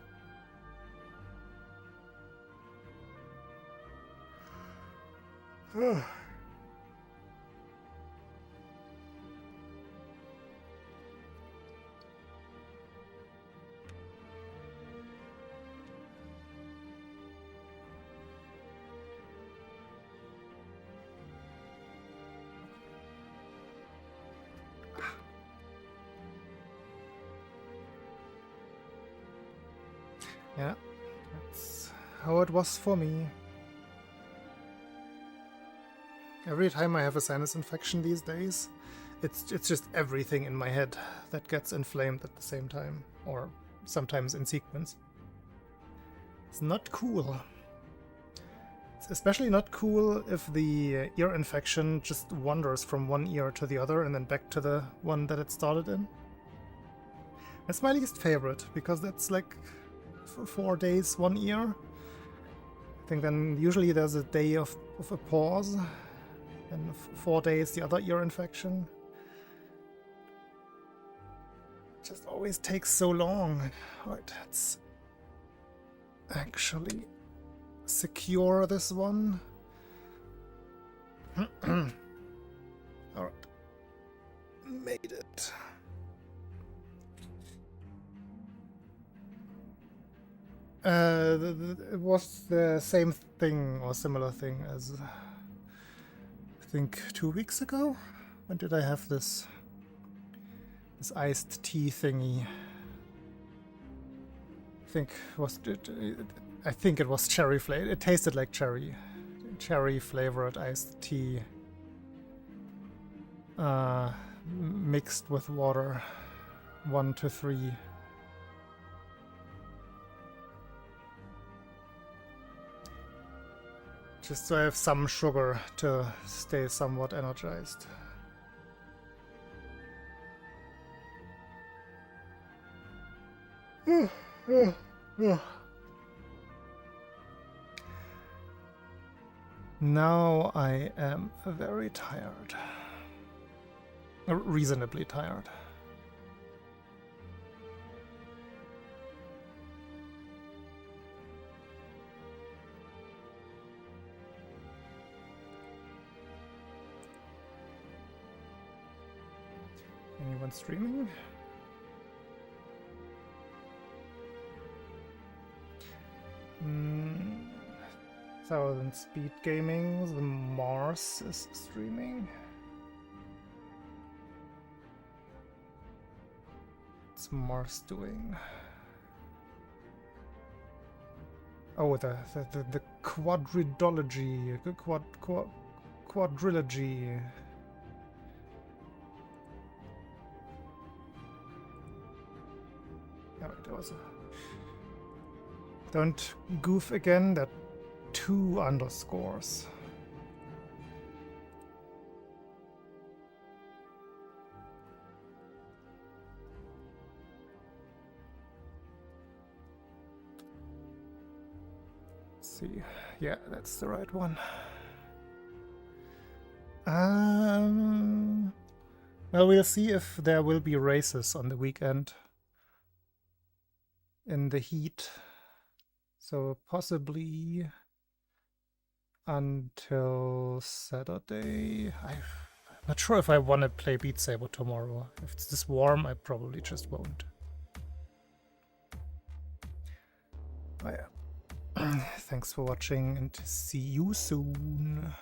Yeah, that's how it was for me. Every time I have a sinus infection these days, it's just everything in my head that gets inflamed at the same time, or sometimes in sequence. It's not cool. It's especially not cool if the ear infection just wanders from one ear to the other and then back to the one that it started in. That's my least favorite, because that's like 4 days, one ear. I think then usually there's a day of a pause, and 4 days the other ear infection. It just always takes so long. Right, let's actually secure this one. Alright. Made it. It was the same thing or similar thing as I think 2 weeks ago. When did I have this iced tea thingy? I think it was cherry flavored. It tasted like cherry flavored iced tea, mixed with water, 1 to 3. Just so I have some sugar to stay somewhat energized. Now I am very tired. Reasonably tired. Anyone streaming? Thousand Speed Gaming, the Mars is streaming. What's Mars doing? Oh, the quadrilogy, quadrilogy. Alright, that was a... Don't goof again, that 2 underscores. Let's see. Yeah, that's the right one. Well, we'll see if there will be races on the weekend in the heat. So possibly until Saturday. I'm not sure if I want to play Beat Saber tomorrow. If it's this warm, I probably just won't. Oh yeah. Thanks for watching and see you soon.